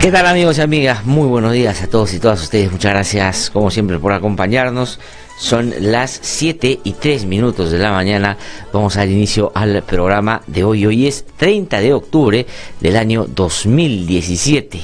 ¿Qué tal, amigos y amigas? Muy buenos días a todos y todas ustedes. Muchas gracias, como siempre, por acompañarnos. Son las 7:03 de la mañana. Vamos a dar inicio al programa de hoy. Hoy es 30 de octubre del año 2017.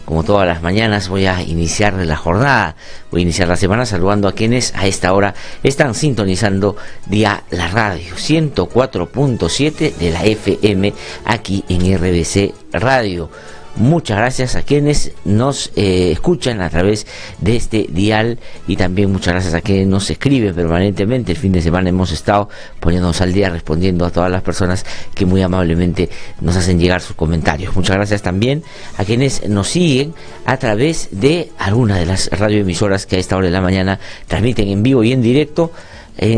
Como todas las mañanas voy a iniciar la jornada, voy a iniciar la semana saludando a quienes a esta hora están sintonizando día la radio 104.7 de la FM aquí en RBC Radio. Muchas gracias a quienes nos escuchan a través de este dial y también muchas gracias a quienes nos escriben permanentemente. El fin de semana hemos estado poniéndonos al día, respondiendo a todas las personas que muy amablemente nos hacen llegar sus comentarios. Muchas gracias también a quienes nos siguen a través de alguna de las radioemisoras que a esta hora de la mañana transmiten en vivo y en directo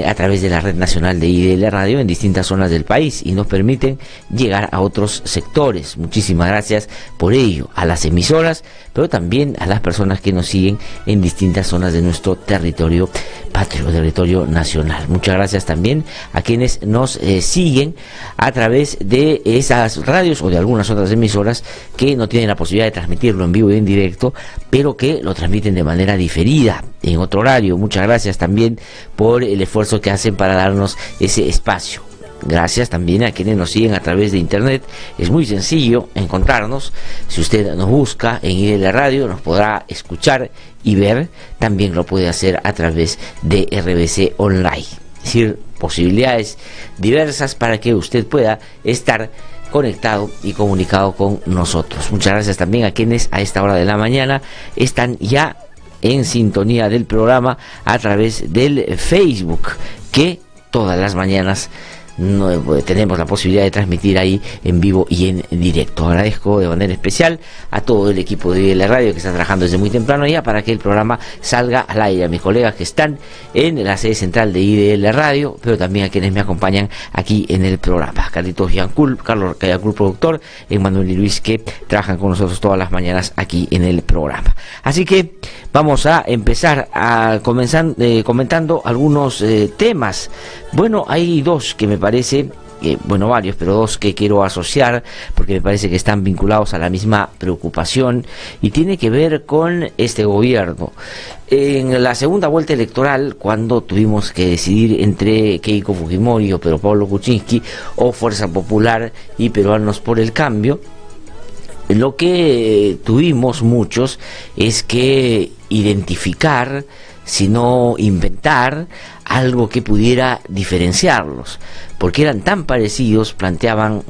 a través de la red nacional de IDL Radio en distintas zonas del país y nos permiten llegar a otros sectores. Muchísimas gracias por ello a las emisoras, pero también a las personas que nos siguen en distintas zonas de nuestro territorio patrio, territorio nacional. Muchas gracias también a quienes nos siguen a través de esas radios o de algunas otras emisoras que no tienen la posibilidad de transmitirlo en vivo y en directo, pero que lo transmiten de manera diferida en otro horario. Muchas gracias también por el esfuerzo que hacen para darnos ese espacio. Gracias también a quienes nos siguen a través de internet. Es muy sencillo encontrarnos. Si usted nos busca en IDL Radio, nos podrá escuchar y ver. También lo puede hacer a través de RBC Online. Es decir, posibilidades diversas para que usted pueda estar conectado y comunicado con nosotros. Muchas gracias también a quienes a esta hora de la mañana están ya en sintonía del programa a través del Facebook, que todas las mañanas tenemos la posibilidad de transmitir ahí en vivo y en directo. Agradezco de manera especial a todo el equipo de la radio que está trabajando desde muy temprano ya para que el programa salga al aire, a mis colegas que están en la sede central de IDL Radio, pero también a quienes me acompañan aquí en el programa. Carlos Callancul, productor, Emmanuel y Luis, que trabajan con nosotros todas las mañanas aquí en el programa. Así que vamos a empezar comentando algunos temas. Bueno, hay dos que me parece, varios, pero dos que quiero asociar porque me parece que están vinculados a la misma preocupación y tiene que ver con este gobierno. En la segunda vuelta electoral, cuando tuvimos que decidir entre Keiko Fujimori o Pedro Pablo Kuczynski o Fuerza Popular y Peruanos por el Cambio, lo que tuvimos muchos es que identificar, sino inventar algo que pudiera diferenciarlos, porque eran tan parecidos, planteaban,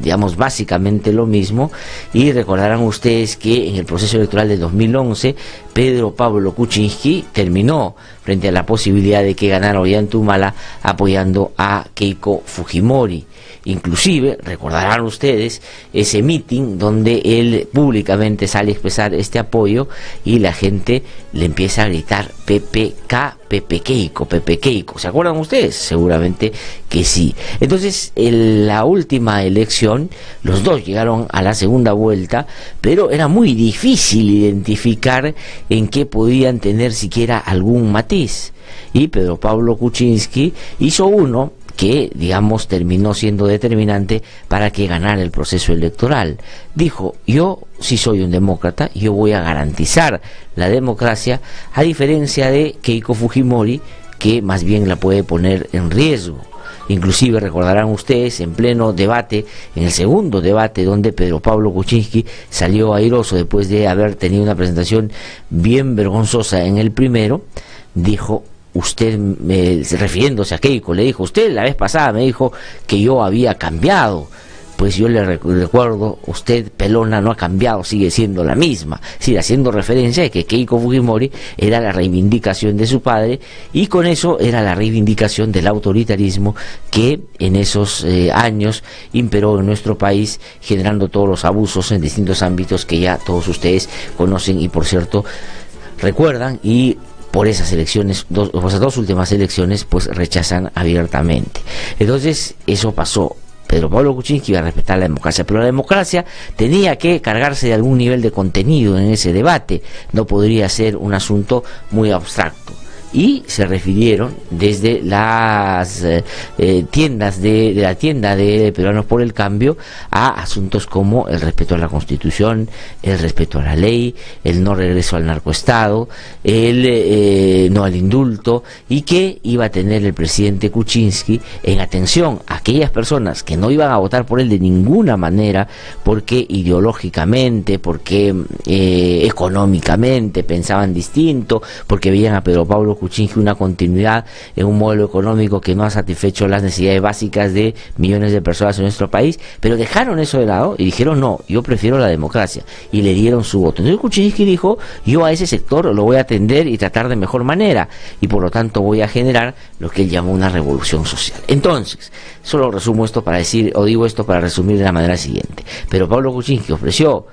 digamos, básicamente lo mismo. Y recordarán ustedes que en el proceso electoral de 2011, Pedro Pablo Kuczynski terminó frente a la posibilidad de que ganara Ollanta apoyando a Keiko Fujimori. Inclusive, recordarán ustedes ese meeting donde él públicamente sale a expresar este apoyo y la gente le empieza a gritar PPK, Pepe Keiko, Pepe Keiko. ¿Se acuerdan ustedes? Seguramente que sí. Entonces, en la última elección, los dos llegaron a la segunda vuelta, pero era muy difícil identificar en qué podían tener siquiera algún matiz. Y Pedro Pablo Kuczynski hizo uno que, digamos, terminó siendo determinante para que ganara el proceso electoral. Dijo: yo sí soy un demócrata, yo voy a garantizar la democracia, a diferencia de Keiko Fujimori, que más bien la puede poner en riesgo. Inclusive recordarán ustedes en pleno debate, en el segundo debate, donde Pedro Pablo Kuczynski salió airoso después de haber tenido una presentación bien vergonzosa en el primero, dijo: usted, refiriéndose a Keiko, le dijo: usted la vez pasada me dijo que yo había cambiado. Pues yo le recuerdo, usted, pelona, no ha cambiado, sigue siendo la misma. Sí, haciendo referencia a que Keiko Fujimori era la reivindicación de su padre, y con eso era la reivindicación del autoritarismo que en esos años imperó en nuestro país, generando todos los abusos en distintos ámbitos que ya todos ustedes conocen y, por cierto, recuerdan, y por esas elecciones, esas dos últimas elecciones, pues rechazan abiertamente. Entonces, eso pasó. Pedro Pablo Kuczynski iba a respetar la democracia, pero la democracia tenía que cargarse de algún nivel de contenido en ese debate, no podría ser un asunto muy abstracto. y se refirieron desde las tiendas de la tienda de Peruanos por el Cambio a asuntos como el respeto a la Constitución, el respeto a la ley, el no regreso al narcoestado, el no al indulto, y que iba a tener el presidente Kuczynski en atención a aquellas personas que no iban a votar por él de ninguna manera, porque ideológicamente, porque económicamente pensaban distinto, porque veían a Pedro Pablo Kuczynski una continuidad en un modelo económico que no ha satisfecho las necesidades básicas de millones de personas en nuestro país, pero dejaron eso de lado y dijeron no, yo prefiero la democracia, y le dieron su voto. Entonces Kuczynski dijo, yo a ese sector lo voy a atender y tratar de mejor manera, y por lo tanto voy a generar lo que él llamó una revolución social. Entonces, solo resumo esto para decir, o digo esto para resumir de la manera siguiente: pero Pablo Kuczynski ofreció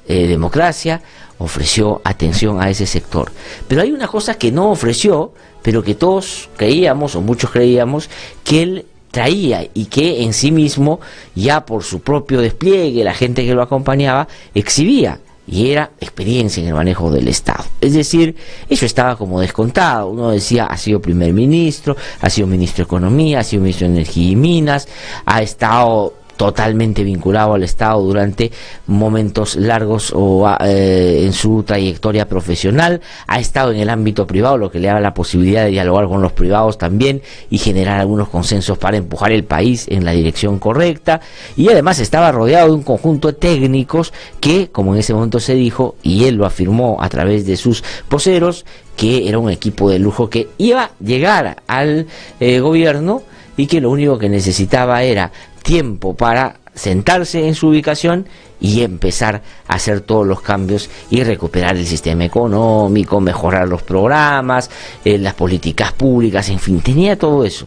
democracia, ofreció atención a ese sector, pero hay una cosa que no ofreció, pero que todos creíamos, o muchos creíamos, que él traía, y que en sí mismo, ya por su propio despliegue, la gente que lo acompañaba, exhibía, y era experiencia en el manejo del Estado. Es decir, eso estaba como descontado. Uno decía, ha sido primer ministro, ha sido ministro de Economía, ha sido ministro de Energía y Minas, ha estado totalmente vinculado al Estado durante momentos largos en su trayectoria profesional, ha estado en el ámbito privado, lo que le da la posibilidad de dialogar con los privados también y generar algunos consensos para empujar el país en la dirección correcta, y además estaba rodeado de un conjunto de técnicos que, como en ese momento se dijo, y él lo afirmó a través de sus voceros, que era un equipo de lujo que iba a llegar al gobierno, y que lo único que necesitaba era tiempo para sentarse en su ubicación y empezar a hacer todos los cambios y recuperar el sistema económico, mejorar los programas, las políticas públicas, en fin, tenía todo eso.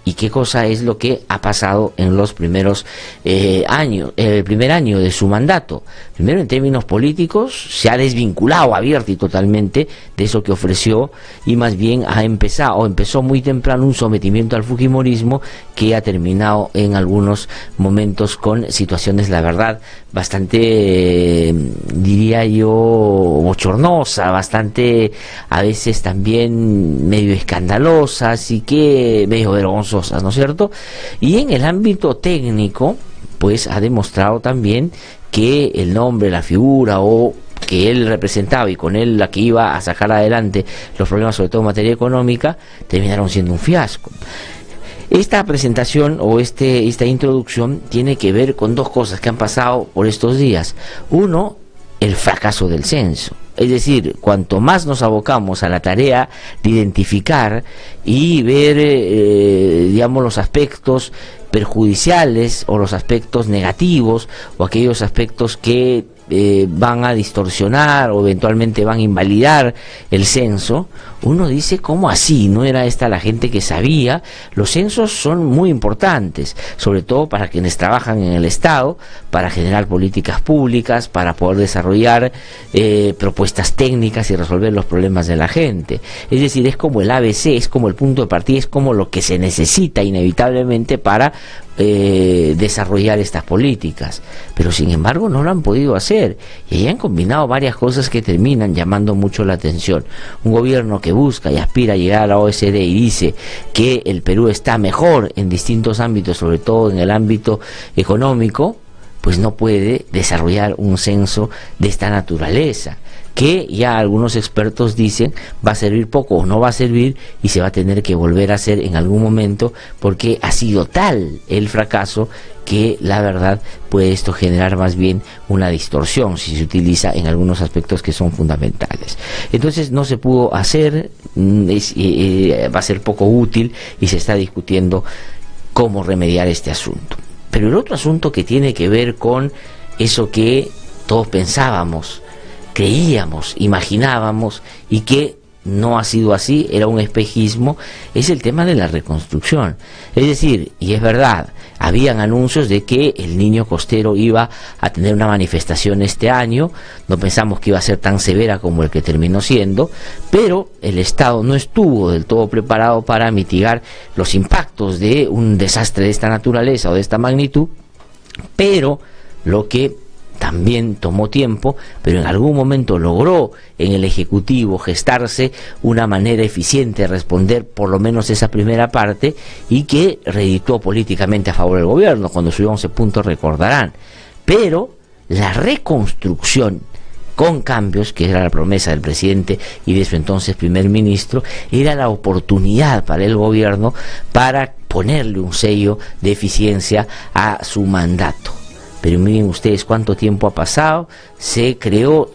¿Y qué cosa es lo que ha pasado en los primeros años, el primer año de su mandato? Primero, en términos políticos, se ha desvinculado abierta y totalmente de eso que ofreció, y más bien empezó muy temprano un sometimiento al fujimorismo que ha terminado en algunos momentos con situaciones, la verdad, bastante, diría yo, bochornosa, bastante a veces también medio escandalosas y que medio vergonzosas, ¿no es cierto? Y en el ámbito técnico, pues ha demostrado también que el nombre, la figura o que él representaba, y con él la que iba a sacar adelante los problemas, sobre todo en materia económica, terminaron siendo un fiasco. Esta presentación o esta introducción tiene que ver con dos cosas que han pasado por estos días. Uno, el fracaso del censo. Es decir, cuanto más nos abocamos a la tarea de identificar y ver, digamos, los aspectos perjudiciales o los aspectos negativos o aquellos aspectos que van a distorsionar o eventualmente van a invalidar el censo, uno dice, ¿cómo así? ¿No era esta la gente que sabía? Los censos son muy importantes, sobre todo para quienes trabajan en el Estado, para generar políticas públicas, para poder desarrollar propuestas técnicas y resolver los problemas de la gente. Es decir, es como el ABC, es como el punto de partida, es como lo que se necesita inevitablemente para desarrollar estas políticas, pero sin embargo no lo han podido hacer, y ahí han combinado varias cosas que terminan llamando mucho la atención. Un gobierno que busca y aspira a llegar a la OECD y dice que el Perú está mejor en distintos ámbitos, sobre todo en el ámbito económico, pues no puede desarrollar un censo de esta naturaleza, que ya algunos expertos dicen va a servir poco o no va a servir, y se va a tener que volver a hacer en algún momento, porque ha sido tal el fracaso que la verdad puede esto generar más bien una distorsión si se utiliza en algunos aspectos que son fundamentales. Entonces no se pudo hacer, va a ser poco útil, y se está discutiendo cómo remediar este asunto. Pero el otro asunto que tiene que ver con eso que todos pensábamos, creíamos, imaginábamos, y que no ha sido así, era un espejismo, es el tema de la reconstrucción. Es decir, y es verdad, habían anuncios de que el Niño Costero iba a tener una manifestación este año, no pensamos que iba a ser tan severa como el que terminó siendo, pero el Estado no estuvo del todo preparado para mitigar los impactos de un desastre de esta naturaleza o de esta magnitud, pero lo que también tomó tiempo, pero en algún momento logró en el Ejecutivo gestarse una manera eficiente de responder por lo menos esa primera parte, y que redituó políticamente a favor del gobierno. Cuando subió a 11 puntos recordarán. Pero la reconstrucción con cambios, que era la promesa del presidente y de su entonces primer ministro, era la oportunidad para el gobierno para ponerle un sello de eficiencia a su mandato. Pero miren ustedes cuánto tiempo ha pasado. Se creó,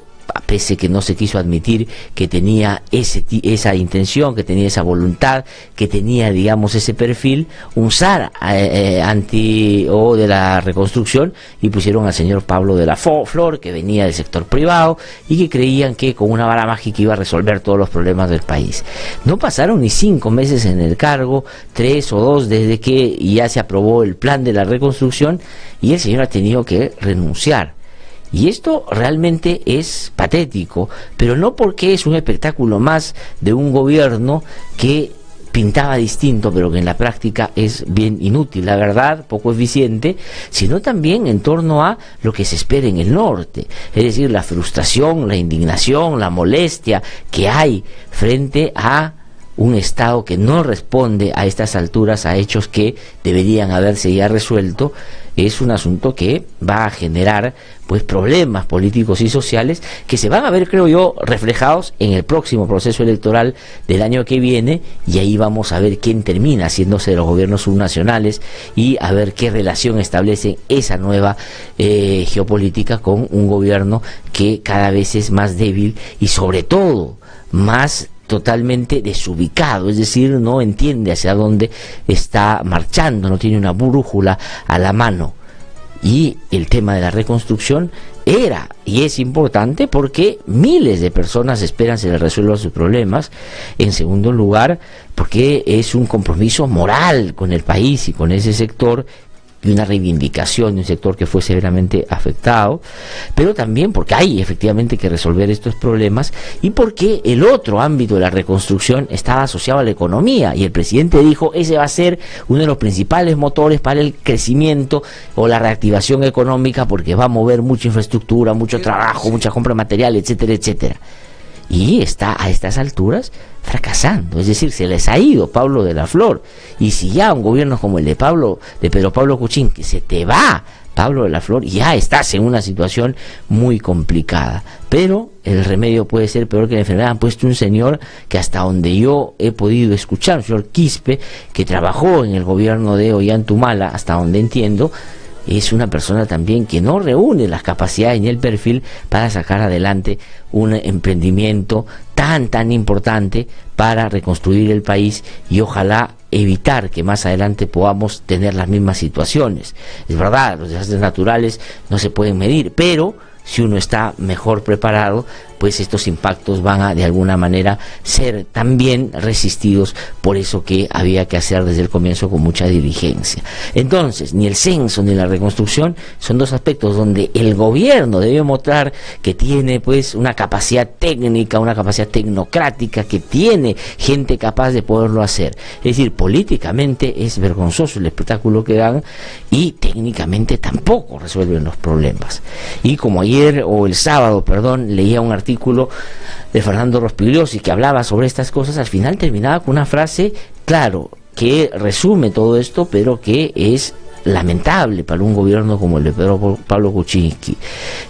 pese que no se quiso admitir que tenía esa intención, que tenía esa voluntad, que tenía, digamos, ese perfil, un zar de la reconstrucción, y pusieron al señor Pablo de la Flor, que venía del sector privado y que creían que con una vara mágica iba a resolver todos los problemas del país. No pasaron ni 5 meses en el cargo, 3 o 2 desde que ya se aprobó el plan de la reconstrucción, y el señor ha tenido que renunciar. Y esto realmente es patético, pero no porque es un espectáculo más de un gobierno que pintaba distinto, pero que en la práctica es bien inútil, la verdad, poco eficiente, sino también en torno a lo que se espera en el norte, es decir, la frustración, la indignación, la molestia que hay frente a un Estado que no responde a estas alturas a hechos que deberían haberse ya resuelto. Es un asunto que va a generar pues problemas políticos y sociales que se van a ver, creo yo, reflejados en el próximo proceso electoral del año que viene, y ahí vamos a ver quién termina haciéndose de los gobiernos subnacionales y a ver qué relación establece esa nueva geopolítica con un gobierno que cada vez es más débil y sobre todo más totalmente desubicado, es decir, no entiende hacia dónde está marchando, no tiene una brújula a la mano. Y el tema de la reconstrucción era y es importante porque miles de personas esperan se les resuelvan sus problemas. En segundo lugar, porque es un compromiso moral con el país y con ese sector, y una reivindicación de un sector que fue severamente afectado, pero también porque hay efectivamente que resolver estos problemas, y porque el otro ámbito de la reconstrucción estaba asociado a la economía, y el presidente dijo ese va a ser uno de los principales motores para el crecimiento o la reactivación económica, porque va a mover mucha infraestructura, mucho trabajo, mucha compra de material, etcétera, etcétera. Y está a estas alturas fracasando, es decir, se les ha ido Pablo de la Flor. Y si ya un gobierno como el de Pedro Pablo Kuczynski, que se te va Pablo de la Flor, ya estás en una situación muy complicada. Pero el remedio puede ser peor que la enfermedad. Han puesto un señor que, hasta donde yo he podido escuchar, un señor Quispe, que trabajó en el gobierno de Ollantumala, hasta donde entiendo, es una persona también que no reúne las capacidades ni el perfil para sacar adelante un emprendimiento tan importante para reconstruir el país, y ojalá evitar que más adelante podamos tener las mismas situaciones. Es verdad, los desastres naturales no se pueden medir, pero si uno está mejor preparado, pues estos impactos van a de alguna manera ser también resistidos. Por eso que había que hacer desde el comienzo con mucha diligencia. Entonces, ni el censo ni la reconstrucción son dos aspectos donde el gobierno debe mostrar que tiene pues una capacidad técnica, una capacidad tecnocrática, que tiene gente capaz de poderlo hacer. Es decir, políticamente es vergonzoso el espectáculo que dan, y técnicamente tampoco resuelven los problemas. Y como ayer o el sábado, leía un artículo de Fernando Rospigliosi que hablaba sobre estas cosas, al final terminaba con una frase, claro, que resume todo esto, pero que es lamentable para un gobierno como el de Pedro Pablo Kuczynski.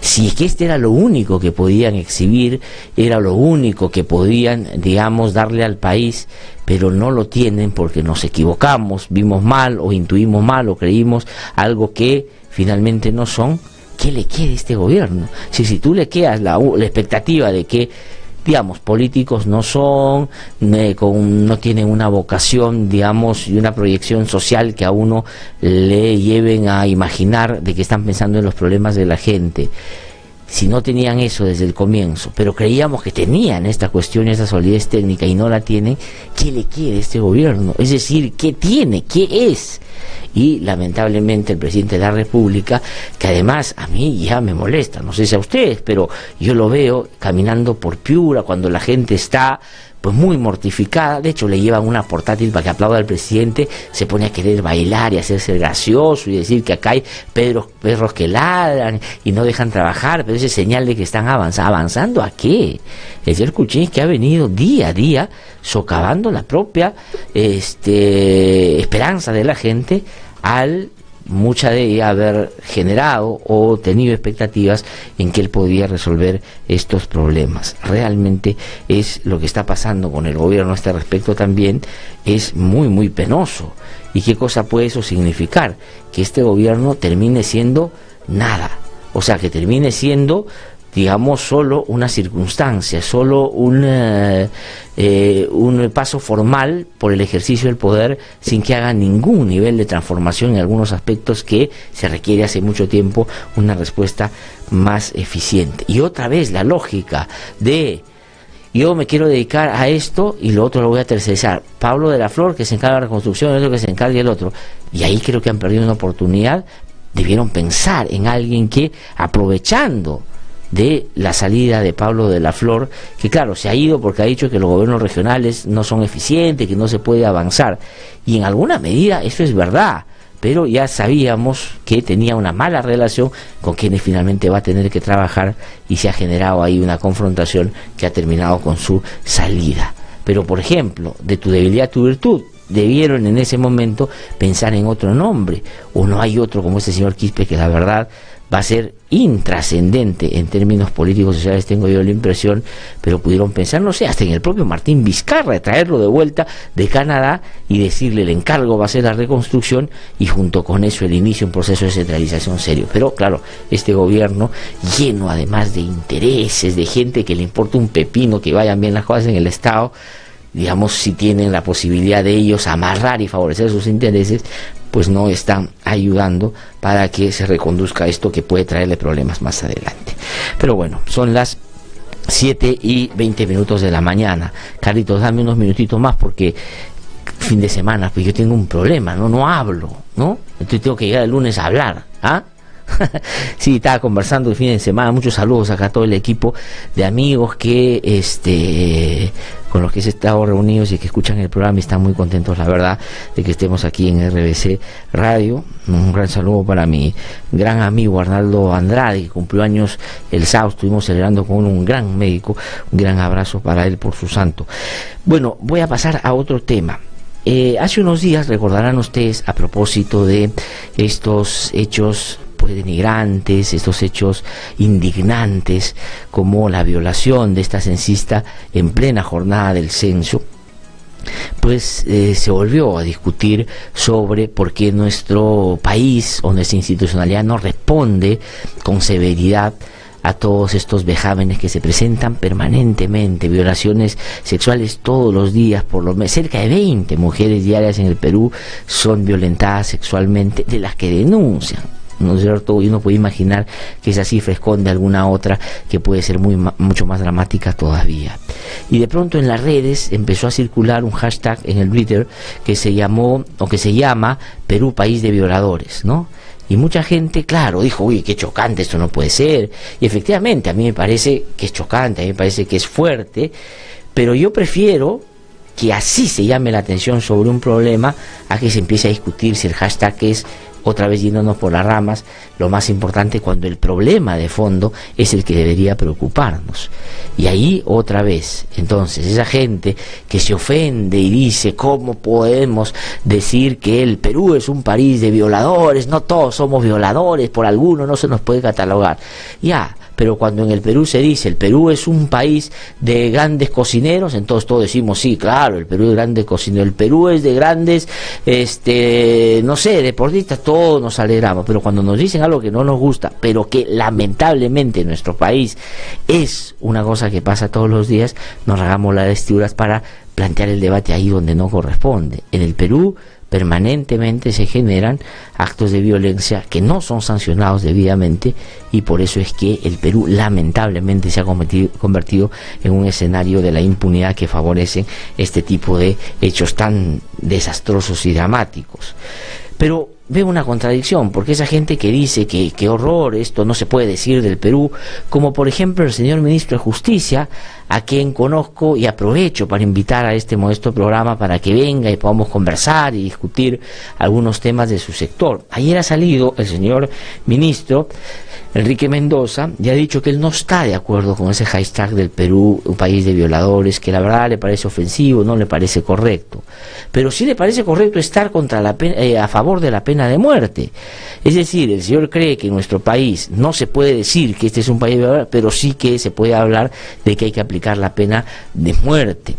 Si es que este era lo único que podían exhibir, era lo único que podían, digamos, darle al país, pero no lo tienen porque nos equivocamos, vimos mal o intuimos mal o creímos algo que finalmente no son. ¿Qué le quiere este gobierno? Si tú le quedas la expectativa de que, digamos, políticos no son, no tienen una vocación, digamos, y una proyección social que a uno le lleven a imaginar de que están pensando en los problemas de la gente. Si no tenían eso desde el comienzo, pero creíamos que tenían esta cuestión, esta solidez técnica, y no la tienen, ¿qué le quiere este gobierno? Es decir, ¿qué tiene? ¿Qué es? Y lamentablemente el presidente de la República, que además a mí ya me molesta, no sé si a ustedes, pero yo lo veo caminando por Piura cuando la gente está pues muy mortificada. De hecho, le llevan una portátil para que aplauda al presidente, se pone a querer bailar y hacerse el gracioso y decir que acá hay perros que ladran y no dejan trabajar, pero ese es señal de que están avanzando. ¿A qué? El señor Kuczynski ha venido día a día socavando la propia esperanza de la gente, al mucha de ella haber generado o tenido expectativas en que él podía resolver estos problemas. Realmente es lo que está pasando con el gobierno a este respecto también, es muy muy penoso. ¿Y qué cosa puede eso significar? Que este gobierno termine siendo nada, o sea, que termine siendo, digamos, solo una circunstancia, solo un paso formal por el ejercicio del poder, sin que haga ningún nivel de transformación en algunos aspectos que se requiere hace mucho tiempo una respuesta más eficiente. Y otra vez la lógica de: yo me quiero dedicar a esto y lo otro lo voy a tercerizar. Pablo de la Flor, que se encarga de la reconstrucción, y el otro que se encargue el otro. Y ahí creo que han perdido una oportunidad. Debieron pensar en alguien que, aprovechando de la salida de Pablo de la Flor, que claro, se ha ido porque ha dicho que los gobiernos regionales no son eficientes, que no se puede avanzar, y en alguna medida eso es verdad, pero ya sabíamos que tenía una mala relación con quienes finalmente va a tener que trabajar, y se ha generado ahí una confrontación que ha terminado con su salida. Pero, por ejemplo, de tu debilidad a tu virtud, debieron en ese momento pensar en otro nombre, o no hay otro como este señor Quispe, que la verdad va a ser intrascendente en términos políticos y sociales, tengo yo la impresión, pero pudieron pensar, no sé, hasta en el propio Martín Vizcarra, de traerlo de vuelta de Canadá y decirle: el encargo va a ser la reconstrucción, y junto con eso el inicio de un proceso de centralización serio. Pero claro, este gobierno, lleno además de intereses, de gente que le importa un pepino que vayan bien las cosas en el Estado, digamos, si tienen la posibilidad de ellos amarrar y favorecer sus intereses, pues no están ayudando para que se reconduzca esto, que puede traerle problemas más adelante. Pero bueno, son las 7:20 de la mañana. Carlitos, dame unos minutitos más porque fin de semana, pues yo tengo un problema, no hablo, ¿no? Entonces tengo que llegar el lunes a hablar, ¿ah? Sí, estaba conversando el fin de semana. Muchos saludos acá a todo el equipo de amigos que con los que he estado reunidos y que escuchan el programa y están muy contentos, la verdad, de que estemos aquí en RBC Radio. Un gran saludo para mi gran amigo Arnaldo Andrade, que cumplió años el sábado, estuvimos celebrando con un gran médico. Un gran abrazo para él por su santo. Bueno, voy a pasar a otro tema. Hace unos días, recordarán ustedes, a propósito de estos hechos pues denigrantes, estos hechos indignantes, como la violación de esta censista en plena jornada del censo, pues se volvió a discutir sobre por qué nuestro país o nuestra institucionalidad no responde con severidad a todos estos vejámenes que se presentan permanentemente, violaciones sexuales todos los días. Por lo menos cerca de 20 mujeres diarias en el Perú son violentadas sexualmente, de las que denuncian, ¿no es cierto? Y uno puede imaginar que esa cifra esconde alguna otra que puede ser mucho más dramática todavía. Y de pronto en las redes empezó a circular un hashtag en el Twitter que se llamó, o que se llama, Perú país de violadores, ¿no? Y mucha gente, claro, dijo: uy, qué chocante, esto no puede ser. Y efectivamente, a mí me parece que es chocante, a mí me parece que es fuerte, pero yo prefiero que así se llame la atención sobre un problema a que se empiece a discutir si el hashtag es, otra vez yéndonos por las ramas, lo más importante, cuando el problema de fondo es el que debería preocuparnos. Y ahí otra vez, entonces, esa gente que se ofende y dice: ¿cómo podemos decir que el Perú es un país de violadores? No todos somos violadores, por alguno no se nos puede catalogar. Ya, pero cuando en el Perú se dice: el Perú es un país de grandes cocineros, entonces todos decimos: sí, claro, el Perú es de grandes cocineros, el Perú es de grandes, no sé, deportistas, todos nos alegramos. Pero cuando nos dicen algo que no nos gusta, pero que lamentablemente en nuestro país es una cosa que pasa todos los días, nos rasgamos las vestiduras para plantear el debate ahí donde no corresponde. En el Perú permanentemente se generan actos de violencia que no son sancionados debidamente, y por eso es que el Perú lamentablemente se ha convertido en un escenario de la impunidad que favorece este tipo de hechos tan desastrosos y dramáticos. Pero veo una contradicción, porque esa gente que dice que qué horror, esto no se puede decir del Perú, como por ejemplo el señor ministro de Justicia, a quien conozco y aprovecho para invitar a este modesto programa para que venga y podamos conversar y discutir algunos temas de su sector. Ayer ha salido el señor ministro Enrique Mendoza y ha dicho que él no está de acuerdo con ese hashtag del Perú, un país de violadores, que la verdad le parece ofensivo, no le parece correcto. Pero sí le parece correcto estar contra la a favor de la pena de muerte. Es decir, el señor cree que en nuestro país no se puede decir que este es un país de violadores, pero sí que se puede hablar de que hay que aplicar la pena de muerte.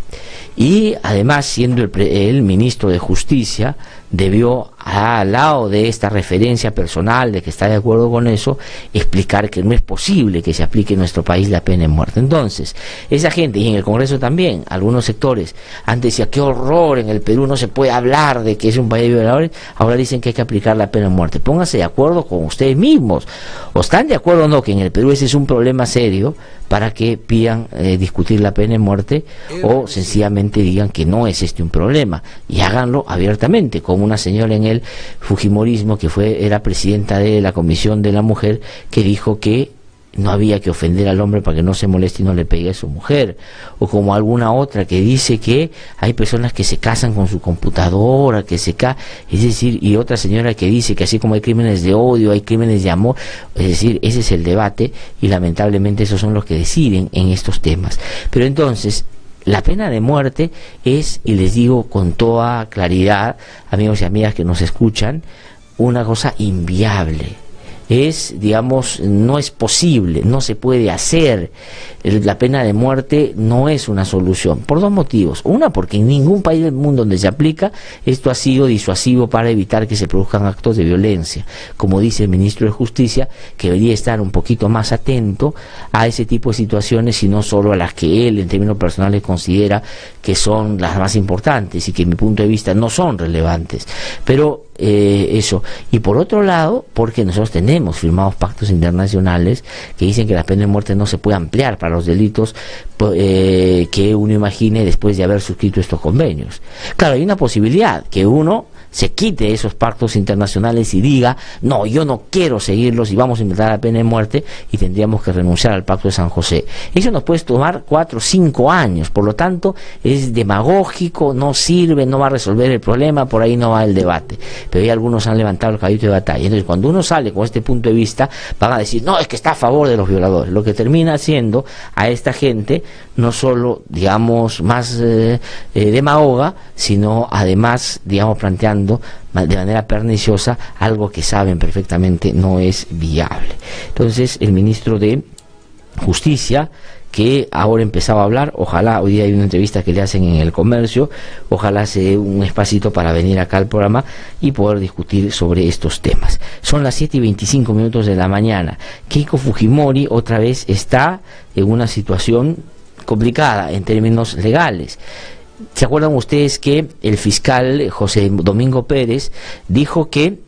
Y además, siendo el ministro de Justicia, debió, al lado de esta referencia personal de que está de acuerdo con eso, explicar que no es posible que se aplique en nuestro país la pena de muerte. Entonces, esa gente, y en el Congreso también, algunos sectores, antes decían, qué horror, en el Perú no se puede hablar de que es un país de violadores, ahora dicen que hay que aplicar la pena de muerte. Pónganse de acuerdo con ustedes mismos, o están de acuerdo o no, que en el Perú ese es un problema serio, para que pidan discutir la pena de muerte, o sencillamente digan que no es este un problema, y háganlo abiertamente, como una señora en el fujimorismo que era presidenta de la Comisión de la Mujer, que dijo que no había que ofender al hombre para que no se moleste y no le pegue a su mujer, o como alguna otra que dice que hay personas que se casan con su computadora, es decir, y otra señora que dice que así como hay crímenes de odio, hay crímenes de amor, es decir, ese es el debate, y lamentablemente esos son los que deciden en estos temas. Pero entonces, la pena de muerte es, y les digo con toda claridad, amigos y amigas que nos escuchan, una cosa inviable. Es, digamos, no es posible, no se puede hacer. La pena de muerte no es una solución, por dos motivos. Una, porque en ningún país del mundo donde se aplica, esto ha sido disuasivo para evitar que se produzcan actos de violencia. Como dice el ministro de Justicia, que debería estar un poquito más atento a ese tipo de situaciones y no solo a las que él, en términos personales, considera que son las más importantes y que, en mi punto de vista, no son relevantes. Pero eso. Y por otro lado, porque nosotros tenemos firmados pactos internacionales que dicen que la pena de muerte no se puede ampliar para los delitos que uno imagine después de haber suscrito estos convenios. Claro, hay una posibilidad que uno se quite esos pactos internacionales y diga, no, yo no quiero seguirlos y vamos a implementar la pena de muerte, y tendríamos que renunciar al Pacto de San José. Eso nos puede tomar 4 o 5 años, por lo tanto es demagógico, no sirve, no va a resolver el problema, por ahí no va el debate. Pero ya algunos han levantado el caballito de batalla. Entonces, cuando uno sale con este punto de vista, van a decir, no, es que está a favor de los violadores, lo que termina haciendo a esta gente no solo, digamos, más demagoga, sino además, digamos, planteando de manera perniciosa algo que saben perfectamente no es viable. Entonces, el ministro de Justicia, que ahora empezaba a hablar, ojalá, hoy día hay una entrevista que le hacen en El Comercio, ojalá se dé un espacito para venir acá al programa y poder discutir sobre estos temas. Son las 7:25 de la mañana. Keiko Fujimori otra vez está en una situación complicada en términos legales. ¿Se acuerdan ustedes que el fiscal José Domingo Pérez dijo que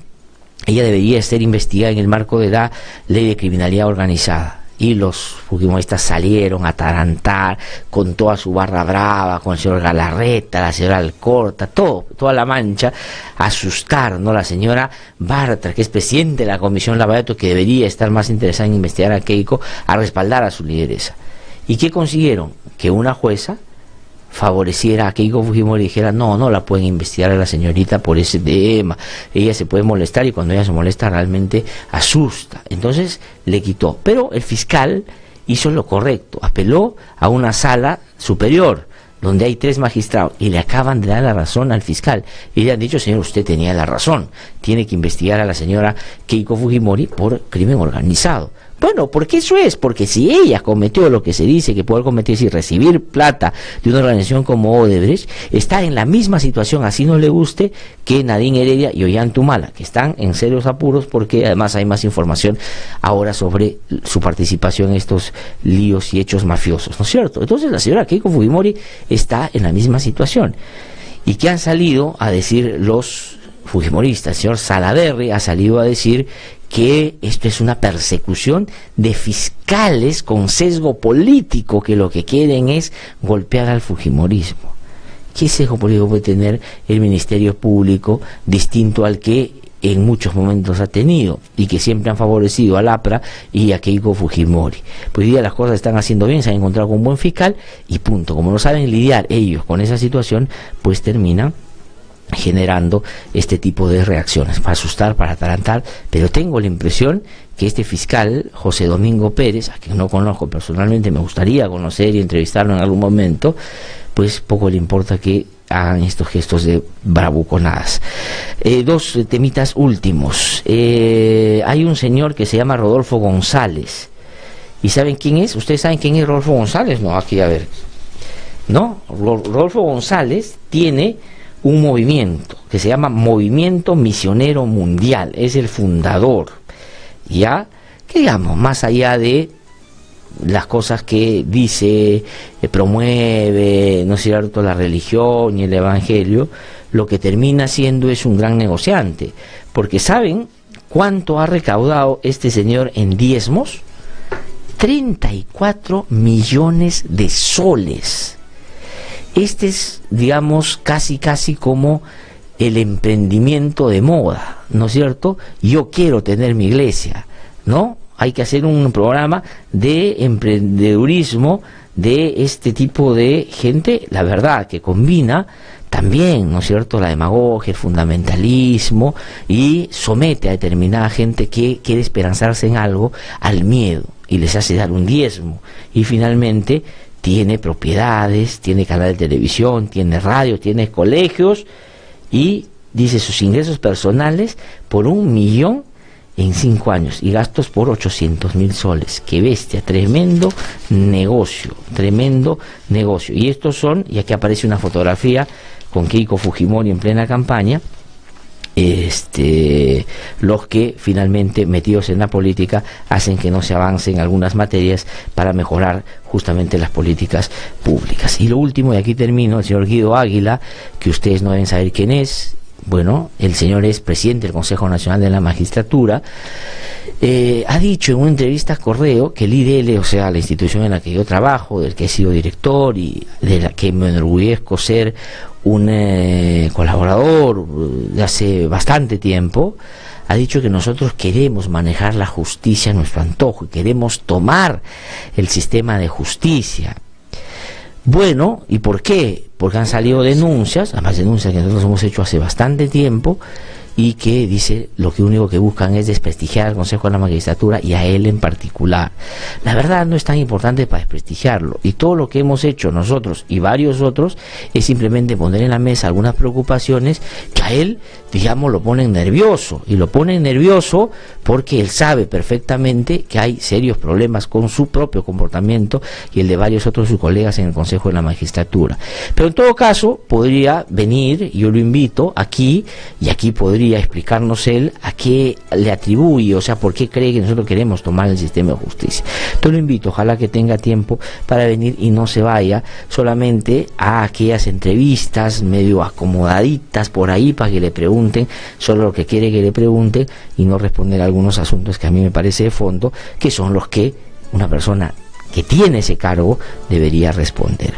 ella debería ser investigada en el marco de la ley de criminalidad organizada? Y los fujimoristas salieron a atarantar con toda su barra brava, con el señor Galarreta, la señora Alcorta, toda la mancha, a asustar, ¿no? La señora Bartra, que es presidente de la Comisión Lavallato, que debería estar más interesada en investigar a Keiko, a respaldar a su lideresa. ¿Y qué consiguieron? Que una jueza favoreciera a Keiko Fujimori y dijera, no la pueden investigar a la señorita por ese tema, ella se puede molestar, y cuando ella se molesta realmente asusta. Entonces le quitó. Pero el fiscal hizo lo correcto, apeló a una sala superior donde hay 3 magistrados y le acaban de dar la razón al fiscal y le han dicho, señor, usted tenía la razón, tiene que investigar a la señora Keiko Fujimori por crimen organizado. Bueno, porque eso es, porque si ella cometió lo que se dice que puede cometer, y recibir plata de una organización como Odebrecht, está en la misma situación, así no le guste, que Nadine Heredia y Ollantumala, que están en serios apuros porque además hay más información ahora sobre su participación en estos líos y hechos mafiosos, ¿no es cierto? Entonces la señora Keiko Fujimori está en la misma situación. ¿Y qué han salido a decir los fujimoristas? El señor Salaverry ha salido a decir que esto es una persecución de fiscales con sesgo político, que lo que quieren es golpear al fujimorismo. ¿Qué sesgo político puede tener el Ministerio Público distinto al que en muchos momentos ha tenido y que siempre han favorecido al APRA y a Keiko Fujimori. Pues hoy día las cosas están haciendo bien, se han encontrado con un buen fiscal y punto. Como no saben lidiar ellos con esa situación, pues terminan generando este tipo de reacciones, para asustar, para atarantar, pero tengo la impresión que este fiscal, José Domingo Pérez, a quien no conozco personalmente, me gustaría conocer y entrevistarlo en algún momento, pues poco le importa que hagan estos gestos de bravuconadas. Dos temitas últimos. Hay un señor que se llama Rodolfo González. ¿Y saben quién es? ¿Ustedes saben quién es Rodolfo González? No, aquí a ver. No, Rodolfo González tiene un movimiento que se llama Movimiento Misionero Mundial, es el fundador, ya, que digamos, más allá de las cosas que dice, promueve, no es cierto, la religión y el evangelio, lo que termina siendo es un gran negociante, porque ¿saben cuánto ha recaudado este señor en diezmos? 34 millones de soles. Este es, digamos, casi como el emprendimiento de moda, ¿no es cierto? Yo quiero tener mi iglesia, ¿no? Hay que hacer un programa de emprendedurismo de este tipo de gente, la verdad, que combina también, ¿no es cierto?, la demagogia, el fundamentalismo, y somete a determinada gente que quiere esperanzarse en algo al miedo, y les hace dar un diezmo, y finalmente tiene propiedades, tiene canal de televisión, tiene radio, tiene colegios, y dice sus ingresos personales por 1 millón en 5 años, y gastos por 800.000 soles. ¡Qué bestia! Tremendo negocio, y estos son, y aquí aparece una fotografía con Keiko Fujimori en plena campaña, los que finalmente, metidos en la política, hacen que no se avance en algunas materias para mejorar justamente las políticas públicas. Y lo último, y aquí termino, el señor Guido Águila, que ustedes no deben saber quién es. Bueno, el señor es presidente del Consejo Nacional de la Magistratura. Ha dicho en una entrevista a Correo que el IDL, o sea, la institución en la que yo trabajo, del que he sido director y de la que me enorgullezco ser un colaborador de hace bastante tiempo, ha dicho que nosotros queremos manejar la justicia a nuestro antojo y queremos tomar el sistema de justicia. Bueno, ¿y por qué? Porque han salido denuncias, además denuncias que nosotros hemos hecho hace bastante tiempo, y que dice lo que único que buscan es desprestigiar al Consejo de la Magistratura y a él en particular. La verdad no es tan importante para desprestigiarlo, y todo lo que hemos hecho nosotros y varios otros es simplemente poner en la mesa algunas preocupaciones que a él, digamos, lo ponen nervioso, y lo ponen nervioso porque él sabe perfectamente que hay serios problemas con su propio comportamiento y el de varios otros sus colegas en el Consejo de la Magistratura. Pero en todo caso podría venir, yo lo invito aquí, y aquí podría explicarnos él a qué le atribuye, o sea, por qué cree que nosotros queremos tomar el sistema de justicia. Entonces lo invito, ojalá que tenga tiempo para venir y no se vaya solamente a aquellas entrevistas medio acomodaditas por ahí para que le pregunten solo lo que quiere que le pregunten y no responder a algunos asuntos que a mí me parece de fondo, que son los que una persona que tiene ese cargo debería responder.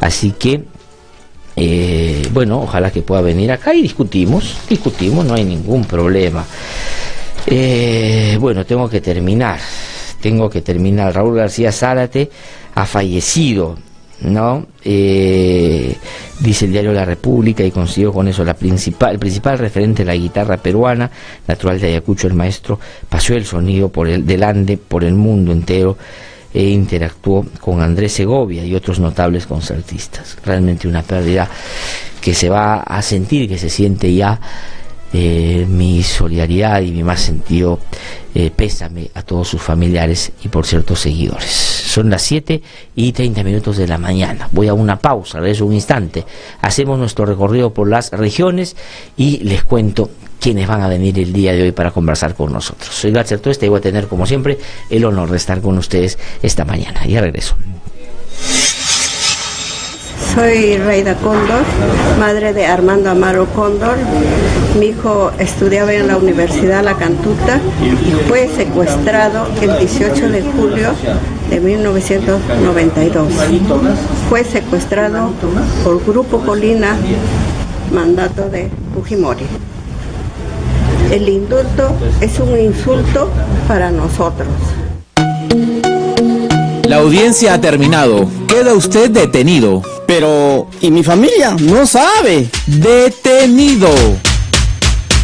Así que bueno, ojalá que pueda venir acá y discutimos, no hay ningún problema. Bueno, tengo que terminar. Raúl García Zárate ha fallecido, ¿no? Dice el diario La República, y consiguió con eso el principal referente de la guitarra peruana, natural de Ayacucho, el maestro, pasó el sonido por el mundo entero, e interactuó con Andrés Segovia y otros notables concertistas. Realmente una pérdida que se va a sentir, que se siente ya. Mi solidaridad y mi más sentido pésame a todos sus familiares y, por cierto, seguidores. Son las 7:30 de la mañana. Voy a una pausa, regreso un instante. Hacemos nuestro recorrido por las regiones y les cuento quiénes van a venir el día de hoy para conversar con nosotros. Soy Gatzer Tuesta y voy a tener, como siempre, el honor de estar con ustedes esta mañana. Ya regreso. Soy Reida Cóndor, madre de Armando Amaro Cóndor. Mi hijo estudiaba en la Universidad La Cantuta y fue secuestrado el 18 de julio de 1992. Fue secuestrado por Grupo Colina, mandato de Fujimori. El indulto es un insulto para nosotros. La audiencia ha terminado. Queda usted detenido. Pero, ¿y mi familia? No sabe. ¡Detenido!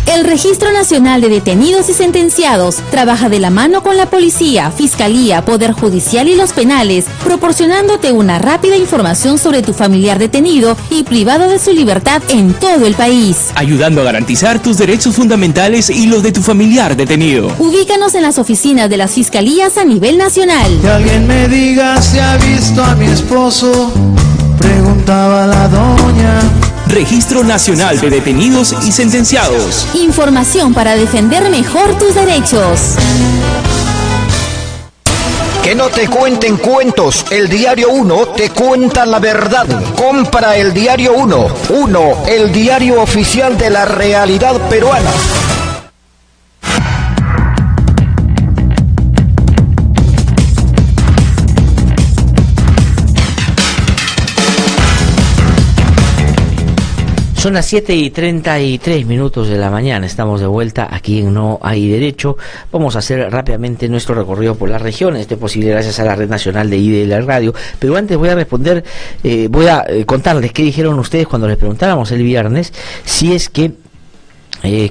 El Registro Nacional de Detenidos y Sentenciados trabaja de la mano con la policía, fiscalía, poder judicial y los penales, proporcionándote una rápida información sobre tu familiar detenido y privado de su libertad en todo el país. Ayudando a garantizar tus derechos fundamentales y los de tu familiar detenido. Ubícanos en las oficinas de las fiscalías a nivel nacional. Que alguien me diga si ha visto a mi esposo, preguntaba la doña. Registro Nacional de Detenidos y Sentenciados. Información para defender mejor tus derechos. Que no te cuenten cuentos, el Diario 1 te cuenta la verdad. Compra el Diario 1, el diario oficial de la realidad peruana. Son las 7:33 de la mañana, estamos de vuelta aquí en No Hay Derecho. Vamos a hacer rápidamente nuestro recorrido por las regiones, esto es posible gracias a la Red Nacional de IDL Radio, pero antes voy a responder, contarles qué dijeron ustedes cuando les preguntáramos el viernes, si es que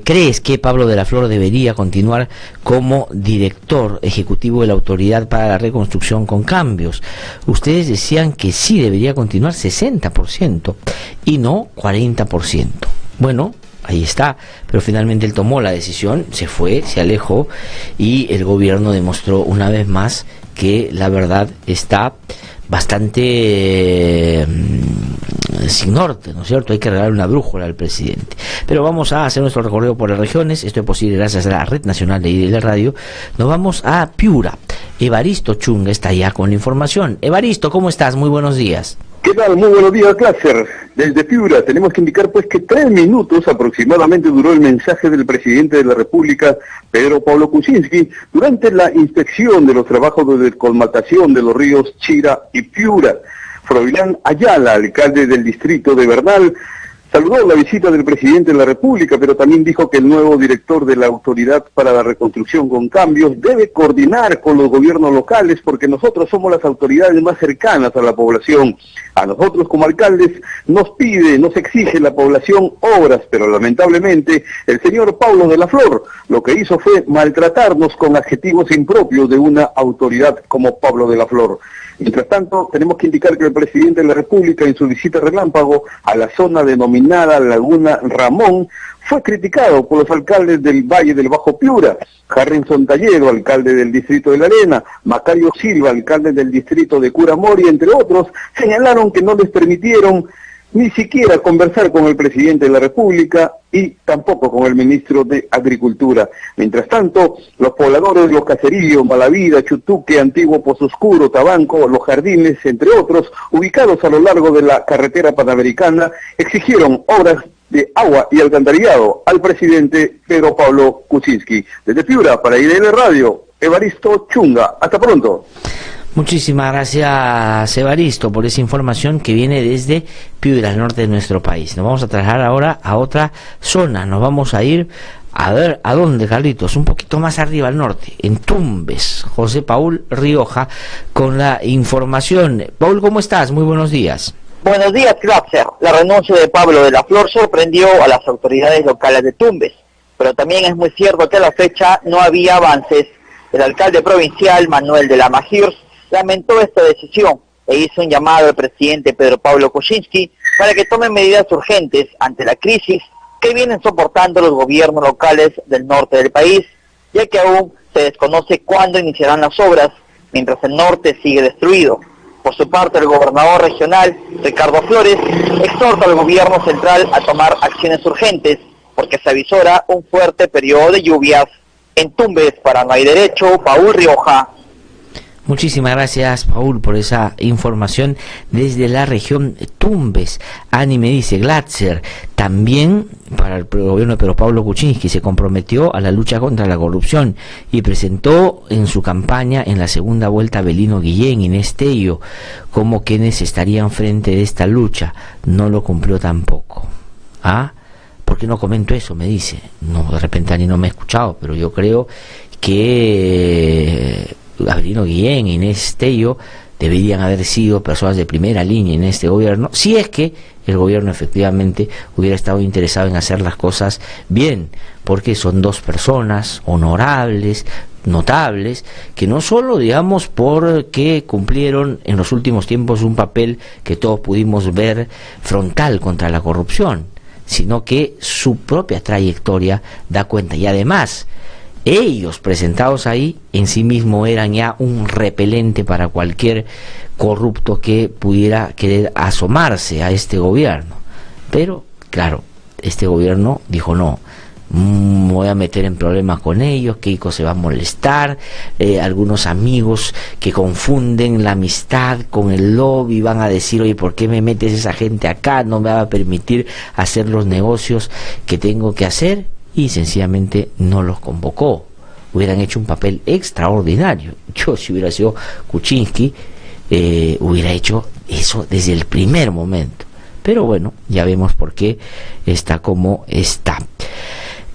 ¿crees que Pablo de la Flor debería continuar como director ejecutivo de la Autoridad para la Reconstrucción con Cambios? Ustedes decían que sí debería continuar 60% y no 40%. Bueno, ahí está, pero finalmente él tomó la decisión, se fue, se alejó y el gobierno demostró una vez más que la verdad está bastante sin norte, ¿no es cierto? Hay que regalar una brújula al presidente. Pero vamos a hacer nuestro recorrido por las regiones. Esto es posible gracias a la Red Nacional de IDL Radio. Nos vamos a Piura. Evaristo Chunga está ya con la información. Evaristo, ¿cómo estás? Muy buenos días. ¿Qué tal? Muy buenos días, Cláser. Desde Piura tenemos que indicar pues que 3 minutos aproximadamente duró el mensaje del presidente de la República, Pedro Pablo Kuczynski, durante la inspección de los trabajos de descolmatación de los ríos Chira y Piura. Froilán Ayala, alcalde del distrito de Bernal, saludó la visita del presidente de la República, pero también dijo que el nuevo director de la Autoridad para la Reconstrucción con Cambios debe coordinar con los gobiernos locales porque nosotros somos las autoridades más cercanas a la población. A nosotros como alcaldes nos exige la población obras, pero lamentablemente el señor Pablo de la Flor lo que hizo fue maltratarnos con adjetivos impropios de una autoridad como Pablo de la Flor. Mientras tanto, tenemos que indicar que el presidente de la República en su visita relámpago a la zona denominada Laguna Ramón fue criticado por los alcaldes del Valle del Bajo Piura, Harrison Talledo, alcalde del distrito de La Arena, Macario Silva, alcalde del distrito de Curamori, entre otros, señalaron que no les permitieron ni siquiera conversar con el presidente de la República y tampoco con el ministro de Agricultura. Mientras tanto, los pobladores de Los Caseríos, Malavida, Chutuque, Antiguo Pozo Oscuro, Tabanco, Los Jardines, entre otros, ubicados a lo largo de la carretera panamericana, exigieron obras de agua y alcantarillado al presidente Pedro Pablo Kuczynski. Desde Piura, para IDL Radio, Evaristo Chunga. Hasta pronto. Muchísimas gracias, Evaristo, por esa información que viene desde Piura, al norte de nuestro país. Nos vamos a trasladar ahora a otra zona. Nos vamos a ir a ver a dónde, Carlitos, un poquito más arriba al norte, en Tumbes. José Paul Rioja con la información. Paul, ¿cómo estás? Muy buenos días. Buenos días, Clapser. La renuncia de Pablo de la Flor sorprendió a las autoridades locales de Tumbes, pero también es muy cierto que a la fecha no había avances. El alcalde provincial, Manuel de la Magirs, lamentó esta decisión e hizo un llamado al presidente Pedro Pablo Kuczynski para que tome medidas urgentes ante la crisis que vienen soportando los gobiernos locales del norte del país, ya que aún se desconoce cuándo iniciarán las obras, mientras el norte sigue destruido. Por su parte, el gobernador regional, Ricardo Flores, exhorta al gobierno central a tomar acciones urgentes, porque se avisora un fuerte periodo de lluvias. En Tumbes, para No Hay Derecho, Paul Rioja. Muchísimas gracias, Paul, por esa información desde la región Tumbes. Ani me dice, Glatzer, también para el gobierno de Pedro Pablo Kuczynski se comprometió a la lucha contra la corrupción y presentó en su campaña en la segunda vuelta a Belino Guillén y Nestello como quienes estarían frente de esta lucha. No lo cumplió tampoco. ¿Ah? ¿por qué no comento eso? Me dice. No, de repente ni no me ha escuchado, pero yo creo que Avelino Guillén y Inés Tello deberían haber sido personas de primera línea en este gobierno, si es que el gobierno efectivamente hubiera estado interesado en hacer las cosas bien, porque son dos personas honorables, notables, que no solo, digamos, porque cumplieron en los últimos tiempos un papel que todos pudimos ver frontal contra la corrupción, sino que su propia trayectoria da cuenta, y además ellos presentados ahí en sí mismo eran ya un repelente para cualquier corrupto que pudiera querer asomarse a este gobierno. Pero claro, este gobierno dijo no, me voy a meter en problemas con ellos, Keiko se va a molestar, algunos amigos que confunden la amistad con el lobby van a decir, oye, ¿por qué me metes esa gente acá? No me va a permitir hacer los negocios que tengo que hacer. Y sencillamente no los convocó. Hubieran hecho un papel extraordinario. Yo, si hubiera sido Kuczynski, hubiera hecho eso desde el primer momento. Pero bueno, ya vemos por qué está como está.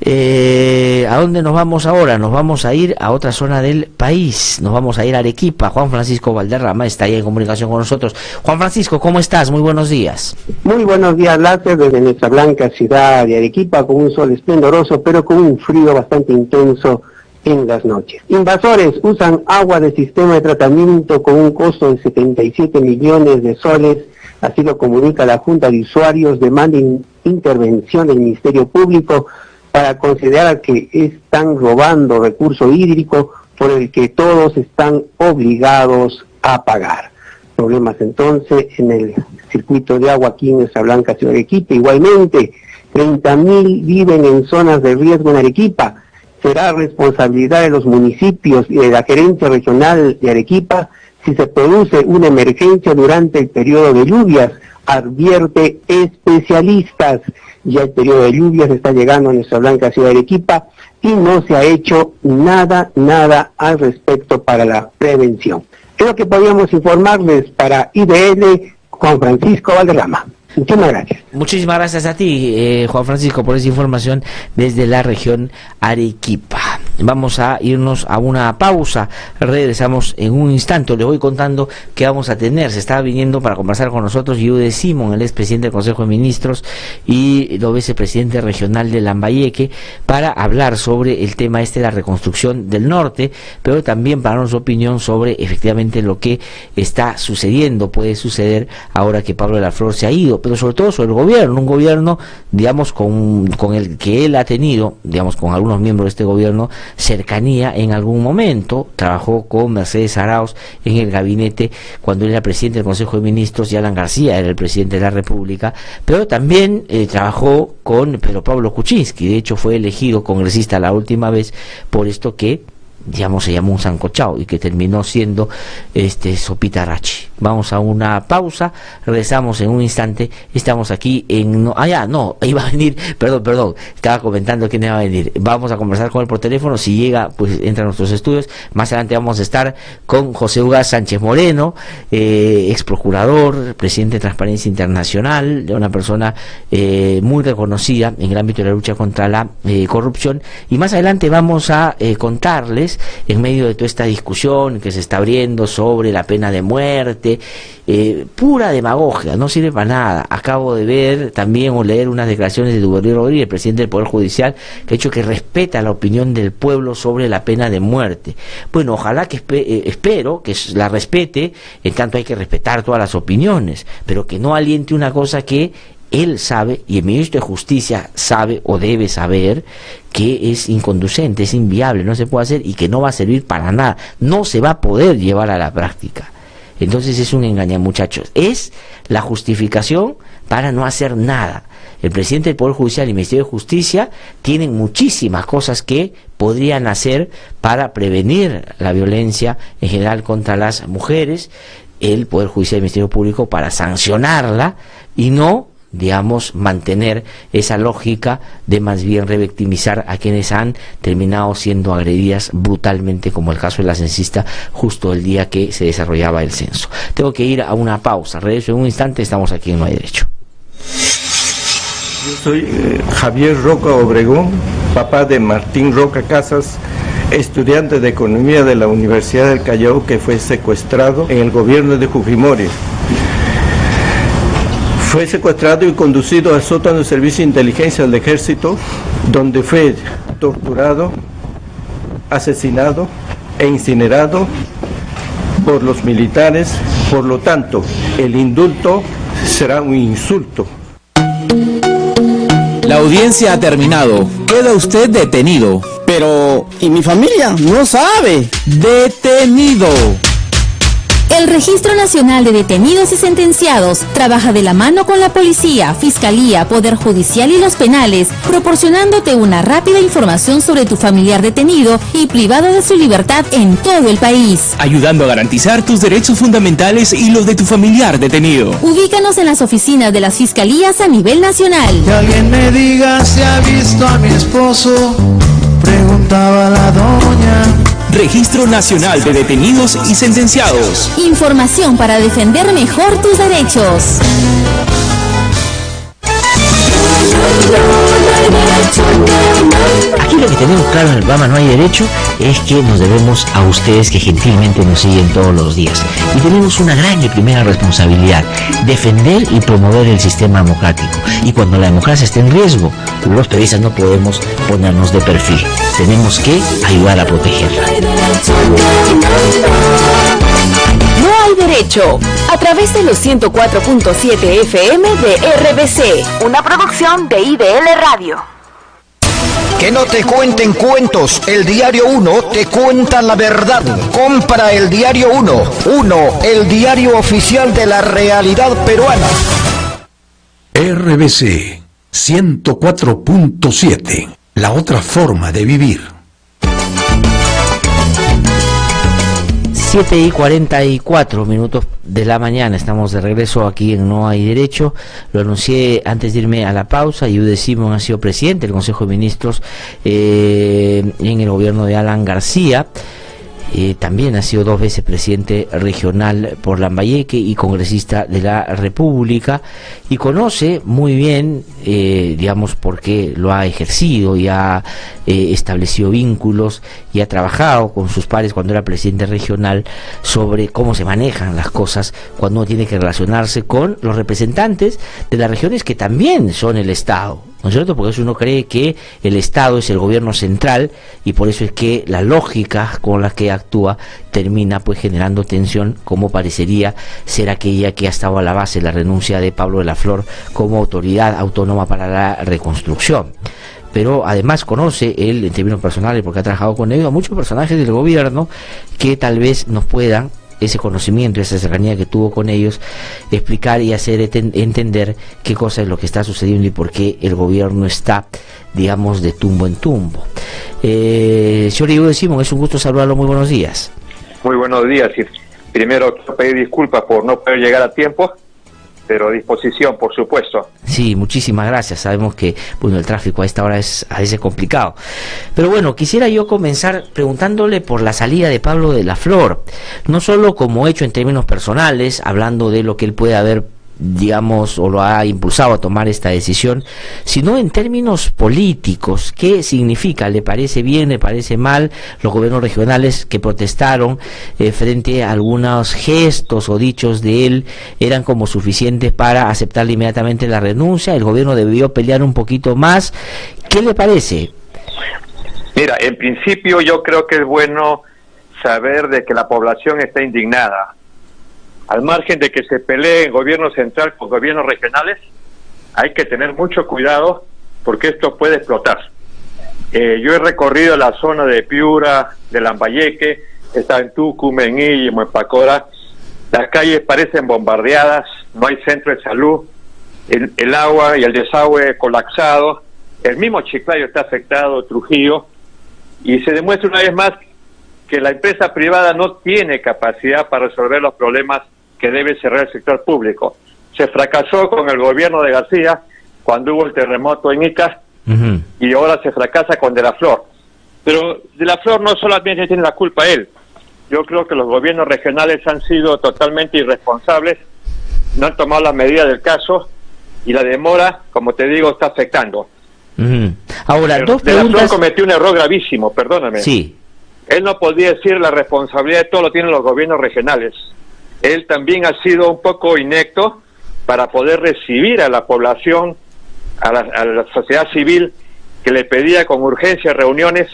¿A dónde nos vamos ahora? Nos vamos a ir a otra zona del país. Nos vamos a ir a Arequipa. Juan Francisco Valderrama está ahí en comunicación con nosotros. Juan Francisco, ¿cómo estás? Muy buenos días. Muy buenos días, Láser, desde nuestra blanca ciudad de Arequipa, con un sol esplendoroso, pero con un frío bastante intenso en las noches. Invasores usan agua del sistema de tratamiento con un costo de 77 millones de soles, así lo comunica la Junta de Usuarios, demanda intervención del Ministerio Público para considerar que están robando recurso hídrico por el que todos están obligados a pagar. Problemas entonces en el circuito de agua aquí en nuestra blanca ciudad de Arequipa. Igualmente, 30.000 viven en zonas de riesgo en Arequipa. Será responsabilidad de los municipios y de la gerencia regional de Arequipa si se produce una emergencia durante el periodo de lluvias, advierte especialistas. Ya el periodo de lluvias está llegando a nuestra blanca ciudad de Arequipa y no se ha hecho nada al respecto para la prevención. Es lo que podíamos informarles para IDL, Juan Francisco Valderrama. Muchísimas gracias. Muchísimas gracias a ti, Juan Francisco, por esa información desde la región Arequipa. Vamos a irnos a una pausa, regresamos en un instante. Le voy contando que vamos a tener. Se está viniendo para conversar con nosotros Yude Simón, el expresidente del Consejo de Ministros y el vicepresidente regional de Lambayeque, para hablar sobre el tema de la reconstrucción del norte, pero también para dar su opinión sobre efectivamente lo que está sucediendo, puede suceder ahora que Pablo de la Flor se ha ido, pero sobre todo sobre el gobierno, un gobierno, digamos, con el que él ha tenido, digamos, con algunos miembros de este gobierno, cercanía en algún momento. Trabajó con Mercedes Arauz en el gabinete cuando él era presidente del Consejo de Ministros y Alan García era el presidente de la República, pero también trabajó con Pedro Pablo Kuczynski. De hecho fue elegido congresista la última vez por esto que, digamos, se llamó un sancochao y que terminó siendo sopita rachi. Vamos a una pausa, regresamos en un instante. Estamos aquí en... iba a venir, perdón, estaba comentando que no iba a venir. Vamos a conversar con él por teléfono, si llega, pues entra a nuestros estudios. Más adelante vamos a estar con José Ugas Sánchez Moreno, ex procurador, presidente de Transparencia Internacional, de una persona muy reconocida en el ámbito de la lucha contra la corrupción. Y más adelante vamos a contarles, en medio de toda esta discusión que se está abriendo sobre la pena de muerte, pura demagogia, no sirve para nada. Acabo de ver también o leer unas declaraciones de Duvalín Rodríguez, presidente del Poder Judicial, que ha dicho que respeta la opinión del pueblo sobre la pena de muerte. Bueno, ojalá que espero que la respete, en tanto hay que respetar todas las opiniones, pero que no aliente una cosa que él sabe, y el ministro de Justicia sabe o debe saber, que es inconducente, es inviable, no se puede hacer y que no va a servir para nada, no se va a poder llevar a la práctica. Entonces es un engaño, muchachos, es la justificación para no hacer nada. El presidente del Poder Judicial y el Ministerio de Justicia tienen muchísimas cosas que podrían hacer para prevenir la violencia en general contra las mujeres, el Poder Judicial y el Ministerio Público para sancionarla y no, digamos, mantener esa lógica de más bien revictimizar a quienes han terminado siendo agredidas brutalmente, como el caso de la censista justo el día que se desarrollaba el censo. Tengo que ir a una pausa, regreso en un instante, estamos aquí en No Hay Derecho. Yo soy Javier Roca Obregón, papá de Martín Roca Casas, estudiante de Economía de la Universidad del Callao, que fue secuestrado en el gobierno de Fujimori. Fue secuestrado y conducido al sótano del Servicio de Inteligencia del Ejército, donde fue torturado, asesinado e incinerado por los militares. Por lo tanto, el indulto será un insulto. La audiencia ha terminado. Queda usted detenido. Pero, ¿y mi familia? No sabe. Detenido. El Registro Nacional de Detenidos y Sentenciados trabaja de la mano con la policía, fiscalía, poder judicial y los penales, proporcionándote una rápida información sobre tu familiar detenido y privado de su libertad en todo el país. Ayudando a garantizar tus derechos fundamentales y los de tu familiar detenido. Ubícanos en las oficinas de las fiscalías a nivel nacional. Que alguien me diga si ha visto a mi esposo, preguntaba la doña. Registro Nacional de Detenidos y Sentenciados. Información para defender mejor tus derechos. Aquí lo que tenemos claro en el programa No hay derecho es que nos debemos a ustedes que gentilmente nos siguen todos los días. Y tenemos una gran y primera responsabilidad: defender y promover el sistema democrático. Y cuando la democracia esté en riesgo, los periodistas no podemos ponernos de perfil. Tenemos que ayudar a protegerla. No hay derecho. A través de los 104.7 FM de RBC, una producción de IDL Radio. Que no te cuenten cuentos, el Diario 1 te cuenta la verdad. Compra el Diario 1, el diario oficial de la realidad peruana. RBC 104.7, la otra forma de vivir. 7:44 de la mañana, estamos de regreso aquí en No hay derecho. Lo anuncié antes de irme a la pausa. Yude Simón ha sido presidente del Consejo de Ministros en el gobierno de Alan García. También ha sido 2 veces presidente regional por Lambayeque y congresista de la República, y conoce muy bien, digamos, porque lo ha ejercido y ha establecido vínculos y ha trabajado con sus pares cuando era presidente regional sobre cómo se manejan las cosas cuando uno tiene que relacionarse con los representantes de las regiones que también son el Estado, ¿no es cierto? Porque eso uno cree que el Estado es el gobierno central, y por eso es que la lógica con la que actúa termina pues generando tensión, como parecería ser aquella que ha estado a la base de la renuncia de Pablo de la Flor como autoridad autónoma para la reconstrucción. Pero además conoce él, en términos personales, porque ha trabajado con ellos, a muchos personajes del gobierno que tal vez nos puedan, ese conocimiento, esa cercanía que tuvo con ellos, explicar y hacer entender qué cosa es lo que está sucediendo y por qué el gobierno está, digamos, de tumbo en tumbo. Señor Yude Simón, es un gusto saludarlo, muy buenos días. Muy buenos días, y primero quiero pedir disculpas por no poder llegar a tiempo, pero a disposición, por supuesto. Sí, muchísimas gracias. Sabemos que el tráfico a esta hora es a veces complicado. Pero bueno, quisiera yo comenzar preguntándole por la salida de Pablo de la Flor, no solo como hecho en términos personales, hablando de lo que él puede haber, digamos, o lo ha impulsado a tomar esta decisión, sino en términos políticos. ¿Qué significa? ¿Le parece bien? ¿Le parece mal? Los gobiernos regionales que protestaron frente a algunos gestos o dichos de él eran como suficientes para aceptarle inmediatamente la renuncia. El gobierno debió pelear un poquito más. ¿Qué le parece? Mira, en principio yo creo que es bueno saber de que la población está indignada. Al margen de que se pelee el gobierno central con gobiernos regionales, hay que tener mucho cuidado porque esto puede explotar. Yo he recorrido la zona de Piura, de Lambayeque, he estado en Tucumán, en Illimo, en Pacora. Las calles parecen bombardeadas, no hay centro de salud, el agua y el desagüe colapsado, el mismo Chiclayo está afectado, Trujillo, y se demuestra una vez más que la empresa privada no tiene capacidad para resolver los problemas que debe cerrar el sector público. Se fracasó con el gobierno de García cuando hubo el terremoto en Ica, y ahora se fracasa con De la Flor. Pero De la Flor no solamente tiene la culpa él. Yo creo que los gobiernos regionales han sido totalmente irresponsables, no han tomado las medidas del caso, y la demora, como te digo, está afectando. Ahora, Pero dos De la preguntas. Flor cometió un error gravísimo, perdóname. Sí. Él no podía decir la responsabilidad de todo lo tienen los gobiernos regionales. Él también ha sido un poco inepto para poder recibir a la población, a la sociedad civil, que le pedía con urgencia reuniones,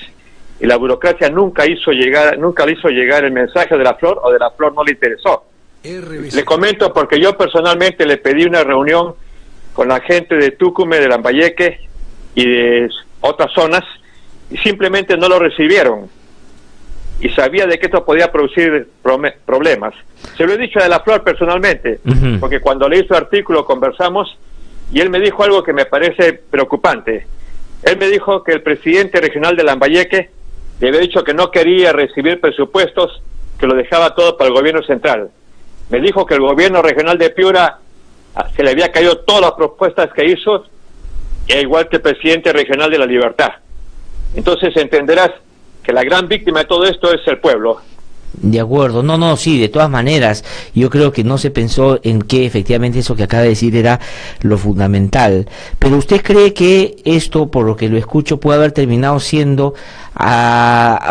y la burocracia nunca le hizo llegar el mensaje de la Flor, o de la Flor no le interesó. Le comento porque yo personalmente le pedí una reunión con la gente de Tucumán, de Lambayeque y de otras zonas, y simplemente no lo recibieron. Y sabía de que esto podía producir problemas. Se lo he dicho a De la Flor personalmente, porque cuando leí su artículo conversamos, y él me dijo algo que me parece preocupante. Él me dijo que el presidente regional de Lambayeque le había dicho que no quería recibir presupuestos, que lo dejaba todo para el gobierno central. Me dijo que el gobierno regional de Piura se le había caído todas las propuestas que hizo, e igual que el presidente regional de La Libertad. Entonces entenderás que la gran víctima de todo esto es el pueblo. De acuerdo, no, sí, de todas maneras, yo creo que no se pensó en que efectivamente eso que acaba de decir era lo fundamental. Pero ¿usted cree que esto, por lo que lo escucho, puede haber terminado siendo,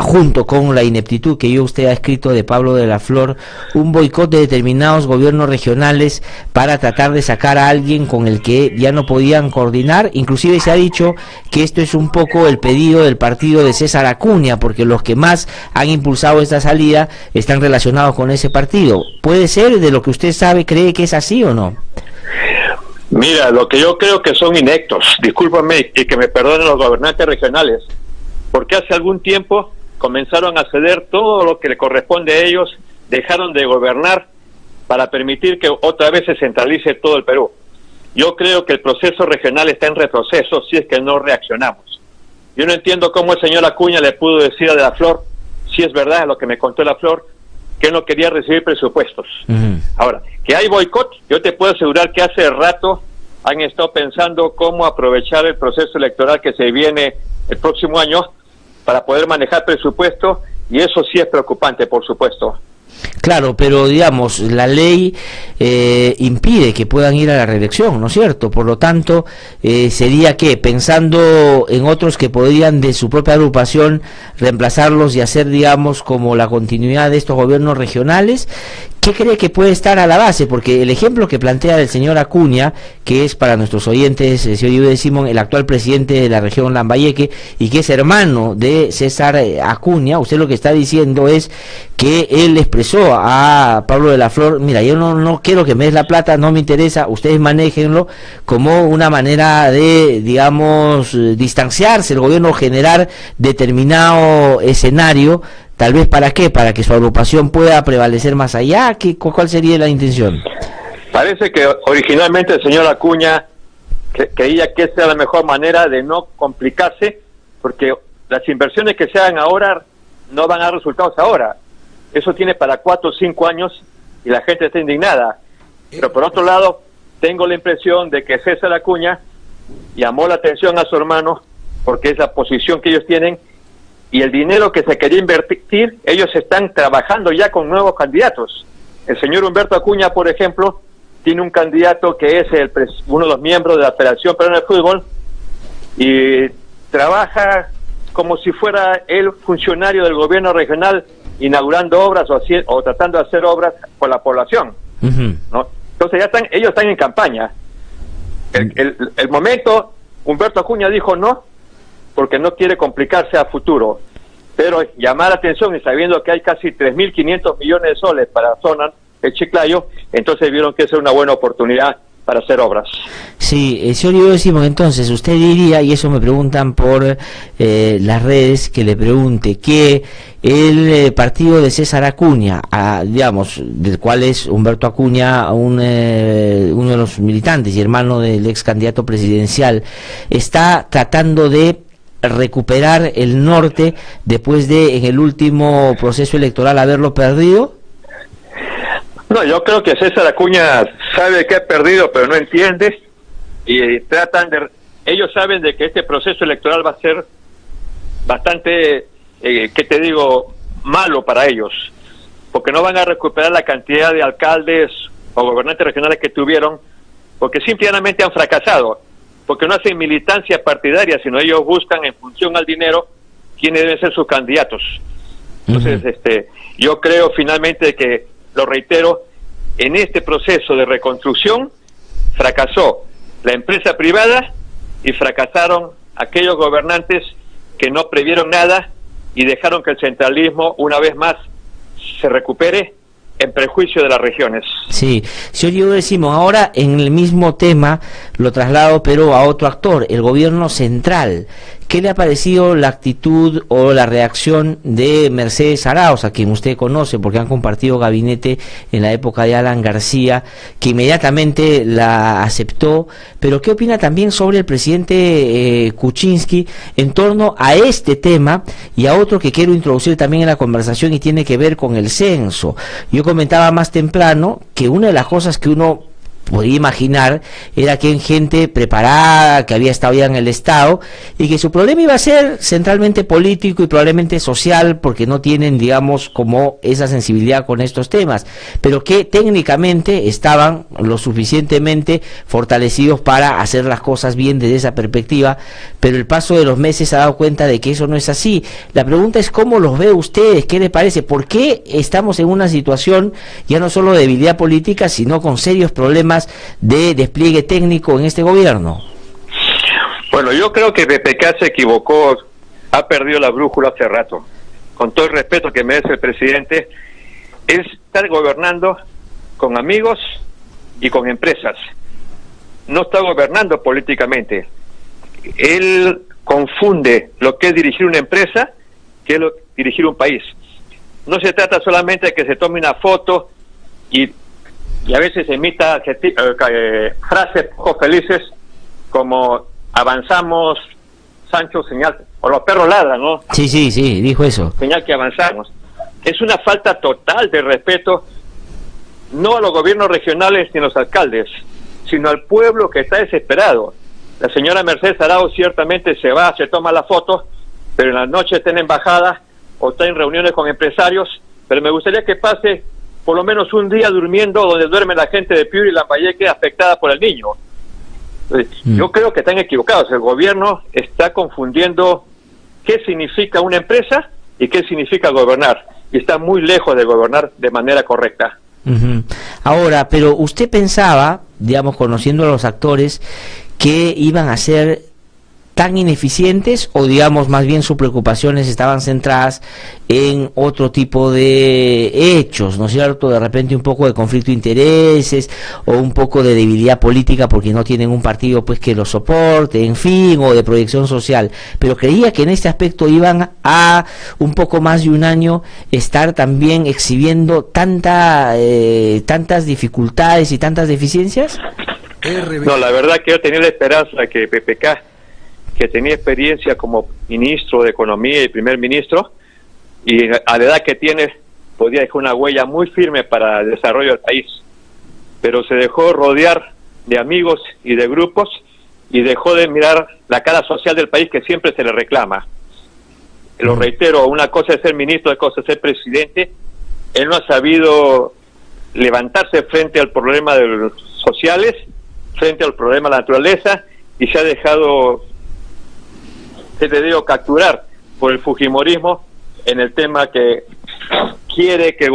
junto con la ineptitud que usted ha escrito de Pablo de la Flor, un boicot de determinados gobiernos regionales para tratar de sacar a alguien con el que ya no podían coordinar? Inclusive se ha dicho que esto es un poco el pedido del partido de César Acuña, porque los que más han impulsado esta salida están relacionados con ese partido. ¿Puede ser? ¿De lo que usted sabe, cree que es así o no? Mira, lo que yo creo que son ineptos, discúlpame y que me perdonen los gobernantes regionales, porque hace algún tiempo comenzaron a ceder todo lo que le corresponde a ellos, dejaron de gobernar para permitir que otra vez se centralice todo el Perú. Yo creo que el proceso regional está en retroceso si es que no reaccionamos. Yo no entiendo cómo el señor Acuña le pudo decir a De la Flor, si es verdad lo que me contó La Flor, que él no quería recibir presupuestos. Ahora, que hay boicot, yo te puedo asegurar que hace rato han estado pensando cómo aprovechar el proceso electoral que se viene el próximo año para poder manejar presupuesto, y eso sí es preocupante, por supuesto. Claro, pero digamos, la ley impide que puedan ir a la reelección, ¿no es cierto? Por lo tanto, sería que, pensando en otros que podrían de su propia agrupación reemplazarlos y hacer, digamos, como la continuidad de estos gobiernos regionales, ¿qué cree que puede estar a la base? Porque el ejemplo que plantea el señor Acuña, que es para nuestros oyentes, el señor Iude Simón, el actual presidente de la región Lambayeque, y que es hermano de César Acuña, usted lo que está diciendo es que él expresó a Pablo de la Flor, mira, yo no quiero que me des la plata, no me interesa, ustedes manéjenlo, como una manera de, digamos, distanciarse, el gobierno generar determinado escenario. Tal vez ¿para qué? Para que su agrupación pueda prevalecer más allá. ¿Cuál sería la intención? Parece que originalmente el señor Acuña creía que esa era la mejor manera de no complicarse, porque las inversiones que se hagan ahora no van a dar resultados ahora. Eso tiene para 4 o 5 años y la gente está indignada. Pero por otro lado, tengo la impresión de que César Acuña llamó la atención a su hermano, porque es la posición que ellos tienen, y el dinero que se quería invertir, ellos están trabajando ya con nuevos candidatos. El señor Humberto Acuña, por ejemplo, tiene un candidato que es uno de los miembros de la Federación Peruana de Fútbol, y trabaja como si fuera él funcionario del gobierno regional, inaugurando obras o tratando de hacer obras por la población, ¿no? Entonces ellos están en campaña. El momento, Humberto Acuña dijo no, porque no quiere complicarse a futuro, pero llamar la atención, y sabiendo que hay casi 3.500 millones de soles para la zona de Chiclayo, entonces vieron que esa es una buena oportunidad para hacer obras. Sí, señor Iude Simón, entonces usted diría, y eso me preguntan por las redes, que le pregunte que el partido de César Acuña, digamos, del cual es Humberto Acuña uno de los militantes y hermano del ex candidato presidencial, está tratando de recuperar el norte después de, en el último proceso electoral, haberlo perdido. No, yo creo que César Acuña sabe que ha perdido, pero no entiende, y ellos saben de que este proceso electoral va a ser bastante, ¿qué te digo?, malo para ellos, porque no van a recuperar la cantidad de alcaldes o gobernantes regionales que tuvieron, porque simplemente han fracasado, porque no hacen militancia partidaria, sino ellos buscan en función al dinero quiénes deben ser sus candidatos. Entonces, yo creo finalmente que, lo reitero, en este proceso de reconstrucción fracasó la empresa privada y fracasaron aquellos gobernantes que no previeron nada y dejaron que el centralismo una vez más se recupere en prejuicio de las regiones. Sí, señor Diego Simón, ahora en el mismo tema lo traslado pero a otro actor, el gobierno central. ¿Qué le ha parecido la actitud o la reacción de Mercedes Arauz, a quien usted conoce porque han compartido gabinete en la época de Alan García, que inmediatamente la aceptó? Pero ¿qué opina también sobre el presidente Kuczynski en torno a este tema y a otro que quiero introducir también en la conversación y tiene que ver con el censo? Yo comentaba más temprano que una de las cosas que uno podía imaginar era que hay gente preparada, que había estado ya en el Estado, y que su problema iba a ser centralmente político y probablemente social, porque no tienen, digamos, como esa sensibilidad con estos temas, pero que técnicamente estaban lo suficientemente fortalecidos para hacer las cosas bien desde esa perspectiva, pero el paso de los meses se ha dado cuenta de que eso no es así. La pregunta es ¿cómo los ve ustedes? ¿Qué les parece? ¿Por qué estamos en una situación ya no solo de debilidad política, sino con serios problemas de despliegue técnico en este gobierno? Bueno, yo creo que PPK se equivocó, ha perdido la brújula hace rato. Con todo el respeto que merece el presidente, es estar gobernando con amigos y con empresas. No está gobernando políticamente. Él confunde lo que es dirigir una empresa que es dirigir un país. No se trata solamente de que se tome una foto y a veces emita frases poco felices como avanzamos, Sancho, señal, o los perros ladran, ¿no? Sí, dijo eso. Señal que avanzamos. Es una falta total de respeto, no a los gobiernos regionales ni a los alcaldes, sino al pueblo que está desesperado. La señora Mercedes Arauz ciertamente se va, se toma la foto, pero en la noche está en embajada o está en reuniones con empresarios, pero me gustaría que pase por lo menos un día durmiendo donde duerme la gente de Piura y Lambayeque afectada por el niño. Yo creo que están equivocados. El gobierno está confundiendo qué significa una empresa y qué significa gobernar, y está muy lejos de gobernar de manera correcta. Ahora, pero usted pensaba, digamos, conociendo a los actores, que iban a ser tan ineficientes, o digamos más bien sus preocupaciones estaban centradas en otro tipo de hechos, ¿no es cierto? De repente un poco de conflicto de intereses o un poco de debilidad política porque no tienen un partido pues que los soporte, en fin, o de proyección social, pero creía que en este aspecto iban a un poco más de un año estar también exhibiendo tantas dificultades y tantas deficiencias. No, la verdad que yo tenía la esperanza que PPK, que tenía experiencia como ministro de Economía y primer ministro, y a la edad que tiene, podía dejar una huella muy firme para el desarrollo del país. Pero se dejó rodear de amigos y de grupos, y dejó de mirar la cara social del país que siempre se le reclama. Lo reitero, una cosa es ser ministro, otra cosa es ser presidente. Él no ha sabido levantarse frente al problema de los sociales, frente al problema de la naturaleza, y se ha dejado, capturar por el fujimorismo en el tema que quiere que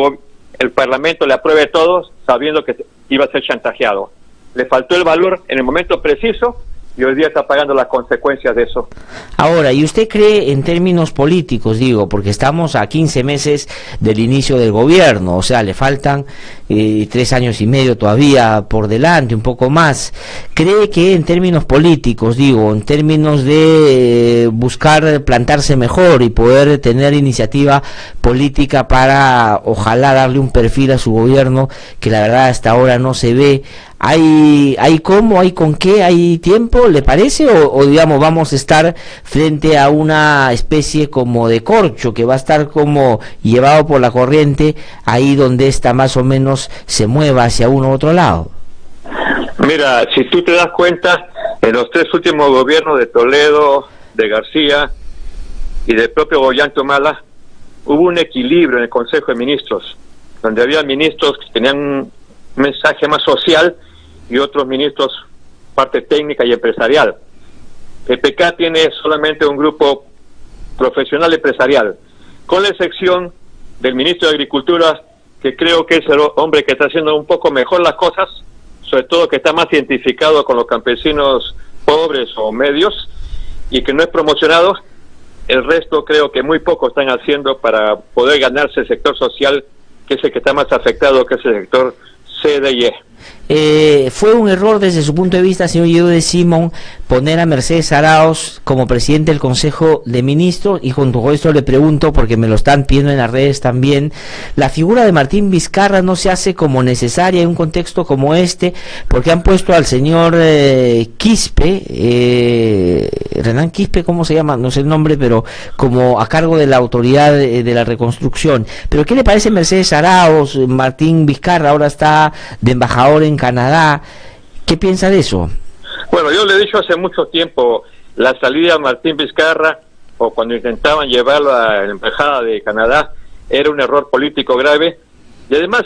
el Parlamento le apruebe todo, sabiendo que iba a ser chantajeado. Le faltó el valor en el momento preciso y hoy día está pagando las consecuencias de eso. Ahora, ¿y usted cree en términos políticos, digo, porque estamos a 15 meses del inicio del gobierno, o sea, le faltan 3 años y medio todavía por delante, un poco más? ¿Cree que en términos políticos, digo, en términos de buscar plantarse mejor y poder tener iniciativa política para, ojalá, darle un perfil a su gobierno, que la verdad hasta ahora no se ve? ¿Hay cómo, hay con qué, hay tiempo, le parece? O digamos, vamos a estar frente a una especie como de corcho que va a estar como llevado por la corriente ahí donde esta más o menos se mueva hacia uno u otro lado? Mira, si tú te das cuenta, en los 3 últimos gobiernos de Toledo, de García y del propio Ollanta-Humala, hubo un equilibrio en el Consejo de Ministros, donde había ministros que tenían un mensaje más social y otros ministros parte técnica y empresarial. El PK tiene solamente un grupo profesional empresarial, con la excepción del ministro de Agricultura, que creo que es el hombre que está haciendo un poco mejor las cosas, sobre todo que está más identificado con los campesinos pobres o medios y que no es promocionado. El resto creo que muy poco están haciendo para poder ganarse el sector social, que es el que está más afectado, que es el sector C, D y E. ¿Fue un error desde su punto de vista, señor Diego de Simón, poner a Mercedes Arauz como presidente del Consejo de Ministros? Y junto con esto le pregunto, porque me lo están pidiendo en las redes también, la figura de Martín Vizcarra no se hace como necesaria en un contexto como este, porque han puesto al señor Quispe, Renan Quispe, ¿cómo se llama? No sé el nombre, pero como a cargo de la autoridad de la reconstrucción. Pero ¿qué le parece Mercedes Arauz? Martín Vizcarra ahora está de embajador en Canadá. ¿Qué piensa de eso? Bueno, yo le he dicho hace mucho tiempo, la salida de Martín Vizcarra, o cuando intentaban llevarlo a la embajada de Canadá, era un error político grave, y además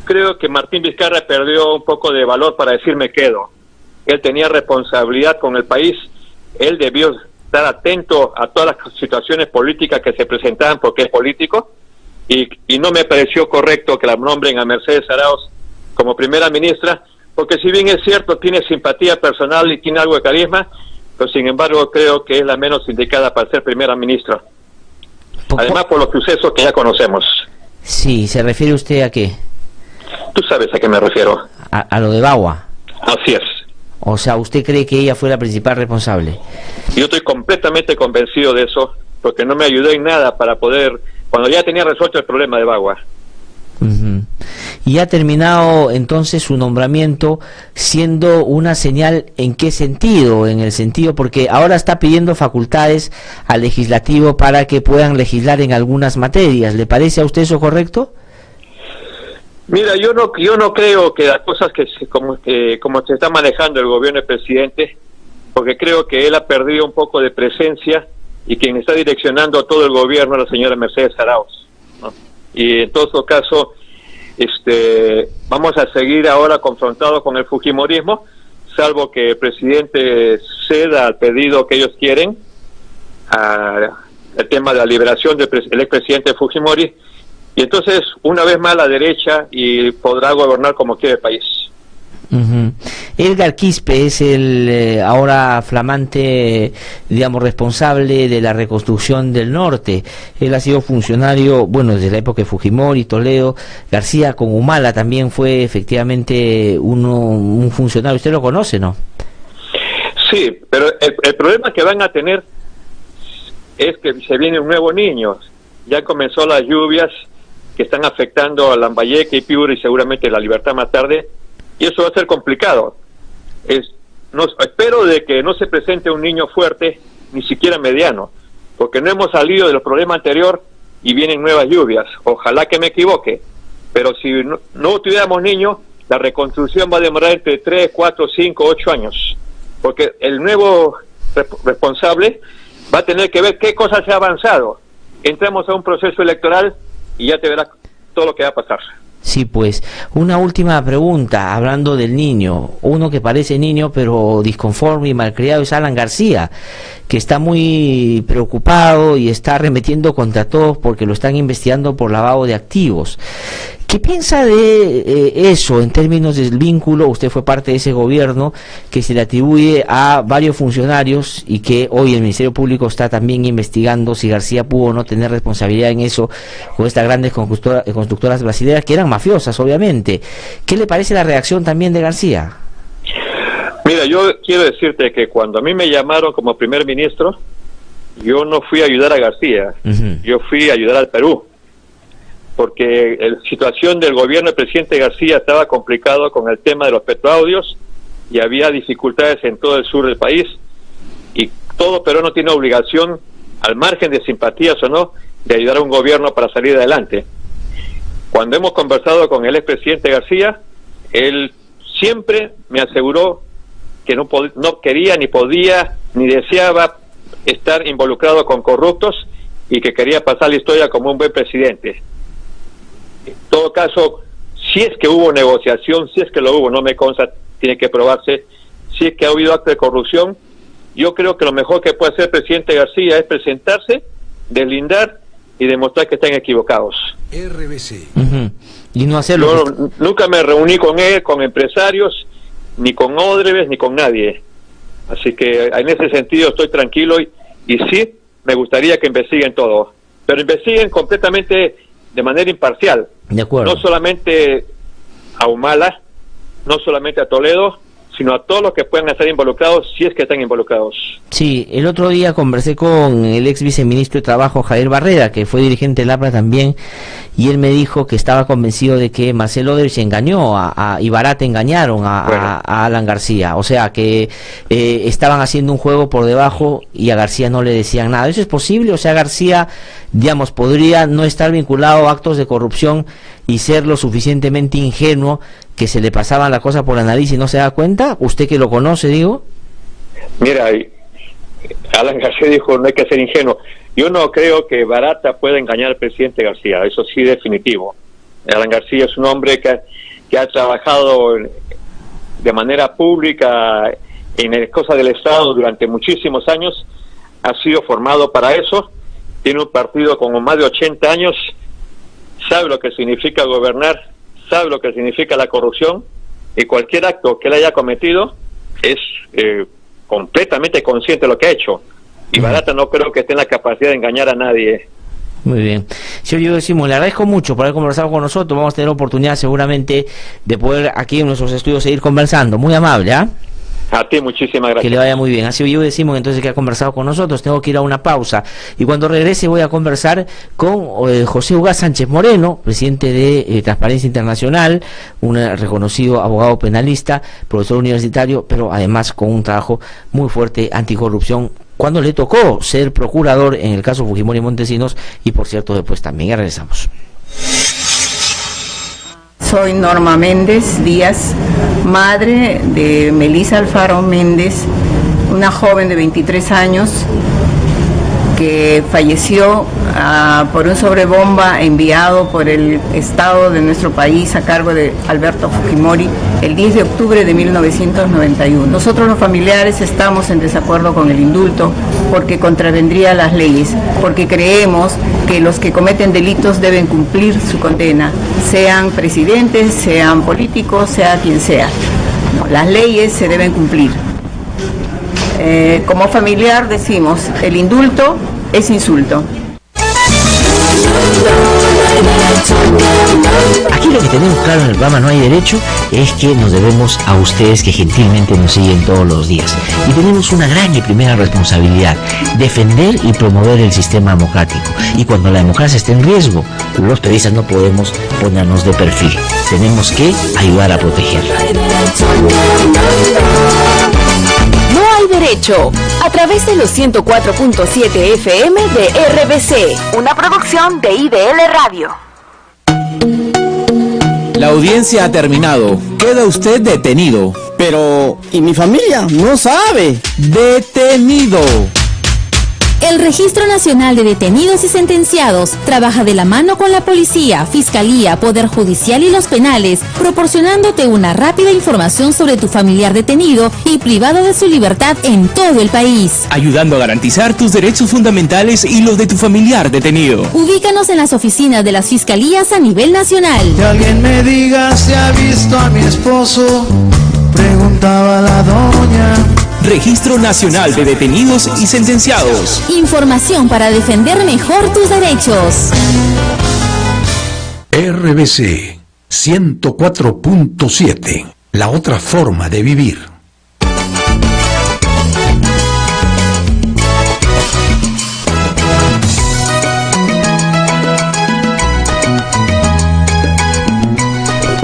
creo que Martín Vizcarra perdió un poco de valor para decir me quedo. Él tenía responsabilidad con el país, él debió estar atento a todas las situaciones políticas que se presentaban porque es político, y no me pareció correcto que la nombren a Mercedes Arauz como primera ministra, porque si bien es cierto, tiene simpatía personal y tiene algo de carisma, pero sin embargo creo que es la menos indicada para ser primera ministra. Además por los sucesos que ya conocemos. Sí, ¿se refiere usted a qué? Tú sabes a qué me refiero. A lo de Bagua. Así es. O sea, ¿usted cree que ella fue la principal responsable? Yo estoy completamente convencido de eso, porque no me ayudó en nada para poder, cuando ya tenía resuelto el problema de Bagua. Y ha terminado entonces su nombramiento siendo una señal, ¿en qué sentido? En el sentido, porque ahora está pidiendo facultades al legislativo para que puedan legislar en algunas materias. ¿Le parece a usted eso correcto? Mira, yo no creo que las cosas como se está manejando el gobierno del presidente, porque creo que él ha perdido un poco de presencia y quien está direccionando todo el gobierno es la señora Mercedes Arauz, ¿no? Y en todo caso, vamos a seguir ahora confrontados con el fujimorismo, salvo que el presidente ceda al pedido que ellos quieren, el tema de la liberación del expresidente Fujimori, y entonces una vez más la derecha y podrá gobernar como quiere el país. Edgar Quispe es el ahora flamante, digamos, responsable de la reconstrucción del norte. Él ha sido funcionario, bueno, desde la época de Fujimori, Toledo, García con Humala también fue efectivamente un funcionario. ¿Usted lo conoce, no? Sí, pero el problema que van a tener es que se viene un nuevo niño. Ya comenzó las lluvias que están afectando a Lambayeque y Piura y seguramente La Libertad más tarde, y eso va a ser complicado. Espero de que no se presente un niño fuerte, ni siquiera mediano, porque no hemos salido del problema anterior y vienen nuevas lluvias. Ojalá que me equivoque, pero si no tuviéramos niños, la reconstrucción va a demorar entre 3, 4, 5, 8 años, porque el nuevo responsable va a tener que ver qué cosas se ha avanzado. Entramos a un proceso electoral y ya te verás todo lo que va a pasar. Sí, pues, una última pregunta, hablando del niño, uno que parece niño pero disconforme y malcriado es Alan García, que está muy preocupado y está arremetiendo contra todos porque lo están investigando por lavado de activos. ¿Qué piensa de eso en términos del vínculo? Usted fue parte de ese gobierno que se le atribuye a varios funcionarios y que hoy el Ministerio Público está también investigando si García pudo o no tener responsabilidad en eso con estas grandes constructoras brasileñas que eran mafiosas, obviamente. ¿Qué le parece la reacción también de García? Mira, yo quiero decirte que cuando a mí me llamaron como primer ministro, yo no fui a ayudar a García, yo fui a ayudar al Perú, porque la situación del gobierno del presidente García estaba complicado con el tema de los petroaudios y había dificultades en todo el sur del país, y todo peruano tiene obligación, al margen de simpatías o no, de ayudar a un gobierno para salir adelante. Cuando hemos conversado con el expresidente García, él siempre me aseguró que no quería, ni podía, ni deseaba estar involucrado con corruptos y que quería pasar la historia como un buen presidente. En todo caso, si es que hubo negociación, si es que lo hubo, no me consta, tiene que probarse, si es que ha habido acto de corrupción. Yo creo que lo mejor que puede hacer el presidente García es presentarse, deslindar y demostrar que están equivocados. RBC. Y no hacerlo. Yo nunca me reuní con él, con empresarios, ni con Odebrecht, ni con nadie. Así que en ese sentido estoy tranquilo y sí, me gustaría que investiguen todo. Pero investiguen completamente de manera imparcial. De acuerdo. No solamente a Humala, no solamente a Toledo, sino a todos los que puedan estar involucrados, si es que están involucrados. Sí, el otro día conversé con el ex viceministro de Trabajo, Javier Barrera, que fue dirigente del APRA también, y él me dijo que estaba convencido de que Marcelo Odebrecht engañó y Barata engañaron a Alan García, o sea que estaban haciendo un juego por debajo y a García no le decían nada. ¿Eso es posible? O sea, García, digamos, podría no estar vinculado a actos de corrupción y ser lo suficientemente ingenuo que se le pasaban la cosa por la nariz y no se da cuenta. ¿Usted que lo conoce, digo? Mira, Alan García dijo, no hay que ser ingenuo. Yo no creo que Barata pueda engañar al presidente García, eso sí, definitivo. Alan García es un hombre que ha trabajado de manera pública en cosas del Estado durante muchísimos años, ha sido formado para eso, tiene un partido con más de 80 años, sabe lo que significa gobernar, sabe lo que significa la corrupción, y cualquier acto que él haya cometido es completamente consciente de lo que ha hecho. Y Barata no creo que esté en la capacidad de engañar a nadie. Muy bien. Señor Diego de Simón, le agradezco mucho por haber conversado con nosotros. Vamos a tener oportunidad seguramente de poder aquí en nuestros estudios seguir conversando. Muy amable, ¿ah? A ti, muchísimas gracias. Que le vaya muy bien. Ha sido Diego de Simón entonces que ha conversado con nosotros. Tengo que ir a una pausa. Y cuando regrese voy a conversar con José Ugaz Sánchez Moreno, presidente de Transparencia Internacional, un reconocido abogado penalista, profesor universitario, pero además con un trabajo muy fuerte anticorrupción, cuando le tocó ser procurador en el caso Fujimori y Montesinos, y por cierto después también. Ya regresamos. Soy Norma Méndez Díaz, madre de Melissa Alfaro Méndez, una joven de 23 años que falleció por un sobrebomba enviado por el Estado de nuestro país a cargo de Alberto Fujimori el 10 de octubre de 1991. Nosotros los familiares estamos en desacuerdo con el indulto porque contravendría las leyes, porque creemos que los que cometen delitos deben cumplir su condena, sean presidentes, sean políticos, sea quien sea. No, las leyes se deben cumplir. Como familiar decimos, el indulto es insulto. Aquí lo que tenemos claro en el programa No Hay Derecho es que nos debemos a ustedes que gentilmente nos siguen todos los días. Y tenemos una gran y primera responsabilidad: defender y promover el sistema democrático. Y cuando la democracia está en riesgo, los periodistas no podemos ponernos de perfil. Tenemos que ayudar a protegerla. No hay derecho, a través de los 104.7 FM de RBC, una producción de IDL Radio. La audiencia ha terminado. Queda usted detenido. Pero, ¿y mi familia? No sabe. Detenido. El Registro Nacional de Detenidos y Sentenciados trabaja de la mano con la policía, fiscalía, poder judicial y los penales, proporcionándote una rápida información sobre tu familiar detenido y privado de su libertad en todo el país, ayudando a garantizar tus derechos fundamentales y los de tu familiar detenido. Ubícanos en las oficinas de las fiscalías a nivel nacional. Que alguien me diga si ha visto a mi esposo, preguntaba la doña. Registro Nacional de Detenidos y Sentenciados. Información para defender mejor tus derechos. RBC 104.7. La otra forma de vivir.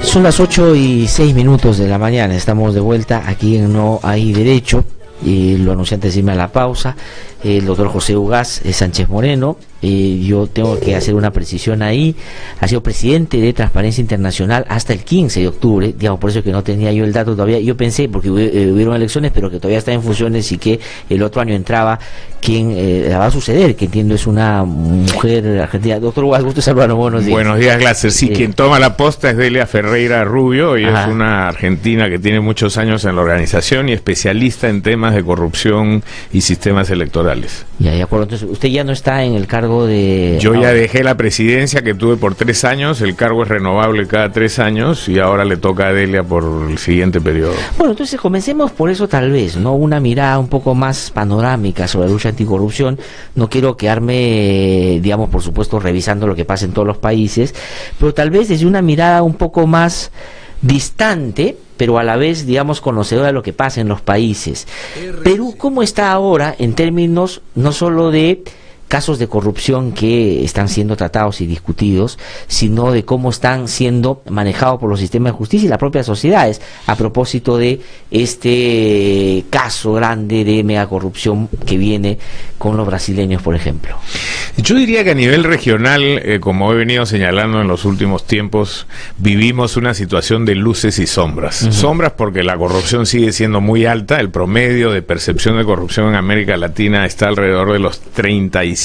Son las 8:06 de la mañana, estamos de vuelta aquí en No Hay Derecho, y lo anuncié antes de irme a la pausa. el doctor José Ugaz Sánchez Moreno. Yo tengo que hacer una precisión ahí. Ha sido presidente de Transparencia Internacional hasta el 15 de octubre, digamos, por eso que no tenía yo el dato todavía. Yo pensé, porque hubieron elecciones, pero que todavía está en funciones y que el otro año entraba quien va a suceder, que entiendo es una mujer argentina. Doctor Ugaz, gusto saludarlo, buenos días. Buenos días, Glaser. Sí, quien toma la posta es Delia Ferreira Rubio, y es una argentina que tiene muchos años en la organización y especialista en temas de corrupción y sistemas electorales. Ya, de acuerdo. Entonces, usted ya no está en el cargo de... Yo ya dejé la presidencia que tuve por 3 años, el cargo es renovable cada 3 años y ahora le toca a Delia por el siguiente periodo. Bueno, entonces comencemos por eso tal vez, ¿no? Una mirada un poco más panorámica sobre la lucha anticorrupción. No quiero quedarme, digamos, por supuesto, revisando lo que pasa en todos los países, pero tal vez desde una mirada un poco más distante, pero a la vez, digamos, conocedora de lo que pasa en los países. Perú, ¿cómo está ahora en términos no solo de casos de corrupción que están siendo tratados y discutidos, sino de cómo están siendo manejados por los sistemas de justicia y las propias sociedades, a propósito de este caso grande de megacorrupción que viene con los brasileños, por ejemplo? Yo diría que a nivel regional, como he venido señalando en los últimos tiempos, vivimos una situación de luces y sombras. Sombras porque la corrupción sigue siendo muy alta, el promedio de percepción de corrupción en América Latina está alrededor de los 33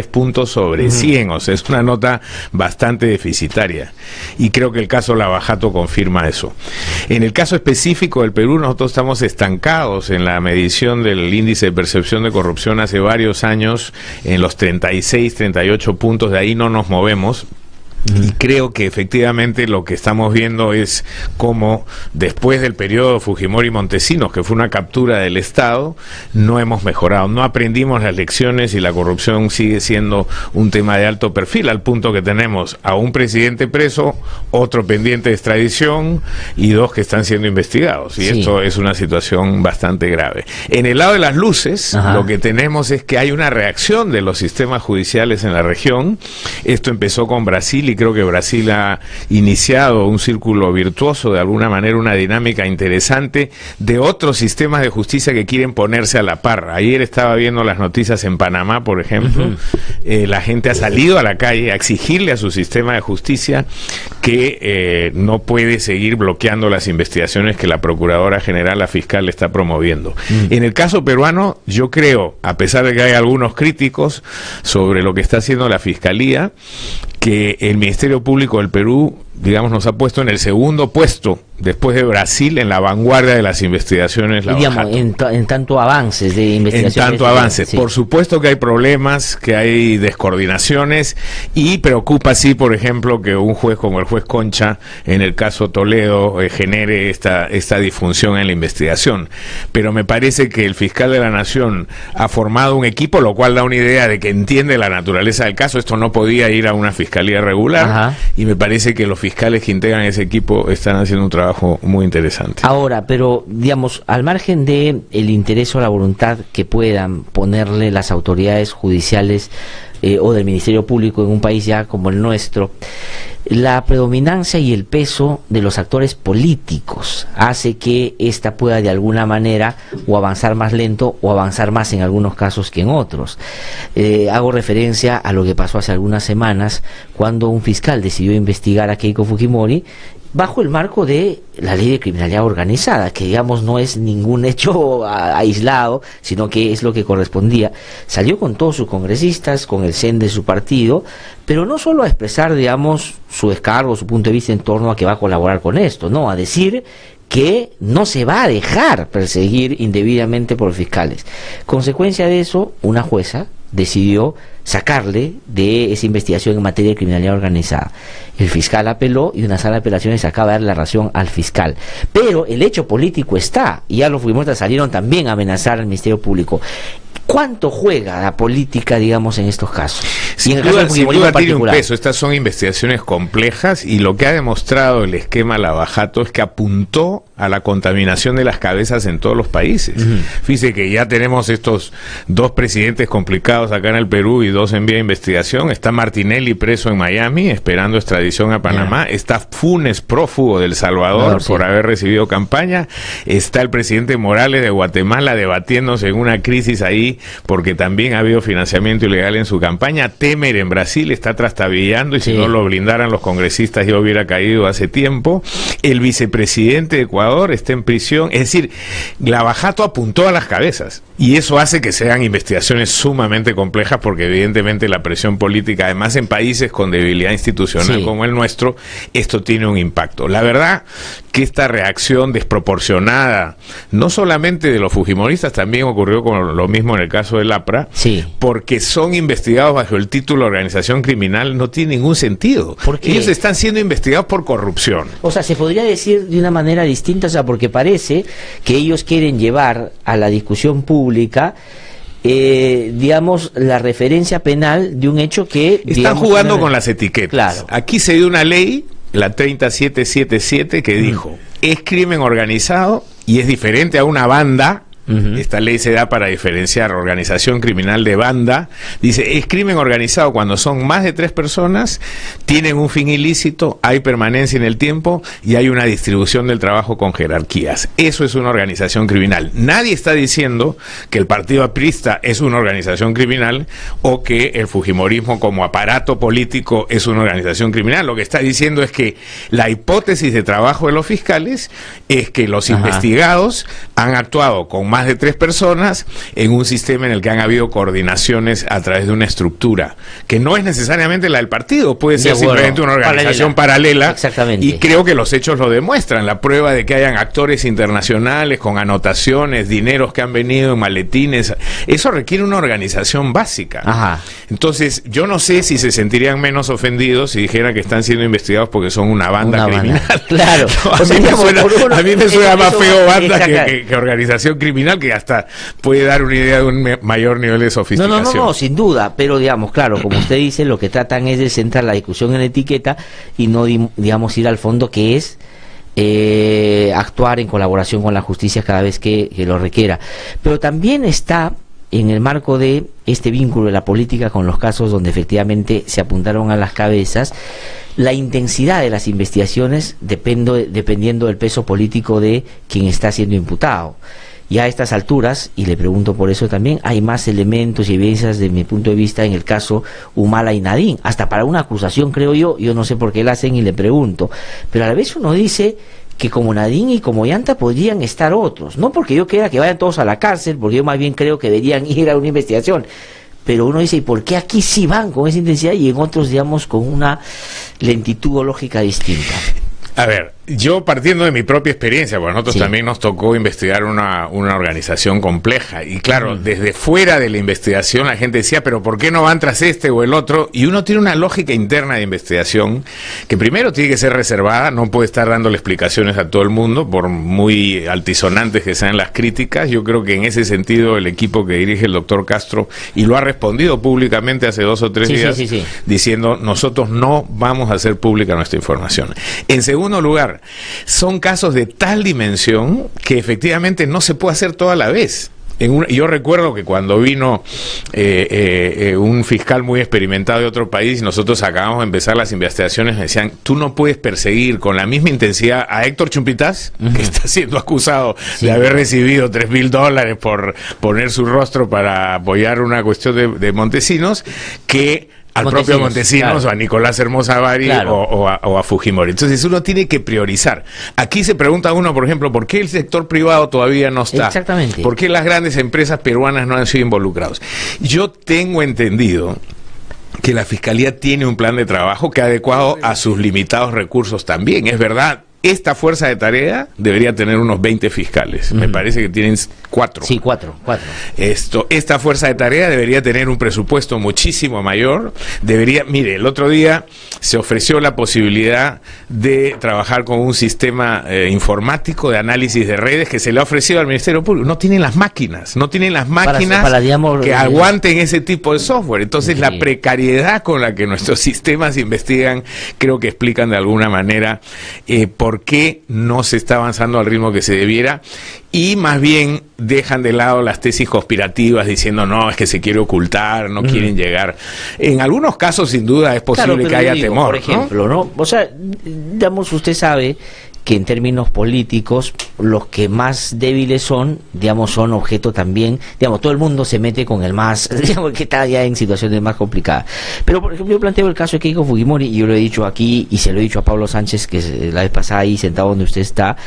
puntos sobre 100, o sea, es una nota bastante deficitaria, y creo que el caso Lavajato confirma eso. En el caso específico del Perú, nosotros estamos estancados en la medición del índice de percepción de corrupción hace varios años, en los 36, 38 puntos, de ahí no nos movemos. Y creo que efectivamente lo que estamos viendo es cómo después del periodo Fujimori-Montesinos, que fue una captura del Estado, no hemos mejorado, no aprendimos las lecciones y la corrupción sigue siendo un tema de alto perfil, al punto que tenemos a un presidente preso, otro pendiente de extradición y 2 que están siendo investigados, y esto es una situación bastante grave. En el lado de las luces, lo que tenemos es que hay una reacción de los sistemas judiciales en la región. Esto empezó con Brasil y creo que Brasil ha iniciado un círculo virtuoso, de alguna manera una dinámica interesante de otros sistemas de justicia que quieren ponerse a la par. Ayer estaba viendo las noticias en Panamá, por ejemplo, la gente ha salido a la calle a exigirle a su sistema de justicia que no puede seguir bloqueando las investigaciones que la Procuradora General, la fiscal, está promoviendo. En el caso peruano, yo creo, a pesar de que hay algunos críticos sobre lo que está haciendo la Fiscalía, que el Ministerio Público del Perú, digamos, nos ha puesto en el segundo puesto, después de Brasil, en la vanguardia de las investigaciones. Digamos, en tanto avances de investigación. En tanto avances. Sí. Por supuesto que hay problemas, que hay descoordinaciones, y preocupa, sí, por ejemplo, que un juez como el juez Concha, en el caso Toledo, genere esta disfunción en la investigación. Pero me parece que el fiscal de la Nación ha formado un equipo, lo cual da una idea de que entiende la naturaleza del caso. Esto no podía ir a una fiscalía regular, y me parece que los fiscales que integran ese equipo están haciendo un trabajo muy interesante. Ahora, pero digamos, al margen de el interés o la voluntad que puedan ponerle las autoridades judiciales o del Ministerio Público en un país ya como el nuestro, la predominancia y el peso de los actores políticos hace que ésta pueda de alguna manera o avanzar más lento o avanzar más en algunos casos que en otros. Hago referencia a lo que pasó hace algunas semanas cuando un fiscal decidió investigar a Keiko Fujimori bajo el marco de la ley de criminalidad organizada, que digamos no es ningún hecho aislado, sino que es lo que correspondía. Salió con todos sus congresistas, con el CEN de su partido, pero no solo a expresar, digamos, su descargo, su punto de vista en torno a que va a colaborar con esto, no, a decir que no se va a dejar perseguir indebidamente por los fiscales. Consecuencia de eso, una jueza decidió sacarle de esa investigación en materia de criminalidad organizada. El fiscal apeló y una sala de apelaciones acaba de dar la razón al fiscal. Pero el hecho político está, y ya los fujimoristas salieron también a amenazar al Ministerio Público. ¿Cuánto juega la política, digamos, en estos casos? Sin duda tiene un peso. Estas son investigaciones complejas, y lo que ha demostrado el esquema Lavajato es que apuntó a la contaminación de las cabezas en todos los países. Fíjese que ya tenemos estos 2 presidentes complicados acá en el Perú y 2 en vía de investigación. Está Martinelli preso en Miami esperando extradición a Panamá. Está Funes prófugo de El Salvador por haber recibido campaña. Está el presidente Morales de Guatemala debatiéndose en una crisis ahí porque también ha habido financiamiento ilegal en su campaña. Temer en Brasil está trastabillando, y si no lo blindaran los congresistas ya hubiera caído hace tiempo. El vicepresidente de Ecuador está en prisión. Es decir, Lavajato apuntó a las cabezas, y eso hace que sean investigaciones sumamente complejas, porque evidentemente la presión política, además en países con debilidad institucional como el nuestro, esto tiene un impacto. La verdad que esta reacción desproporcionada, no solamente de los fujimoristas, también ocurrió con lo mismo en el caso del APRA, porque son investigados bajo el título de organización criminal, no tiene ningún sentido. Porque ellos están siendo investigados por corrupción. O sea, se podría decir de una manera distinta, o sea, porque parece que ellos quieren llevar a la discusión pública digamos, la referencia penal de un hecho que... Están jugando con las etiquetas. Claro. Aquí se dio una ley, la 30777, que dijo, es crimen organizado y es diferente a una banda. Esta ley se da para diferenciar organización criminal de banda. Dice, es crimen organizado cuando son más de 3 personas, tienen un fin ilícito, hay permanencia en el tiempo y hay una distribución del trabajo con jerarquías. Eso es una organización criminal. Nadie está diciendo que el partido aprista es una organización criminal o que el fujimorismo como aparato político es una organización criminal. Lo que está diciendo es que la hipótesis de trabajo de los fiscales es que los investigados han actuado con más de 3 personas en un sistema en el que han habido coordinaciones a través de una estructura que no es necesariamente la del partido, puede ser simplemente una organización paralela. Exactamente. Y creo que los hechos lo demuestran. La prueba de que hayan actores internacionales con anotaciones, dineros que han venido en maletines, eso requiere una organización básica. Entonces yo no sé si se sentirían menos ofendidos si dijeran que están siendo investigados porque son una banda criminal. Claro. A mí me suena más feo banda que organización criminal, que hasta puede dar una idea de un mayor nivel de sofisticación. No, sin duda, pero digamos, claro, como usted dice, lo que tratan es de centrar la discusión en la etiqueta y no, digamos, ir al fondo, que es actuar en colaboración con la justicia cada vez que lo requiera. Pero también está en el marco de este vínculo de la política con los casos donde efectivamente se apuntaron a las cabezas, la intensidad de las investigaciones dependiendo del peso político de quien está siendo imputado. Y a estas alturas, y le pregunto por eso también, hay más elementos y evidencias desde mi punto de vista en el caso Humala y Nadine, hasta para una acusación, creo yo no sé por qué la hacen y le pregunto, pero a la vez uno dice que como Nadine y como Ollanta podrían estar otros, no porque yo quiera que vayan todos a la cárcel, porque yo más bien creo que deberían ir a una investigación, pero uno dice, ¿y por qué aquí sí van con esa intensidad y en otros, digamos, con una lentitud o lógica distinta? A ver, yo partiendo de mi propia experiencia, porque a nosotros también nos tocó investigar una organización compleja, y claro, desde fuera de la investigación la gente decía, pero ¿por qué no van tras este o el otro? Y uno tiene una lógica interna de investigación que primero tiene que ser reservada, no puede estar dándole explicaciones a todo el mundo, por muy altisonantes que sean las críticas. Yo creo que en ese sentido el equipo que dirige el doctor Castro, y lo ha respondido públicamente hace 2 o 3 días, diciendo, nosotros no vamos a hacer pública nuestra información. En segundo lugar, son casos de tal dimensión que efectivamente no se puede hacer todo a la vez. Yo recuerdo que cuando vino un fiscal muy experimentado de otro país y nosotros acabamos de empezar las investigaciones, me decían, tú no puedes perseguir con la misma intensidad a Héctor Chumpitaz, que está siendo acusado de haber recibido $3,000 por poner su rostro para apoyar una cuestión de Montesinos, que al propio Montesinos, o a Nicolás Hermosa Bari, o a Fujimori. Entonces uno tiene que priorizar. Aquí se pregunta uno, por ejemplo, ¿por qué el sector privado todavía no está? Exactamente. ¿Por qué las grandes empresas peruanas no han sido involucrados? Yo tengo entendido que la Fiscalía tiene un plan de trabajo que ha adecuado a sus limitados recursos también. Es verdad, esta fuerza de tarea debería tener unos 20 fiscales. Me parece que tienen 4. Sí, 4. Esta fuerza de tarea debería tener un presupuesto muchísimo mayor. Mire, el otro día se ofreció la posibilidad de trabajar con un sistema informático de análisis de redes que se le ha ofrecido al Ministerio Público. No tienen las máquinas que aguanten ese tipo de software. Entonces la precariedad con la que nuestros sistemas investigan, creo que explican de alguna manera por qué no se está avanzando al ritmo que se debiera, y más bien dejan de lado las tesis conspirativas diciendo, no, es que se quiere ocultar, no quieren llegar. En algunos casos, sin duda, es posible que haya temor. Por ejemplo, ¿no? O sea, digamos, usted sabe que en términos políticos los que más débiles son, digamos, son objeto también, digamos, todo el mundo se mete con el más, digamos, que está ya en situaciones más complicadas. Pero, por ejemplo, yo planteo el caso de Keiko Fujimori, y yo lo he dicho aquí, y se lo he dicho a Pablo Sánchez, que es la vez pasada ahí sentado donde usted está,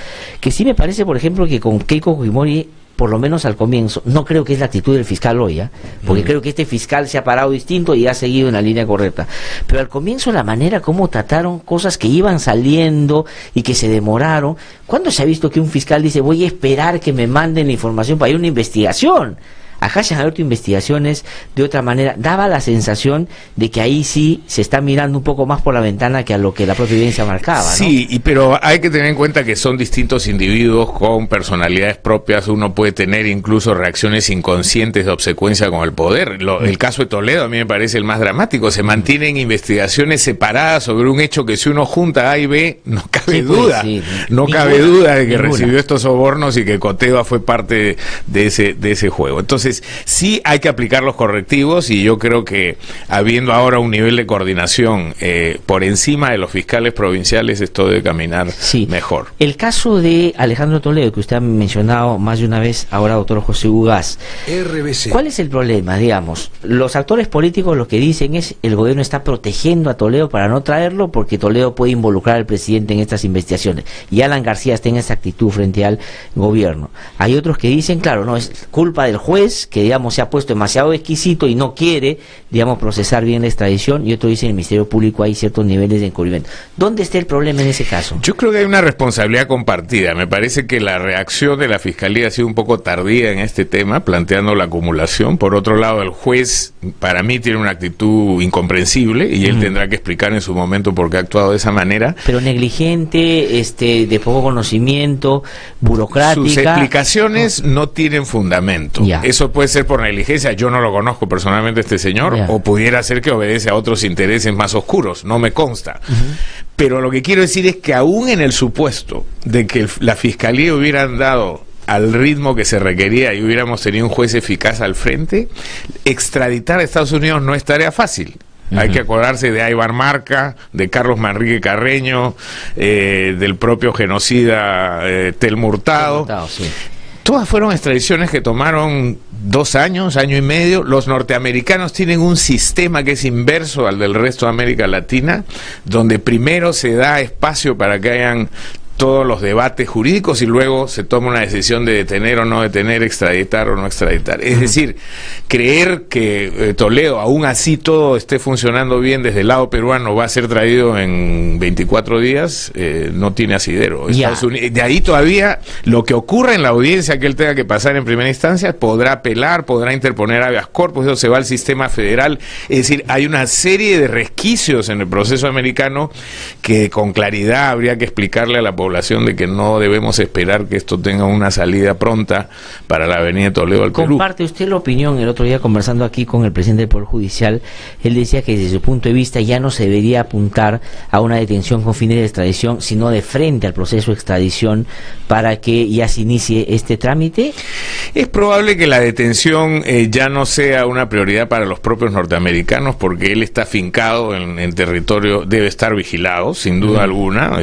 que sí me parece, por ejemplo, que con Keiko Fujimori, por lo menos al comienzo, no creo que es la actitud del fiscal hoy, porque creo que este fiscal se ha parado distinto y ha seguido en la línea correcta, pero al comienzo la manera como trataron cosas que iban saliendo y que se demoraron. ¿Cuándo se ha visto que un fiscal dice voy a esperar que me manden la información para ir a una investigación? Acá se han abierto investigaciones de otra manera. Daba la sensación de que ahí sí se está mirando un poco más por la ventana que a lo que la propia evidencia marcaba, ¿no? Sí, pero hay que tener en cuenta que son distintos individuos con personalidades propias. Uno puede tener incluso reacciones inconscientes de obsecuencia con el poder. El caso de Toledo a mí me parece el más dramático. Se mantienen investigaciones separadas sobre un hecho que si uno junta A y B, no cabe duda. No cabe duda de que recibió estos sobornos y que Coteva fue parte de ese juego. Entonces, sí hay que aplicar los correctivos, y yo creo que habiendo ahora un nivel de coordinación por encima de los fiscales provinciales, esto debe caminar mejor. El caso de Alejandro Toledo, que usted ha mencionado más de una vez ahora, doctor José Ugaz, RBC. ¿Cuál es el problema? Digamos, los actores políticos lo que dicen es el gobierno está protegiendo a Toledo para no traerlo porque Toledo puede involucrar al presidente en estas investigaciones, y Alan García está en esa actitud frente al gobierno. Hay otros que dicen, claro, no, es culpa del juez, que digamos se ha puesto demasiado exquisito y no quiere, digamos, procesar bien la extradición, y otro dice en el Ministerio Público hay ciertos niveles de encubrimiento. ¿Dónde está el problema en ese caso? Yo creo que hay una responsabilidad compartida. Me parece que la reacción de la Fiscalía ha sido un poco tardía en este tema, planteando la acumulación. Por otro lado, el juez, para mí, tiene una actitud incomprensible, y él tendrá que explicar en su momento por qué ha actuado de esa manera. Pero negligente, de poco conocimiento, burocrática. Sus explicaciones no tienen fundamento. Eso puede ser por negligencia, yo no lo conozco personalmente este señor, o pudiera ser que obedece a otros intereses más oscuros, no me consta. Pero lo que quiero decir es que aún en el supuesto de que la Fiscalía hubiera andado al ritmo que se requería y hubiéramos tenido un juez eficaz al frente, extraditar a Estados Unidos no es tarea fácil. Hay que acordarse de Aybar Marca, de Carlos Manrique Carreño, del propio genocida Telmo Hurtado. Todas fueron extradiciones que tomaron 2 años, año y medio. Los norteamericanos tienen un sistema que es inverso al del resto de América Latina, donde primero se da espacio para que hayan todos los debates jurídicos y luego se toma una decisión de detener o no detener, extraditar o no extraditar. Es decir, creer que Toledo, aún así todo esté funcionando bien desde el lado peruano, va a ser traído en 24 días, no tiene asidero. Estados Unidos, de ahí todavía lo que ocurra en la audiencia que él tenga que pasar en primera instancia, podrá apelar, podrá interponer habeas corpus, eso se va al sistema federal. Es decir, hay una serie de resquicios en el proceso americano que con claridad habría que explicarle a la población de que no debemos esperar que esto tenga una salida pronta para la avenida Toledo al Perú. ¿Comparte usted la opinión? El otro día conversando aquí con el presidente del Poder Judicial, él decía que desde su punto de vista ya no se debería apuntar a una detención con fines de extradición, sino de frente al proceso de extradición para que ya se inicie este trámite. Es probable que la detención ya no sea una prioridad para los propios norteamericanos, porque él está afincado en territorio, debe estar vigilado, sin duda alguna.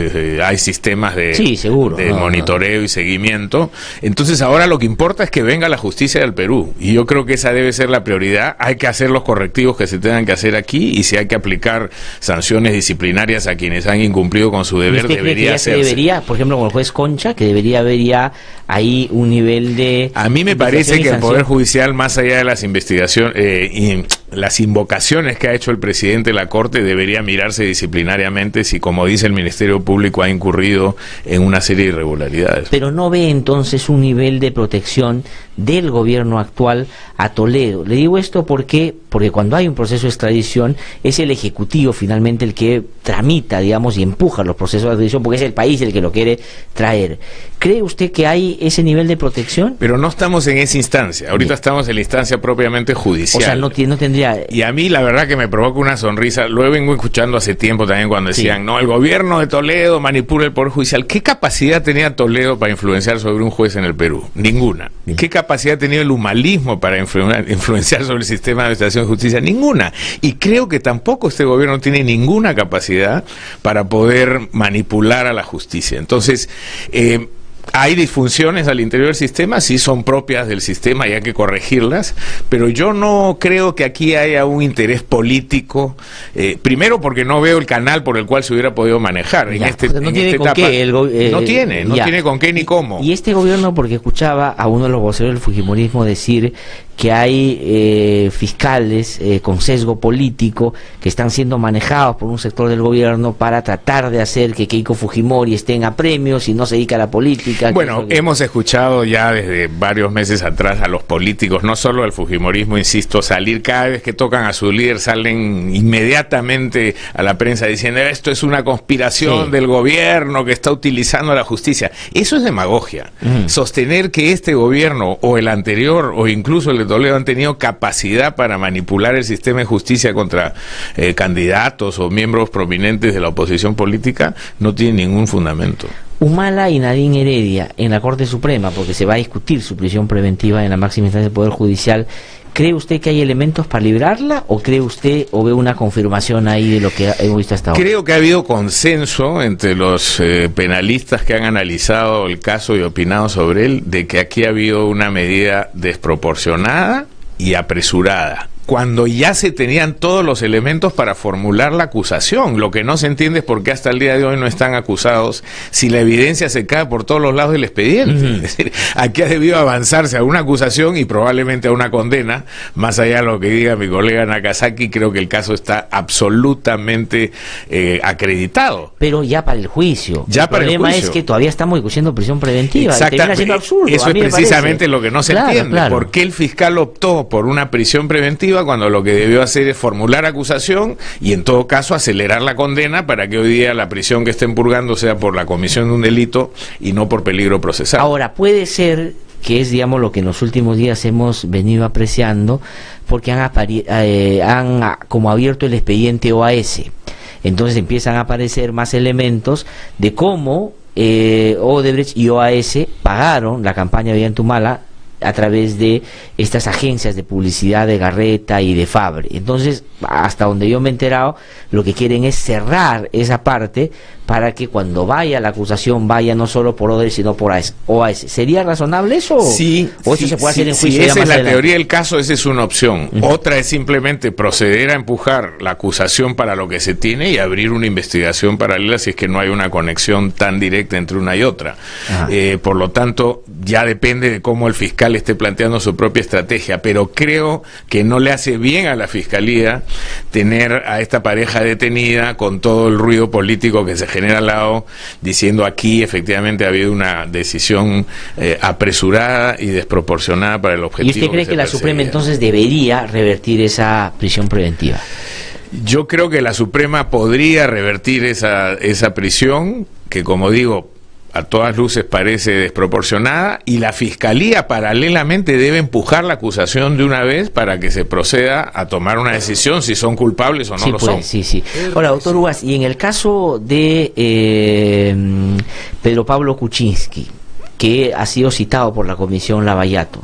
Hay sistemas de monitoreo y seguimiento. Entonces ahora lo que importa es que venga la justicia del Perú, y yo creo que esa debe ser la prioridad. Hay que hacer los correctivos que se tengan que hacer aquí, y si hay que aplicar sanciones disciplinarias a quienes han incumplido con su deber, debería hacerse. Debería, por ejemplo, con el juez Concha, que debería haber ya ahí un nivel de... A mí me parece que el Poder Judicial, más allá de las investigaciones y las invocaciones que ha hecho el presidente de la Corte, debería mirarse disciplinariamente si, como dice el Ministerio Público, ha incurrido en una serie de irregularidades. Pero no ve entonces un nivel de protección del gobierno actual a Toledo. Le digo esto porque cuando hay un proceso de extradición es el Ejecutivo finalmente el que tramita, digamos, y empuja los procesos de extradición, porque es el país el que lo quiere traer. ¿Cree usted que hay ese nivel de protección? Pero no estamos en esa instancia. Ahorita estamos en la instancia propiamente judicial. O sea, no tendría... Y a mí la verdad que me provoca una sonrisa. Lo vengo escuchando hace tiempo también cuando decían, no, el gobierno de Toledo manipula el Poder Judicial. ¿Qué capacidad tenía Toledo para influenciar sobre un juez en el Perú? Ninguna. ¿Qué capacidad capacidad ha tenido el humanismo para influenciar sobre el sistema de administración de justicia? Ninguna. Y creo que tampoco este gobierno tiene ninguna capacidad para poder manipular a la justicia. Entonces, hay disfunciones al interior del sistema, sí son propias del sistema y hay que corregirlas, pero yo no creo que aquí haya un interés político, primero porque no veo el canal por el cual se hubiera podido manejar. No tiene con qué. No tiene con qué ni cómo. Y este gobierno, porque escuchaba a uno de los voceros del fujimorismo decir que hay fiscales con sesgo político que están siendo manejados por un sector del gobierno para tratar de hacer que Keiko Fujimori esté en apremios y no se dedique a la política. Bueno, hemos escuchado ya desde varios meses atrás a los políticos, no solo al fujimorismo, insisto, salir cada vez que tocan a su líder, salen inmediatamente a la prensa diciendo esto es una conspiración del gobierno que está utilizando la justicia. Eso es demagogia. Sostener que este gobierno o el anterior o incluso el de Toledo han tenido capacidad para manipular el sistema de justicia contra candidatos o miembros prominentes de la oposición política no tiene ningún fundamento. Humala y Nadine Heredia en la Corte Suprema, porque se va a discutir su prisión preventiva en la máxima instancia del Poder Judicial. ¿Cree usted que hay elementos para librarla o cree usted o ve una confirmación ahí de lo que hemos visto hasta ahora? Creo que ha habido consenso entre los penalistas que han analizado el caso y opinado sobre él de que aquí ha habido una medida desproporcionada y apresurada, cuando ya se tenían todos los elementos para formular la acusación. Lo que no se entiende es por qué hasta el día de hoy no están acusados si la evidencia se cae por todos los lados del expediente. Es decir, aquí ha debido avanzarse a una acusación y probablemente a una condena. Más allá de lo que diga mi colega Nakazaki, creo que el caso está absolutamente acreditado. Pero ya para el juicio. Ya el para problema el juicio. Es que todavía estamos discutiendo prisión preventiva. Exactamente. Siendo absurdo, eso es precisamente lo que no se entiende. Claro. ¿Por qué el fiscal optó por una prisión preventiva cuando lo que debió hacer es formular acusación y en todo caso acelerar la condena para que hoy día la prisión que estén purgando sea por la comisión de un delito y no por peligro procesal? Ahora, puede ser que es, digamos, lo que en los últimos días hemos venido apreciando, porque han como abierto el expediente OAS. Entonces empiezan a aparecer más elementos de cómo Odebrecht y OAS pagaron la campaña de Ollantumala a través de estas agencias de publicidad de Garreta y de Fabre. Entonces, hasta donde yo me he enterado, lo que quieren es cerrar esa parte para que cuando vaya la acusación vaya no solo por Odebrecht sino por OAS. ¿Sería razonable eso? Sí. ¿O eso se puede hacer en juicio? Si esa ya es más la adelante? teoría del caso, esa es una opción. Otra es simplemente proceder a empujar la acusación para lo que se tiene y abrir una investigación paralela si es que no hay una conexión tan directa entre una y otra. Por lo tanto, ya depende de cómo el fiscal esté planteando su propia estrategia, pero creo que no le hace bien a la Fiscalía tener a esta pareja detenida con todo el ruido político que se genera al lado, diciendo aquí efectivamente ha habido una decisión apresurada y desproporcionada para el objetivo. ¿Y usted cree que la Suprema entonces debería revertir esa prisión preventiva? Yo creo que la Suprema podría revertir esa prisión, que como digo, a todas luces parece desproporcionada, y la Fiscalía paralelamente debe empujar la acusación de una vez para que se proceda a tomar una decisión si son culpables o no lo son. Sí. Ahora, doctor Uvas, y en el caso de Pedro Pablo Kuczynski, que ha sido citado por la Comisión Lavallato,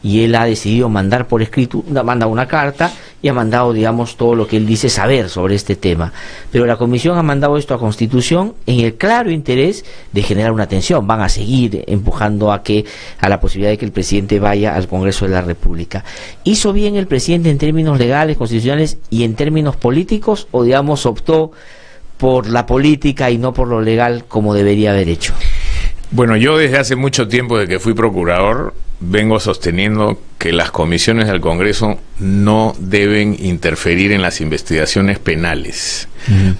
y él ha decidido mandar por escrito, manda una carta y ha mandado, digamos, todo lo que él dice saber sobre este tema. Pero la Comisión ha mandado esto a Constitución en el claro interés de generar una tensión. Van a seguir empujando a la posibilidad de que el presidente vaya al Congreso de la República. ¿Hizo bien el presidente en términos legales, constitucionales y en términos políticos, o, digamos, optó por la política y no por lo legal como debería haber hecho? Bueno, yo desde hace mucho tiempo, desde que fui procurador, vengo sosteniendo que las comisiones del Congreso no deben interferir en las investigaciones penales,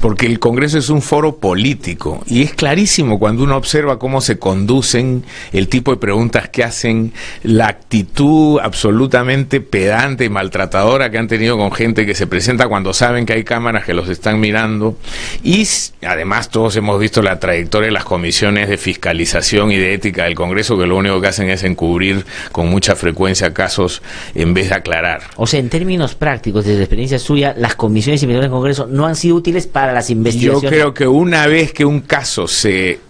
porque el Congreso es un foro político y es clarísimo cuando uno observa cómo se conducen, el tipo de preguntas que hacen, la actitud absolutamente pedante y maltratadora que han tenido con gente que se presenta cuando saben que hay cámaras que los están mirando, y además todos hemos visto la trayectoria de las comisiones de fiscalización y de ética del Congreso, que lo único que hacen es encubrir con mucha frecuencia casos en vez de aclarar. O sea, en términos prácticos, desde la experiencia suya, las comisiones de investigación del Congreso no han sido útiles para las investigaciones. Yo creo que una vez que un caso se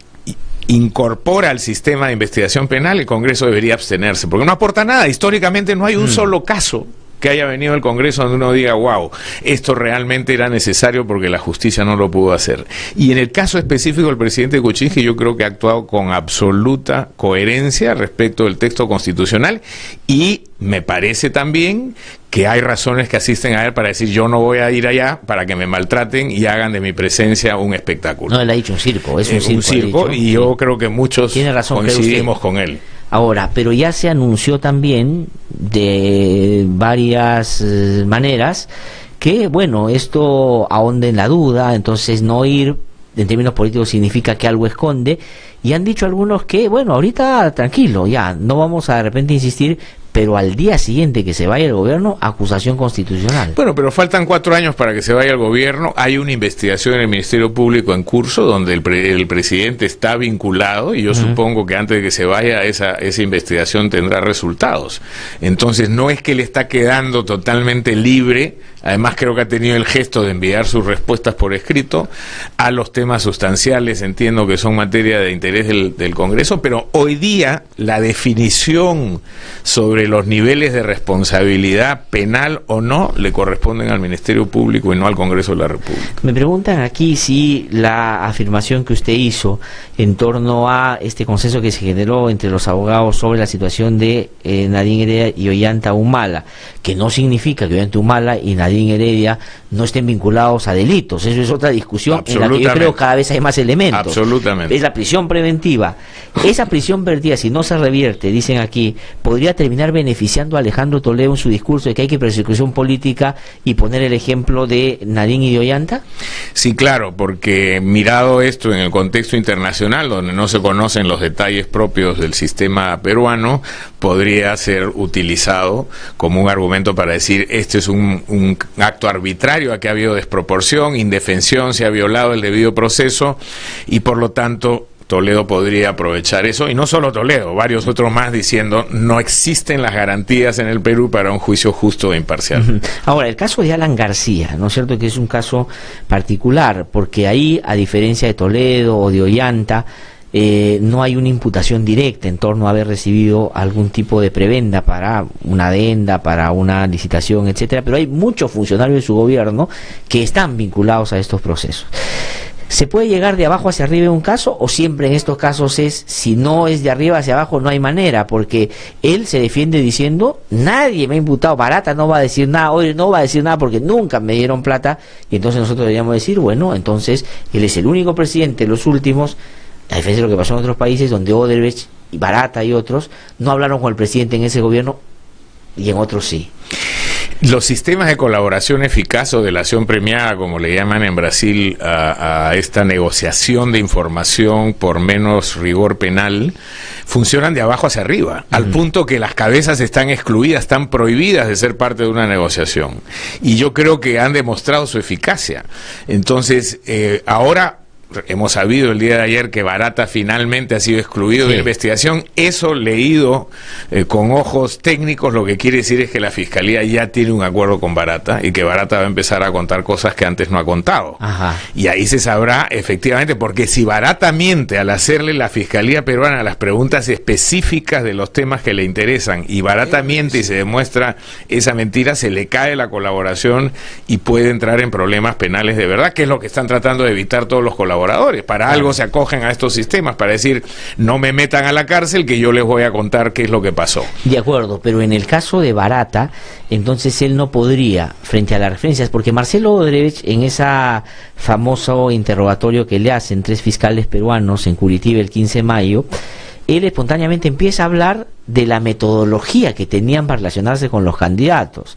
incorpora al sistema de investigación penal, el Congreso debería abstenerse, porque no aporta nada. Históricamente no hay un solo caso que haya venido al Congreso donde uno diga, wow, esto realmente era necesario porque la justicia no lo pudo hacer. Y en el caso específico del presidente Kuczynski, yo creo que ha actuado con absoluta coherencia respecto del texto constitucional, y me parece también que hay razones que asisten a él para decir, yo no voy a ir allá para que me maltraten y hagan de mi presencia un espectáculo. No, él ha dicho un circo, es un circo, y yo creo que muchos coincidimos con él. Ahora, pero ya se anunció también de varias maneras que, bueno, esto ahonda en la duda, entonces no ir en términos políticos significa que algo esconde, y han dicho algunos que, bueno, ahorita tranquilo, ya, no vamos a de repente insistir, pero al día siguiente que se vaya el gobierno, acusación constitucional. Bueno, pero faltan 4 años para que se vaya el gobierno. Hay una investigación en el Ministerio Público en curso donde el presidente está vinculado, y yo supongo que antes de que se vaya esa investigación tendrá resultados. Entonces no es que le está quedando totalmente libre. Además creo que ha tenido el gesto de enviar sus respuestas por escrito a los temas sustanciales, entiendo que son materia de interés del Congreso, pero hoy día la definición sobre los niveles de responsabilidad penal o no le corresponden al Ministerio Público y no al Congreso de la República. Me preguntan aquí si la afirmación que usted hizo en torno a este consenso que se generó entre los abogados sobre la situación de Nadine Heredia y Ollanta Humala, que no significa que Ollanta Humala y Nadine Heredia no estén vinculados a delitos. Eso es otra discusión en la que yo creo cada vez hay más elementos. Absolutamente. Es la prisión preventiva. Esa prisión preventiva, si no se revierte, dicen aquí, podría terminar beneficiando a Alejandro Toledo en su discurso de que hay que persecución política y poner el ejemplo de Nadine y de Ollanta. Sí, claro, porque mirado esto en el contexto internacional, donde no se conocen los detalles propios del sistema peruano, podría ser utilizado como un argumento para decir, este es un acto arbitrario, aquí ha habido desproporción, indefensión, se ha violado el debido proceso, y por lo tanto Toledo podría aprovechar eso, y no solo Toledo, varios otros más, diciendo no existen las garantías en el Perú para un juicio justo e imparcial. Ahora, el caso de Alan García, ¿no es cierto que es un caso particular? Porque ahí, a diferencia de Toledo o de Ollanta, no hay una imputación directa en torno a haber recibido algún tipo de prebenda para una adenda, para una licitación, etcétera, pero hay muchos funcionarios de su gobierno que están vinculados a estos procesos. ¿Se puede llegar de abajo hacia arriba en un caso, o siempre en estos casos es, si no es de arriba hacia abajo, no hay manera? Porque él se defiende diciendo, nadie me ha imputado, Barata no va a decir nada, hoy no va a decir nada porque nunca me dieron plata, y entonces nosotros deberíamos decir, bueno, entonces él es el único presidente de los últimos, a diferencia de lo que pasó en otros países donde Odebrecht y Barata y otros no hablaron con el presidente en ese gobierno y en otros sí. Los sistemas de colaboración eficaz o delación premiada, como le llaman en Brasil a esta negociación de información por menos rigor penal, funcionan de abajo hacia arriba, al punto que las cabezas están excluidas, están prohibidas de ser parte de una negociación. Y yo creo que han demostrado su eficacia. Entonces, ahora hemos sabido el día de ayer que Barata finalmente ha sido excluido de la investigación. Eso, leído con ojos técnicos, lo que quiere decir es que la Fiscalía ya tiene un acuerdo con Barata y que Barata va a empezar a contar cosas que antes no ha contado. Y ahí se sabrá efectivamente, porque si Barata miente al hacerle la Fiscalía peruana las preguntas específicas de los temas que le interesan, y Barata miente y se demuestra esa mentira, se le cae la colaboración y puede entrar en problemas penales de verdad, que es lo que están tratando de evitar todos los colaboradores. Para algo se acogen a estos sistemas, para decir, no me metan a la cárcel, que yo les voy a contar qué es lo que pasó. De acuerdo, pero en el caso de Barata, entonces él no podría, frente a las referencias, porque Marcelo Odebrecht, en esa famoso interrogatorio que le hacen 3 fiscales peruanos en Curitiba el 15 de mayo, él espontáneamente empieza a hablar de la metodología que tenían para relacionarse con los candidatos.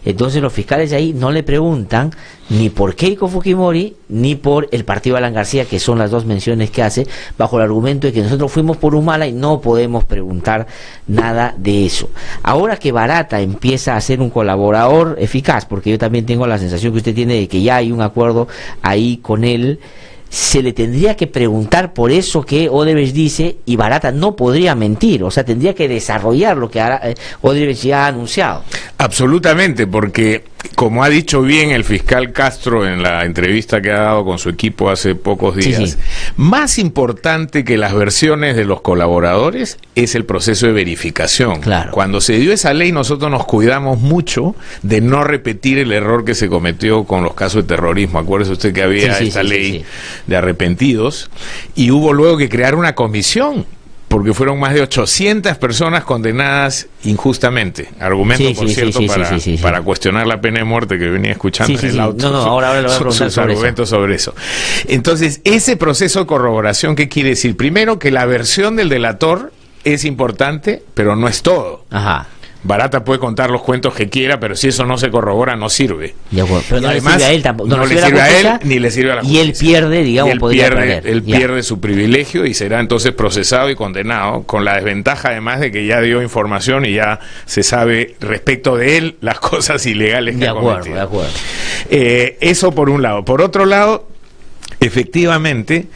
Entonces los fiscales de ahí no le preguntan ni por Keiko Fujimori ni por el partido Alan García, que son las dos menciones que hace, bajo el argumento de que nosotros fuimos por Humala y no podemos preguntar nada de eso. Ahora que Barata empieza a ser un colaborador eficaz, porque yo también tengo la sensación que usted tiene de que ya hay un acuerdo ahí con él, se le tendría que preguntar por eso que Odebrecht dice, y Barata no podría mentir, o sea, tendría que desarrollar lo que Odebrecht ya ha anunciado. Absolutamente, porque como ha dicho bien el fiscal Castro en la entrevista que ha dado con su equipo hace pocos días, más importante que las versiones de los colaboradores es el proceso de verificación. Claro. Cuando se dio esa ley, nosotros nos cuidamos mucho de no repetir el error que se cometió con los casos de terrorismo. Acuérdese usted que había esta ley de arrepentidos, y hubo luego que crear una comisión, porque fueron más de 800 personas condenadas injustamente. Argumento, por cierto, para cuestionar la pena de muerte que venía escuchando en el auto. Ahora le voy a preguntar sus argumentos sobre eso. Entonces, ese proceso de corroboración, ¿qué quiere decir? Primero, que la versión del delator es importante, pero no es todo. Ajá. Barata puede contar los cuentos que quiera, pero si eso no se corrobora, no sirve. Pero no además, le sirve a él tampoco. No le sirve a él, ni le sirve a la justicia. Y él pierde, digamos, él pierde su privilegio y será entonces procesado y condenado, con la desventaja además de que ya dio información y ya se sabe respecto de él las cosas ilegales que ha cometido. De acuerdo. Eso por un lado. Por otro lado, efectivamente,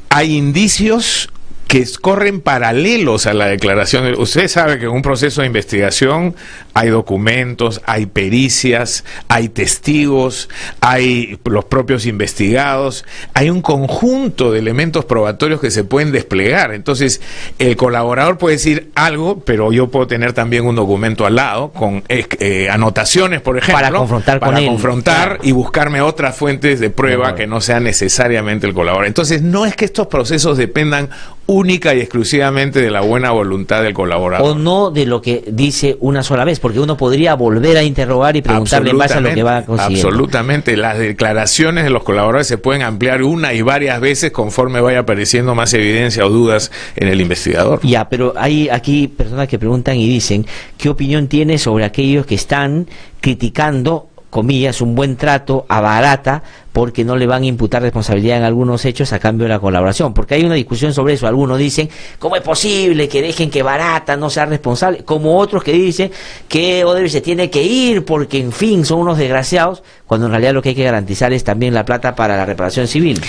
hay indicios que corren paralelos a la declaración. Usted sabe que en un proceso de investigación hay documentos, hay pericias, hay testigos, hay los propios investigados, hay un conjunto de elementos probatorios que se pueden desplegar. Entonces, el colaborador puede decir algo, pero yo puedo tener también un documento al lado con anotaciones, por ejemplo, para confrontar con él, claro, y buscarme otras fuentes de prueba que no sean necesariamente el colaborador. Entonces, no es que estos procesos dependan única y exclusivamente de la buena voluntad del colaborador. O no de lo que dice una sola vez, porque uno podría volver a interrogar y preguntarle en base a lo que va consiguiendo. Absolutamente, las declaraciones de los colaboradores se pueden ampliar una y varias veces conforme vaya apareciendo más evidencia o dudas en el investigador. Ya, pero hay aquí personas que preguntan y dicen, ¿qué opinión tiene sobre aquellos que están criticando, comillas, un buen trato a Barata porque no le van a imputar responsabilidad en algunos hechos a cambio de la colaboración? Porque hay una discusión sobre eso. Algunos dicen, ¿cómo es posible que dejen que Barata no sea responsable? Como otros que dicen que Odebrecht se tiene que ir porque, en fin, son unos desgraciados, cuando en realidad lo que hay que garantizar es también la plata para la reparación civil.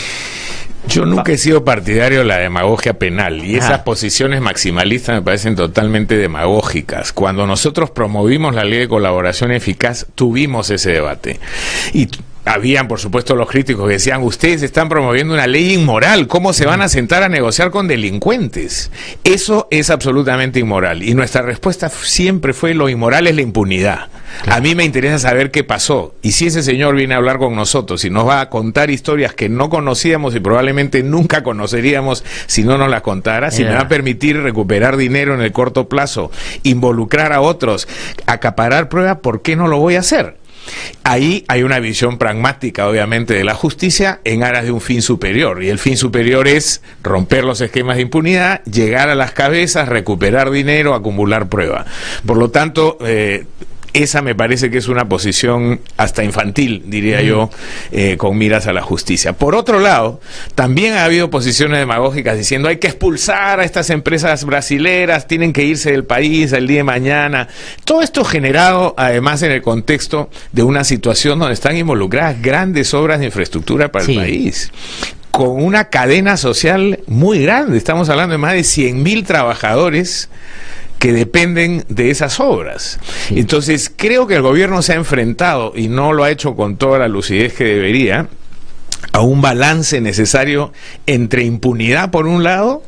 Yo nunca he sido partidario de la demagogia penal, y esas posiciones maximalistas me parecen totalmente demagógicas. Cuando nosotros promovimos la ley de colaboración eficaz, tuvimos ese debate. Y habían, por supuesto, los críticos que decían, ustedes están promoviendo una ley inmoral, ¿cómo se van a sentar a negociar con delincuentes? Eso es absolutamente inmoral, y nuestra respuesta siempre fue, lo inmoral es la impunidad. A mí me interesa saber qué pasó, y si ese señor viene a hablar con nosotros y nos va a contar historias que no conocíamos y probablemente nunca conoceríamos si no nos las contara, si me va a permitir recuperar dinero en el corto plazo, involucrar a otros, acaparar pruebas, ¿por qué no lo voy a hacer? Ahí hay una visión pragmática, obviamente, de la justicia en aras de un fin superior, y el fin superior es romper los esquemas de impunidad, llegar a las cabezas, recuperar dinero, acumular prueba. Por lo tanto, esa me parece que es una posición hasta infantil, diría yo, con miras a la justicia. Por otro lado, también ha habido posiciones demagógicas diciendo hay que expulsar a estas empresas brasileras, tienen que irse del país el día de mañana. Todo esto generado además en el contexto de una situación donde están involucradas grandes obras de infraestructura para el país, con una cadena social muy grande. Estamos hablando de más de 100.000 trabajadores que dependen de esas obras. Entonces, creo que el gobierno se ha enfrentado, y no lo ha hecho con toda la lucidez que debería, a un balance necesario entre impunidad por un lado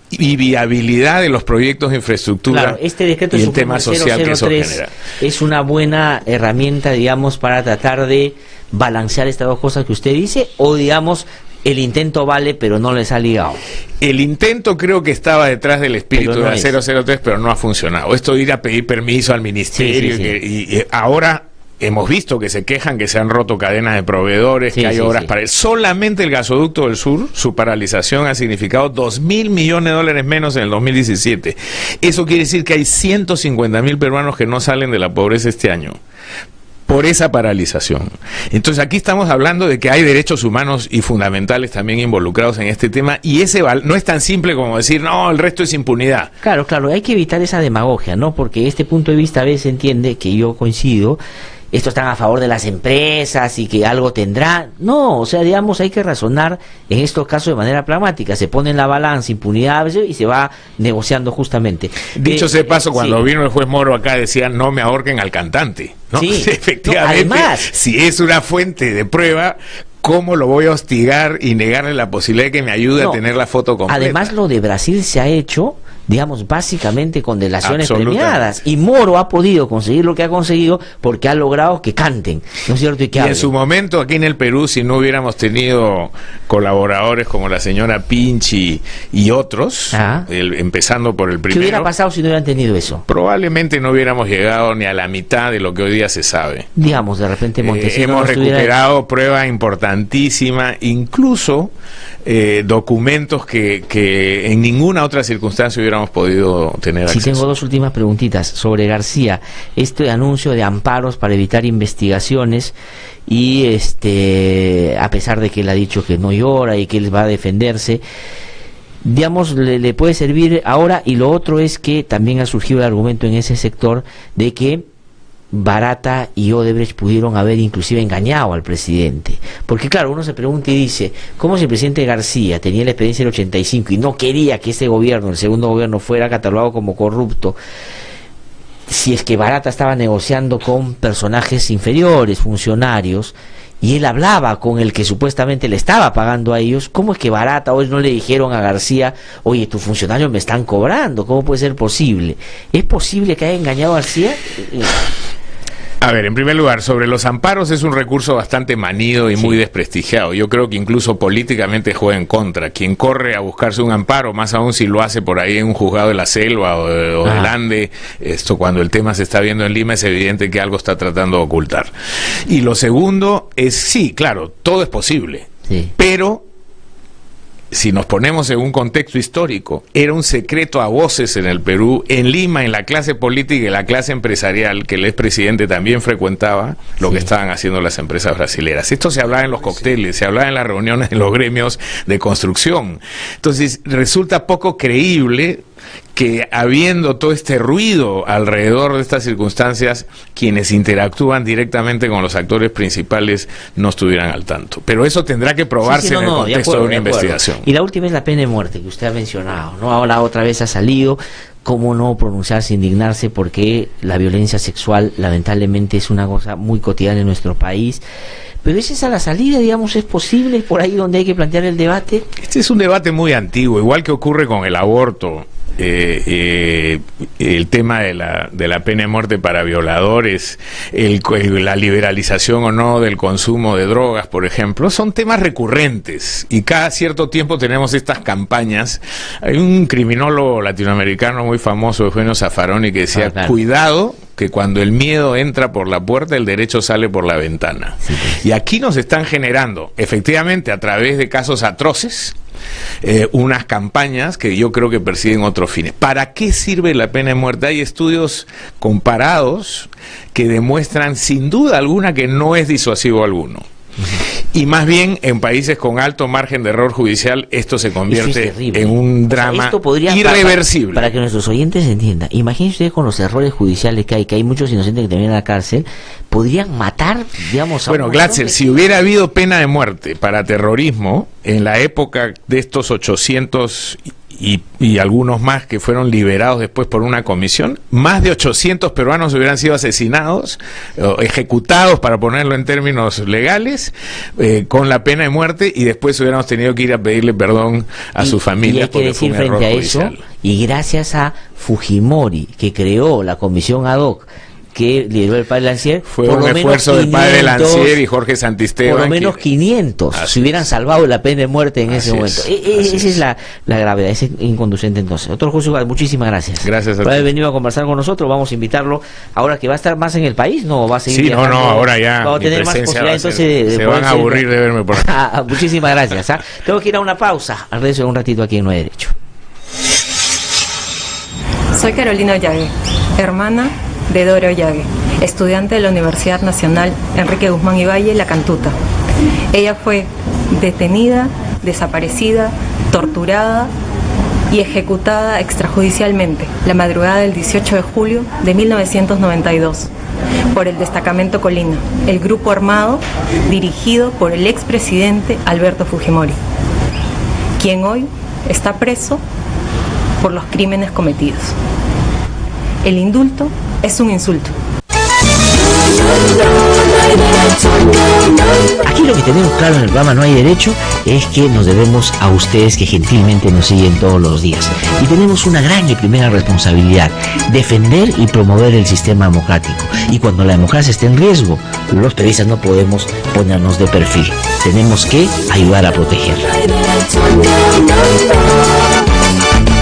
y viabilidad de los proyectos de infraestructura. Claro, este decreto y el tema social que eso genera. Es una buena herramienta, digamos, para tratar de balancear estas dos cosas que usted dice, o digamos, el intento vale, pero no les ha ligado. El intento creo que estaba detrás del espíritu de la 003, pero no ha funcionado. Esto de ir a pedir permiso al ministerio, y ahora hemos visto que se quejan que se han roto cadenas de proveedores, que hay obras para él. Solamente el gasoducto del sur, su paralización ha significado $2.000 millones menos en el 2017. Eso quiere decir que hay 150.000 peruanos que no salen de la pobreza este año por esa paralización. Entonces aquí estamos hablando de que hay derechos humanos y fundamentales también involucrados en este tema, y ese no es tan simple como decir, no, el resto es impunidad. Claro, hay que evitar esa demagogia, ¿no? Porque este punto de vista a veces entiende, que yo coincido, estos están a favor de las empresas y que algo tendrán. No, o sea, digamos, hay que razonar en estos casos de manera pragmática. Se pone en la balanza impunidad y se va negociando justamente. Dicho sea de paso, cuando sí. vino el juez Moro acá decía, no me ahorquen al cantante, ¿no? Sí. Efectivamente, No, además, si es una fuente de prueba, ¿cómo lo voy a hostigar y negarle la posibilidad de que me ayude a tener la foto completa? Además, lo de Brasil se ha hecho, digamos, básicamente con delaciones premiadas. Y Moro ha podido conseguir lo que ha conseguido porque ha logrado que canten, ¿no es cierto? Y que en su momento, aquí en el Perú, si no hubiéramos tenido colaboradores como la señora Pinchi y otros, empezando por el primero... ¿Qué hubiera pasado si no hubieran tenido eso? Probablemente no hubiéramos llegado ni a la mitad de lo que hoy día se sabe. Digamos, de repente Montesinos hemos recuperado prueba importantísima, incluso documentos que en ninguna otra circunstancia hubiéramos podido tener acceso. Sí, tengo dos últimas preguntitas sobre García. Este anuncio de amparos para evitar investigaciones y a pesar de que él ha dicho que no llora y que él va a defenderse, digamos, le puede servir ahora. Y lo otro es que también ha surgido el argumento en ese sector de que Barata y Odebrecht pudieron haber inclusive engañado al presidente, porque claro, uno se pregunta y dice, ¿cómo si el presidente García tenía la experiencia del 85 y no quería que ese gobierno, el segundo gobierno, fuera catalogado como corrupto? Si es que Barata estaba negociando con personajes inferiores, funcionarios, y él hablaba con el que supuestamente le estaba pagando a ellos, ¿cómo es que Barata hoy no le dijeron a García, oye, tus funcionarios me están cobrando? ¿Cómo puede ser posible? ¿Es posible que haya engañado a García? A ver, en primer lugar, sobre los amparos es un recurso bastante manido y muy desprestigiado. Yo creo que incluso políticamente juega en contra. Quien corre a buscarse un amparo, más aún si lo hace por ahí en un juzgado de la Selva o del Ande, esto cuando el tema se está viendo en Lima, es evidente que algo está tratando de ocultar. Y lo segundo es, sí, claro, todo es posible, pero... si nos ponemos en un contexto histórico, era un secreto a voces en el Perú, en Lima, en la clase política y la clase empresarial, que el expresidente también frecuentaba, lo que estaban haciendo las empresas brasileras. Esto se hablaba en los cócteles, se hablaba en las reuniones en los gremios de construcción. Entonces, resulta poco creíble que habiendo todo este ruido alrededor de estas circunstancias, quienes interactúan directamente con los actores principales no estuvieran al tanto. Pero eso tendrá que probarse en el contexto de una investigación. Y la última es la pena de muerte, que usted ha mencionado, ¿no? Ahora otra vez ha salido. ¿Cómo no pronunciarse, indignarse? Porque la violencia sexual lamentablemente es una cosa muy cotidiana en nuestro país. Pero esa es a la salida, digamos, ¿es posible por ahí donde hay que plantear el debate? Este es un debate muy antiguo, igual que ocurre con el aborto. El tema de la pena de muerte para violadores, la liberalización o no del consumo de drogas, por ejemplo, son temas recurrentes y cada cierto tiempo tenemos estas campañas. Hay un criminólogo latinoamericano muy famoso, Eugenio Zaffaroni, que decía, cuidado, que cuando el miedo entra por la puerta, el derecho sale por la ventana. Y aquí nos están generando, efectivamente, a través de casos atroces, unas campañas que yo creo que persiguen otros fines. ¿Para qué sirve la pena de muerte? Hay estudios comparados que demuestran sin duda alguna que no es disuasivo alguno. Y más bien en países con alto margen de error judicial esto se convierte en un drama irreversible. Para que nuestros oyentes entiendan, imagínense ustedes con los errores judiciales que hay muchos inocentes que terminan en la cárcel, podrían matar, digamos, a Glatzel, si hubiera habido pena de muerte para terrorismo en la época de estos 800 y algunos más que fueron liberados después por una comisión, más de 800 peruanos hubieran sido asesinados, ejecutados, para ponerlo en términos legales, con la pena de muerte, y después hubiéramos tenido que ir a pedirle perdón a su familia. Y hay que decir frente a eso, y gracias a Fujimori, que creó la comisión ad hoc que lideró el padre Lancier, fue un esfuerzo del padre Lancier y Jorge Santisteban. Por lo menos 500 se hubieran salvado la pena de muerte en ese momento. Esa es la gravedad, es inconducente entonces. Doctor José, muchísimas gracias. Gracias a por haber venido a conversar con nosotros. Vamos a invitarlo ahora que va a estar más en el país, ¿no? Va a seguir viajando. Ahora ya. Vamos a tener más posibilidades, entonces se van a aburrir de verme por acá. Muchísimas gracias. Tengo que ir a una pausa. Al regreso un ratito aquí en No hay Derecho. Soy Carolina Ollague, hermana de Dora Ollague, estudiante de la Universidad Nacional Enrique Guzmán y Valle, La Cantuta. Ella fue detenida, desaparecida, torturada y ejecutada extrajudicialmente la madrugada del 18 de julio de 1992 por el Destacamento Colina, el grupo armado dirigido por el expresidente Alberto Fujimori, quien hoy está preso por los crímenes cometidos. El indulto es un insulto. Aquí lo que tenemos claro en el programa No Hay Derecho es que nos debemos a ustedes que gentilmente nos siguen todos los días. Y tenemos una gran y primera responsabilidad: defender y promover el sistema democrático. Y cuando la democracia esté en riesgo, los periodistas no podemos ponernos de perfil. Tenemos que ayudar a protegerla.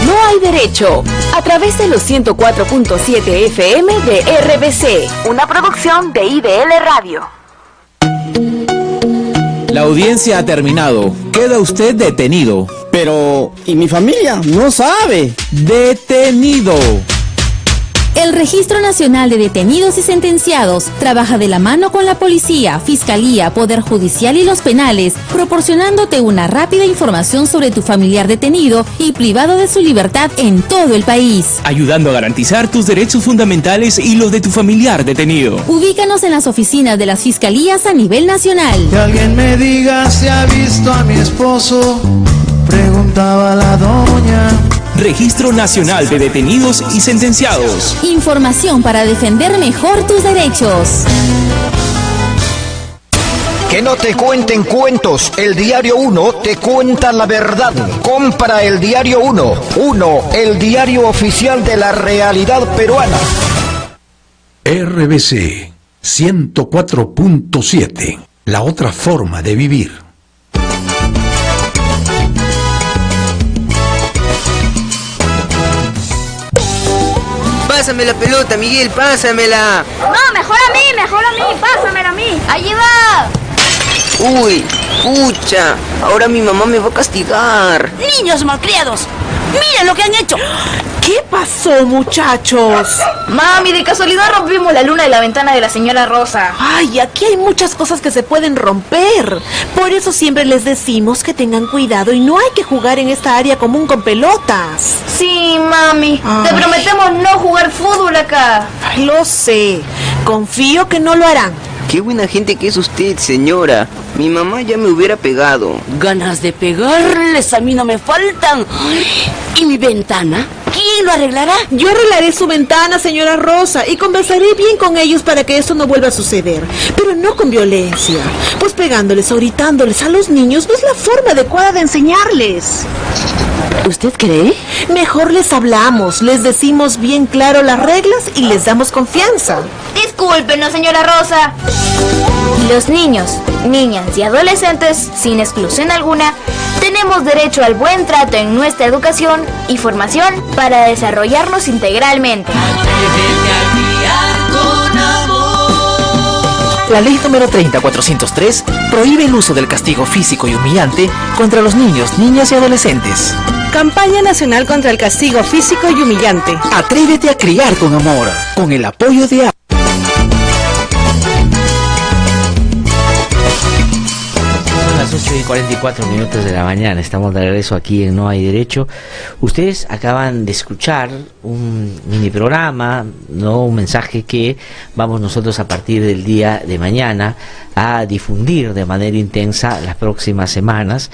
No hay derecho, a través de los 104.7 FM de RBC, una producción de IDL Radio. La audiencia ha terminado. Queda usted detenido. Pero, ¿y mi familia? No sabe. Detenido. El Registro Nacional de Detenidos y Sentenciados trabaja de la mano con la policía, fiscalía, poder judicial y los penales, proporcionándote una rápida información sobre tu familiar detenido y privado de su libertad en todo el país. Ayudando a garantizar tus derechos fundamentales y los de tu familiar detenido. Ubícanos en las oficinas de las fiscalías a nivel nacional. Que alguien me diga si ha visto a mi esposo, preguntaba la doña. Registro Nacional de Detenidos y Sentenciados. Información para defender mejor tus derechos. Que no te cuenten cuentos, el Diario 1 te cuenta la verdad. Compra el Diario 1, el diario oficial de la realidad peruana. RBC 104.7, la otra forma de vivir. Pásame la pelota, Miguel, pásamela. No, mejor a mí, pásamela a mí. Allí va. Uy, pucha, ahora mi mamá me va a castigar. Niños malcriados, miren lo que han hecho. ¿Qué pasó, muchachos? Mami, de casualidad rompimos la luna de la ventana de la señora Rosa. Ay, aquí hay muchas cosas que se pueden romper. Por eso siempre les decimos que tengan cuidado y no hay que jugar en esta área común con pelotas. Sí, mami. Te prometemos no jugar fútbol acá. Ay, lo sé. Confío que no lo harán. Qué buena gente que es usted, señora. Mi mamá ya me hubiera pegado. Ganas de pegarles a mí no me faltan. ¿Y mi ventana? ¿Quién lo arreglará? Yo arreglaré su ventana, señora Rosa, y conversaré bien con ellos para que esto no vuelva a suceder. Pero no con violencia. Pues pegándoles o gritándoles a los niños no es la forma adecuada de enseñarles. ¿Usted cree? Mejor les hablamos, les decimos bien claro las reglas y les damos confianza. Discúlpenos, señora Rosa. Los niños, niñas y adolescentes, sin exclusión alguna, tenemos derecho al buen trato en nuestra educación y formación para desarrollarnos integralmente. La ley número 30403 prohíbe el uso del castigo físico y humillante contra los niños, niñas y adolescentes. Campaña Nacional contra el Castigo Físico y Humillante. Atrévete a criar con amor, con el apoyo de... Las 8:44 de la mañana, estamos de regreso aquí en No Hay Derecho. Ustedes acaban de escuchar un mini programa, ¿no? Un mensaje que vamos nosotros a partir del día de mañana a difundir de manera intensa las próximas semanas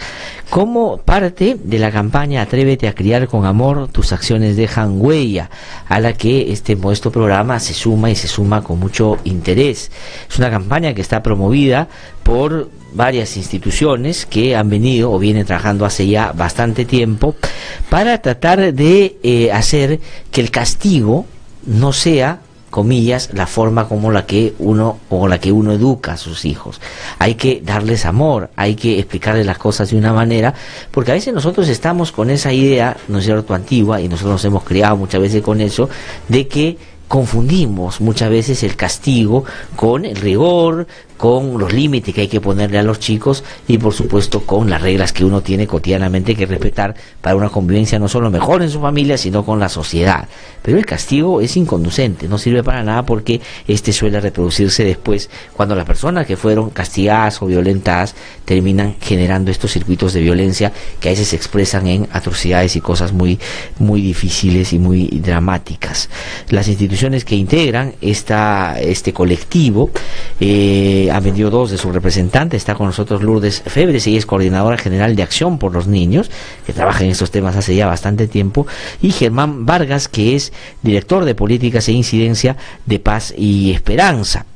como parte de la campaña Atrévete a criar con amor, tus acciones dejan huella, a la que este modesto programa se suma y se suma con mucho interés. Es una campaña que está promovida por varias instituciones que han venido o vienen trabajando hace ya bastante tiempo para tratar de hacer que el castigo no sea, comillas, la forma como la que uno educa a sus hijos. Hay que darles amor, hay que explicarles las cosas de una manera, porque a veces nosotros estamos con esa idea, ¿no es cierto?, antigua, y nosotros nos hemos criado muchas veces con eso, de que confundimos muchas veces el castigo con el rigor, con los límites que hay que ponerle a los chicos y por supuesto con las reglas que uno tiene cotidianamente que respetar para una convivencia no solo mejor en su familia, sino con la sociedad. Pero el castigo es inconducente, no sirve para nada porque suele reproducirse después cuando las personas que fueron castigadas o violentadas terminan generando estos circuitos de violencia que a veces se expresan en atrocidades y cosas muy, muy difíciles y muy dramáticas. Las instituciones que integran este colectivo han vendido dos de sus representantes. Está con nosotros Lourdes Febres, ella es coordinadora general de Acción por los Niños, que trabaja en estos temas hace ya bastante tiempo, y Germán Vargas, que es director de Políticas e Incidencia de Paz y Esperanza.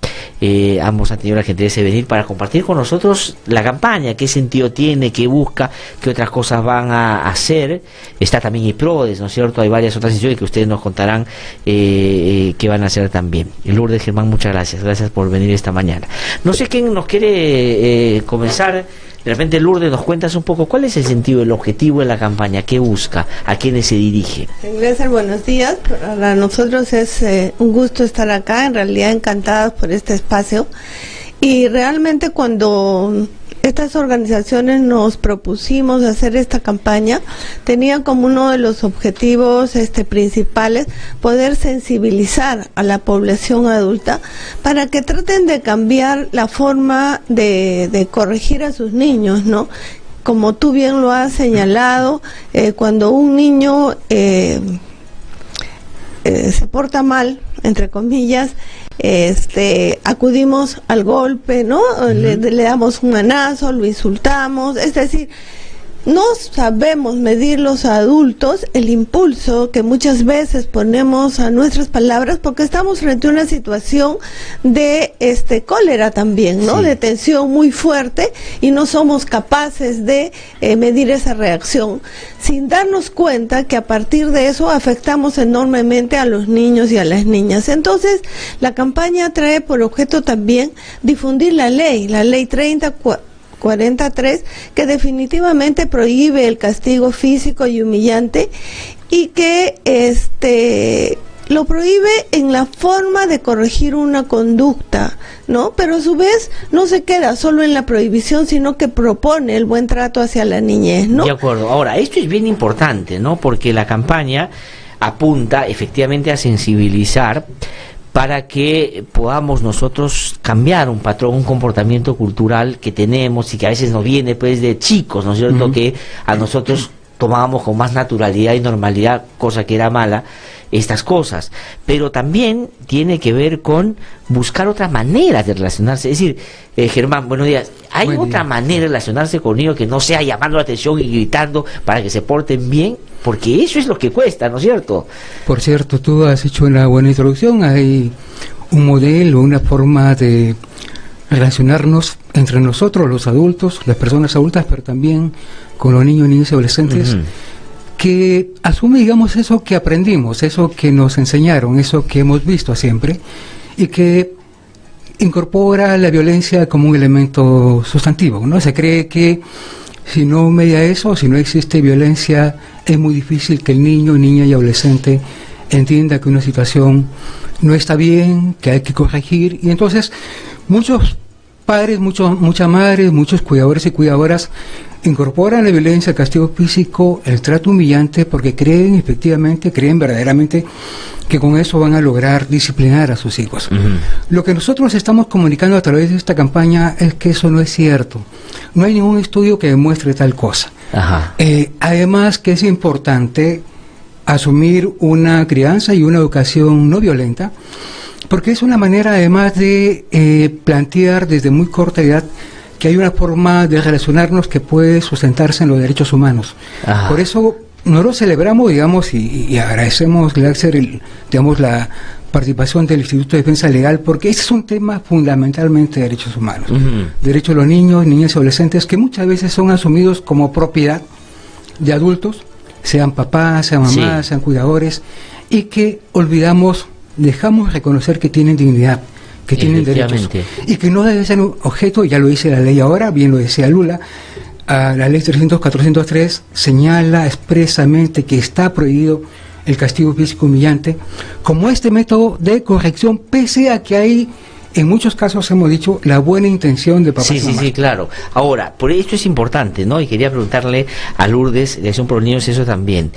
Ambos han tenido la gentileza de venir para compartir con nosotros la campaña, qué sentido tiene, qué busca, qué otras cosas van a hacer. Está también IPRODES, ¿no es cierto? Hay varias otras instituciones que ustedes nos contarán qué van a hacer también. Lourdes, Germán, muchas gracias por venir esta mañana. No sé quién nos quiere comenzar. De repente, Lourdes, nos cuentas un poco cuál es el sentido, el objetivo de la campaña, qué busca, a quiénes se dirige. Gracias, buenos días. Para nosotros es un gusto estar acá, en realidad encantados por este espacio. Y realmente cuando estas organizaciones nos propusimos hacer esta campaña, tenían como uno de los objetivos principales poder sensibilizar a la población adulta para que traten de cambiar la forma de corregir a sus niños, ¿no? Como tú bien lo has señalado, cuando un niño se porta mal, entre comillas, acudimos al golpe, ¿no? Le damos un manazo, lo insultamos, es decir, no sabemos medir los adultos el impulso que muchas veces ponemos a nuestras palabras porque estamos frente a una situación de cólera también, ¿no? Sí. De tensión muy fuerte y no somos capaces de medir esa reacción sin darnos cuenta que a partir de eso afectamos enormemente a los niños y a las niñas. Entonces, la campaña trae por objeto también difundir la ley 3043, que definitivamente prohíbe el castigo físico y humillante y que lo prohíbe en la forma de corregir una conducta, ¿no? Pero a su vez no se queda solo en la prohibición, sino que propone el buen trato hacia la niñez, ¿no? De acuerdo. Ahora, esto es bien importante, ¿no? Porque la campaña apunta efectivamente a sensibilizar para que podamos nosotros cambiar un patrón, un comportamiento cultural que tenemos y que a veces nos viene pues de chicos, ¿no es cierto? Que a nosotros tomábamos con más naturalidad y normalidad, cosa que era mala, estas cosas. Pero también tiene que ver con buscar otra manera de relacionarse. Es decir, Germán, buenos días. ¿Hay otra manera de relacionarse con ellos que no sea llamando la atención y gritando para que se porten bien? Porque eso es lo que cuesta, ¿no es cierto? Por cierto, tú has hecho una buena introducción. Hay un modelo, una forma de relacionarnos entre nosotros, los adultos, las personas adultas, pero también con los niños, niñas y adolescentes, que asume, digamos, eso que aprendimos, eso que nos enseñaron, eso que hemos visto siempre, y que incorpora la violencia como un elemento sustantivo, ¿no? Se cree que si no media eso, si no existe violencia, es muy difícil que el niño, niña y adolescente entienda que una situación no está bien, que hay que corregir, y entonces muchos padres, muchas madres, muchos cuidadores y cuidadoras incorporan la violencia, el castigo físico, el trato humillante, porque creen verdaderamente que con eso van a lograr disciplinar a sus hijos. Lo que nosotros estamos comunicando a través de esta campaña es que eso no es cierto. No hay ningún estudio que demuestre tal cosa. Además que es importante asumir una crianza y una educación no violenta, porque es una manera además de plantear desde muy corta edad que hay una forma de relacionarnos que puede sustentarse en los derechos humanos. Por eso nosotros celebramos, digamos, y agradecemos, digamos, la participación del Instituto de Defensa Legal, porque ese es un tema fundamentalmente de derechos humanos. Derechos de los niños, niñas y adolescentes, que muchas veces son asumidos como propiedad de adultos, sean papás, sean mamás, sean cuidadores, y que dejamos reconocer que tienen dignidad, que tienen derechos, y que no debe ser un objeto, ya lo dice la ley ahora, bien lo decía Lula, la ley 300-403 señala expresamente que está prohibido el castigo físico humillante como este método de corrección, pese a que hay en muchos casos hemos dicho la buena intención de papás y mamás. Sí, claro. Ahora, por esto es importante, ¿no? Y quería preguntarle a Lourdes de Acción por los Niños eso también.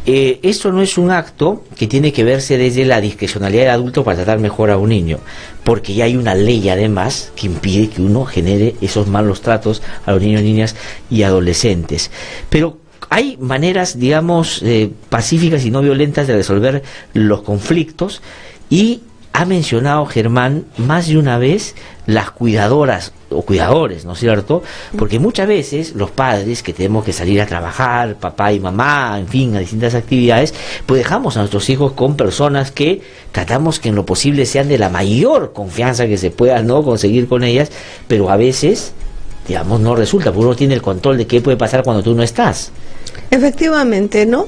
Esto no es un acto que tiene que verse desde la discrecionalidad del adulto para tratar mejor a un niño, porque ya hay una ley además que impide que uno genere esos malos tratos a los niños, niñas y adolescentes. Pero hay maneras, digamos, pacíficas y no violentas de resolver los conflictos, y ha mencionado Germán más de una vez las cuidadoras o cuidadores, ¿no es cierto? Porque muchas veces los padres que tenemos que salir a trabajar, papá y mamá, en fin, a distintas actividades, pues dejamos a nuestros hijos con personas que tratamos que en lo posible sean de la mayor confianza que se pueda, ¿no?, conseguir con ellas, pero a veces, digamos, no resulta, porque uno tiene el control de qué puede pasar cuando tú no estás. Efectivamente, ¿no?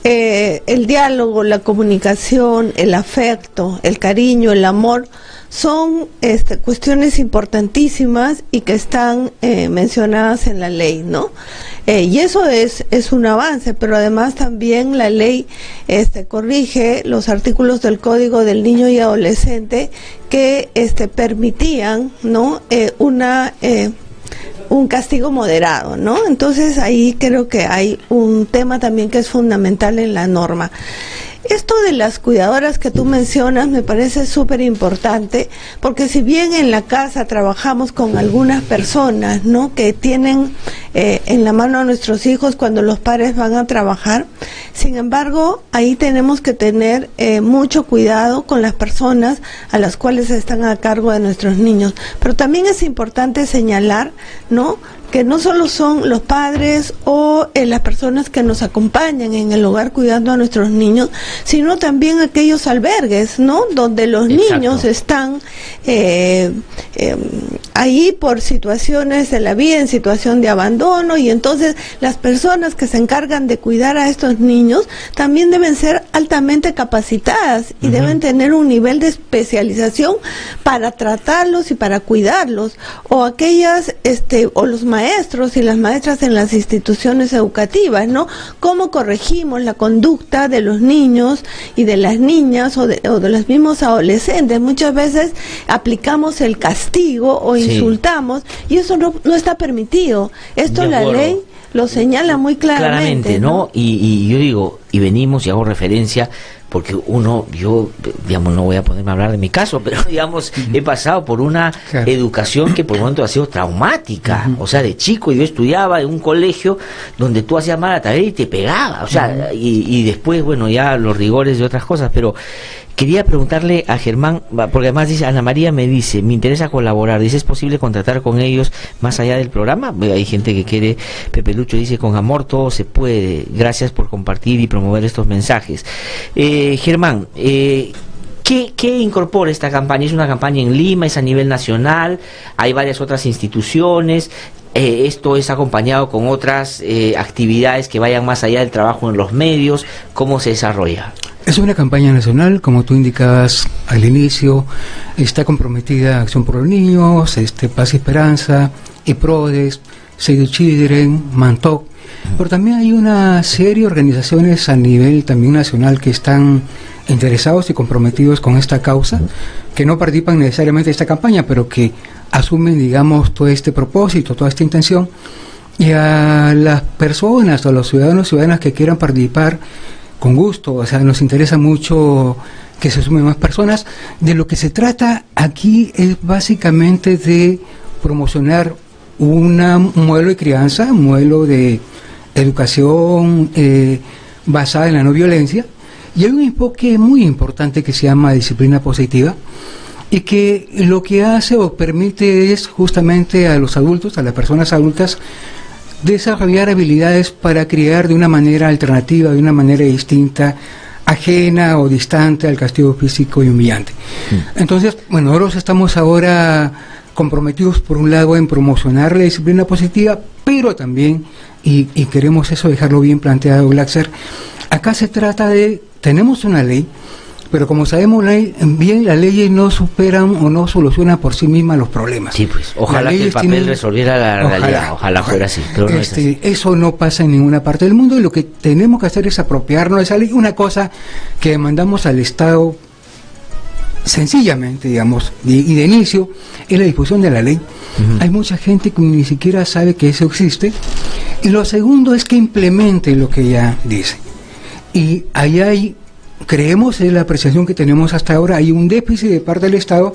El diálogo, la comunicación, el afecto, el cariño, el amor son cuestiones importantísimas y que están mencionadas en la ley, ¿no? Y eso es un avance, pero además también la ley corrige los artículos del Código del Niño y Adolescente que permitían, ¿no?, un castigo moderado, ¿no? Entonces ahí creo que hay un tema también que es fundamental en la norma. Esto de las cuidadoras que tú mencionas me parece súper importante, porque si bien en la casa trabajamos con algunas personas, ¿no?, que tienen en la mano a nuestros hijos cuando los padres van a trabajar, sin embargo, ahí tenemos que tener mucho cuidado con las personas a las cuales están a cargo de nuestros niños. Pero también es importante señalar, ¿no?, que no solo son los padres o las personas que nos acompañan en el hogar cuidando a nuestros niños, sino también aquellos albergues, ¿no?, donde los niños están ahí por situaciones de la vida, en situación de abandono, y entonces las personas que se encargan de cuidar a estos niños también deben ser altamente capacitadas y deben tener un nivel de especialización para tratarlos y para cuidarlos, o aquellas o los maestros y las maestras en las instituciones educativas, ¿no? Cómo corregimos la conducta de los niños y de las niñas o de los mismos adolescentes. Muchas veces aplicamos el castigo o insultamos, y eso no está permitido. Esto la ley lo señala muy claramente, ¿no? Y yo digo, y venimos y hago referencia, porque yo, digamos, no voy a ponerme a hablar de mi caso, pero, digamos, he pasado por una educación que por momento ha sido traumática. O sea, de chico yo estudiaba en un colegio donde tú hacías mala tarea y te pegaba, o sea, y después, bueno, ya los rigores de otras cosas, pero quería preguntarle a Germán, porque además dice, Ana María me dice, me interesa colaborar, dice, ¿es posible contratar con ellos más allá del programa? Hay gente que quiere, Pepe Lucho dice, con amor todo se puede, gracias por compartir y promover estos mensajes. Germán, ¿qué incorpora esta campaña? ¿Es una campaña en Lima? ¿Es a nivel nacional? ¿Hay varias otras instituciones? ¿Esto es acompañado con otras actividades que vayan más allá del trabajo en los medios? ¿Cómo se desarrolla? Es una campaña nacional, como tú indicabas al inicio. Está comprometida Acción por los Niños, Paz y Esperanza, EPRODES, Save the Children, Mantoc, pero también hay una serie de organizaciones a nivel también nacional que están interesados y comprometidos con esta causa, que no participan necesariamente de esta campaña, pero que asumen, digamos, todo este propósito, toda esta intención. Y a las personas, a los ciudadanos y ciudadanas que quieran participar, con gusto, o sea, nos interesa mucho que se sumen más personas. De lo que se trata aquí es básicamente de promocionar un modelo de crianza, un modelo de educación basada en la no violencia, y hay un enfoque muy importante que se llama disciplina positiva, y que lo que hace o permite es justamente a los adultos, a las personas adultas, desarrollar habilidades para criar de una manera alternativa, de una manera distinta, ajena o distante al castigo físico y humillante. Entonces, bueno, nosotros estamos ahora comprometidos por un lado en promocionar la disciplina positiva, pero también, y queremos eso dejarlo bien planteado, Glaxer, acá se trata de, tenemos una ley, pero como sabemos bien, las leyes no superan o no solucionan por sí mismas los problemas. Sí, pues, ojalá que el papel resolviera la realidad, ojalá fuera así, pero no es así. Eso no pasa en ninguna parte del mundo, y lo que tenemos que hacer es apropiarnos de esa ley. Una cosa que demandamos al Estado sencillamente, digamos, y de inicio, es la disposición de la ley. Hay mucha gente que ni siquiera sabe que eso existe. Y lo segundo es que implemente lo que ya dice. Y ahí hay, creemos, es la apreciación que tenemos hasta ahora, hay un déficit de parte del Estado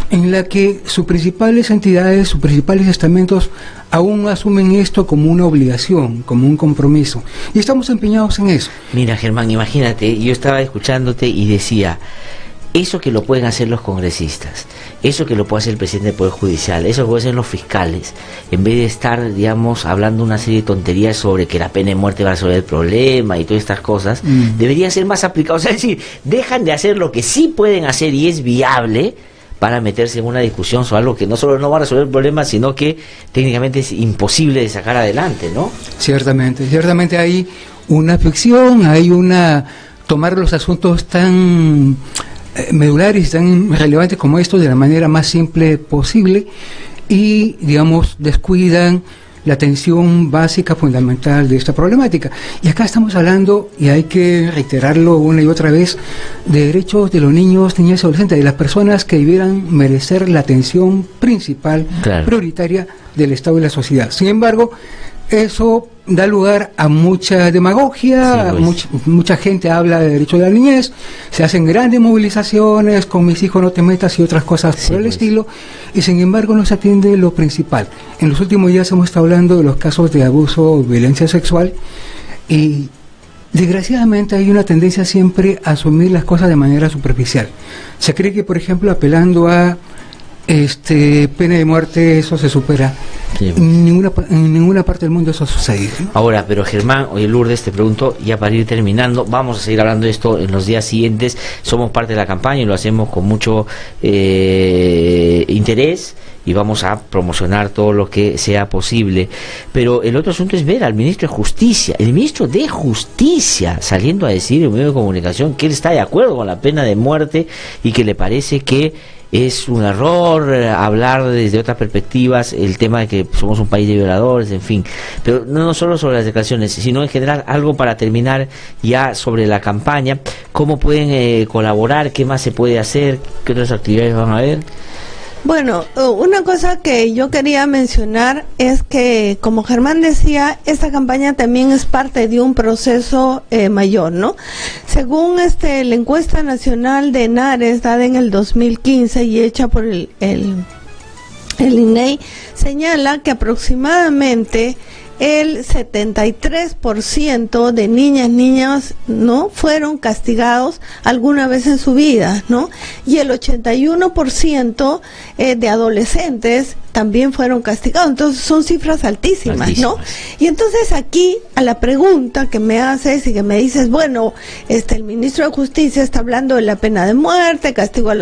en la que sus principales entidades, sus principales estamentos aún asumen esto como una obligación, como un compromiso. Y estamos empeñados en eso. Mira, Germán, imagínate, yo estaba escuchándote y decía, eso que lo pueden hacer los congresistas, eso que lo puede hacer el presidente del Poder Judicial, eso que pueden hacer los fiscales, en vez de estar, digamos, hablando una serie de tonterías sobre que la pena de muerte va a resolver el problema y todas estas cosas, deberían ser más aplicados. Es decir, dejan de hacer lo que sí pueden hacer y es viable para meterse en una discusión sobre algo que no solo no va a resolver el problema, sino que técnicamente es imposible de sacar adelante, ¿no? Ciertamente hay una ficción, hay una... tomar los asuntos tan medulares, tan relevantes como estos de la manera más simple posible y, digamos, descuidan la atención básica, fundamental de esta problemática. Y acá estamos hablando, y hay que reiterarlo una y otra vez, de derechos de los niños, niñas y adolescentes, de las personas que debieran merecer la atención principal, prioritaria del Estado y la sociedad. Sin embargo, eso da lugar a mucha demagogia, mucha gente habla de derecho de la niñez, se hacen grandes movilizaciones, con mis hijos no te metas y otras cosas por el estilo, y sin embargo no se atiende lo principal. En los últimos días hemos estado hablando de los casos de abuso o violencia sexual, y desgraciadamente hay una tendencia siempre a asumir las cosas de manera superficial. Se cree que, por ejemplo, apelando a pena de muerte, eso se supera. En ninguna parte del mundo eso sucede, ¿no? Ahora, pero Germán, oye, Lourdes, te pregunto, ya para ir terminando, vamos a seguir hablando de esto en los días siguientes, somos parte de la campaña y lo hacemos con mucho interés y vamos a promocionar todo lo que sea posible, pero el otro asunto es ver al ministro de Justicia, el ministro de Justicia saliendo a decir en un medio de comunicación que él está de acuerdo con la pena de muerte y que le parece que es un error hablar desde otras perspectivas el tema de que somos un país de violadores, en fin, pero no solo sobre las declaraciones, sino en general algo para terminar ya sobre la campaña, cómo pueden colaborar, qué más se puede hacer, qué otras actividades van a haber. Bueno, una cosa que yo quería mencionar es que, como Germán decía, esta campaña también es parte de un proceso mayor, ¿no? Según la encuesta nacional de ENARES, dada en el 2015 y hecha por el INEI, señala que aproximadamente el 73% de niños, ¿no?, fueron castigados alguna vez en su vida, ¿no? Y el 81% de adolescentes también fueron castigados. Entonces son cifras altísimas, ¿no? Y entonces aquí, a la pregunta que me haces y que me dices, bueno, el ministro de Justicia está hablando de la pena de muerte,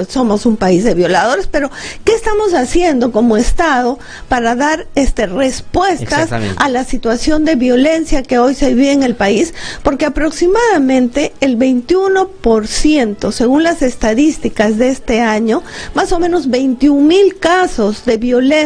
somos un país de violadores, pero ¿qué estamos haciendo como Estado para dar respuestas a la situación de violencia que hoy se vive en el país? Porque aproximadamente el 21%, según las estadísticas de este año, más o menos 21,000 casos de violencia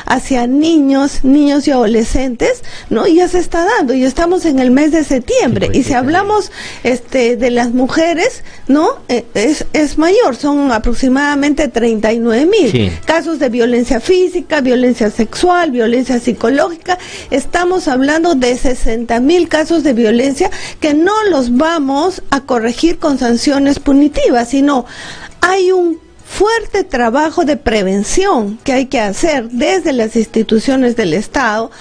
hacia niños y adolescentes, ¿no? Ya se está dando, y estamos en el mes de septiembre, y si hablamos de las mujeres, ¿no? Es mayor, son aproximadamente 39,000 casos de violencia física, violencia sexual, violencia psicológica. Estamos hablando de 60,000 casos de violencia que no los vamos a corregir con sanciones punitivas, sino hay un fuerte trabajo de prevención que hay que hacer desde las instituciones del Estado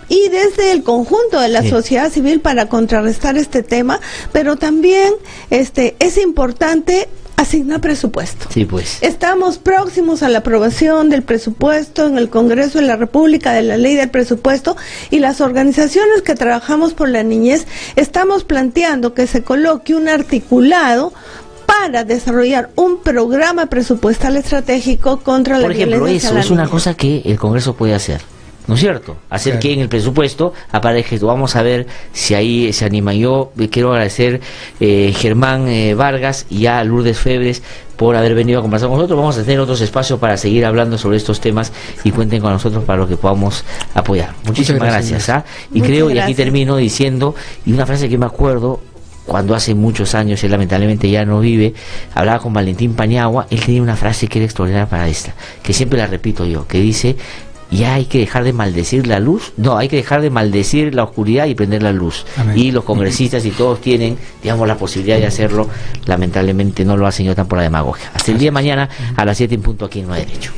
y desde el conjunto de la sociedad civil para contrarrestar este tema, pero también es importante asignar presupuesto. Sí, pues. Estamos próximos a la aprobación del presupuesto en el Congreso de la República, de la ley del presupuesto, y las organizaciones que trabajamos por la niñez estamos planteando que se coloque un articulado para desarrollar un programa presupuestal estratégico contra la violencia. Por ejemplo, eso es una cosa que el Congreso puede hacer, ¿no es cierto? Hacer que en el presupuesto aparezca esto. Vamos a ver si ahí se anima. Yo quiero agradecer Germán Vargas y a Lourdes Febres por haber venido a conversar con nosotros. Vamos a tener otros espacios para seguir hablando sobre estos temas y cuenten con nosotros para lo que podamos apoyar. Muchísimas gracias. Y creo, y aquí termino diciendo, y una frase que me acuerdo, cuando hace muchos años, él lamentablemente ya no vive, hablaba con Valentín Paniagua, él tenía una frase que era extraordinaria para esta, que siempre la repito yo, que dice: ya hay que dejar de maldecir la luz, no, hay que dejar de maldecir la oscuridad y prender la luz. Amén. Y los congresistas y todos tienen, digamos, la posibilidad de hacerlo, lamentablemente no lo hacen, yo tan por la demagogia. Hasta el día de mañana a las 7 en punto aquí en No Hay Derecho.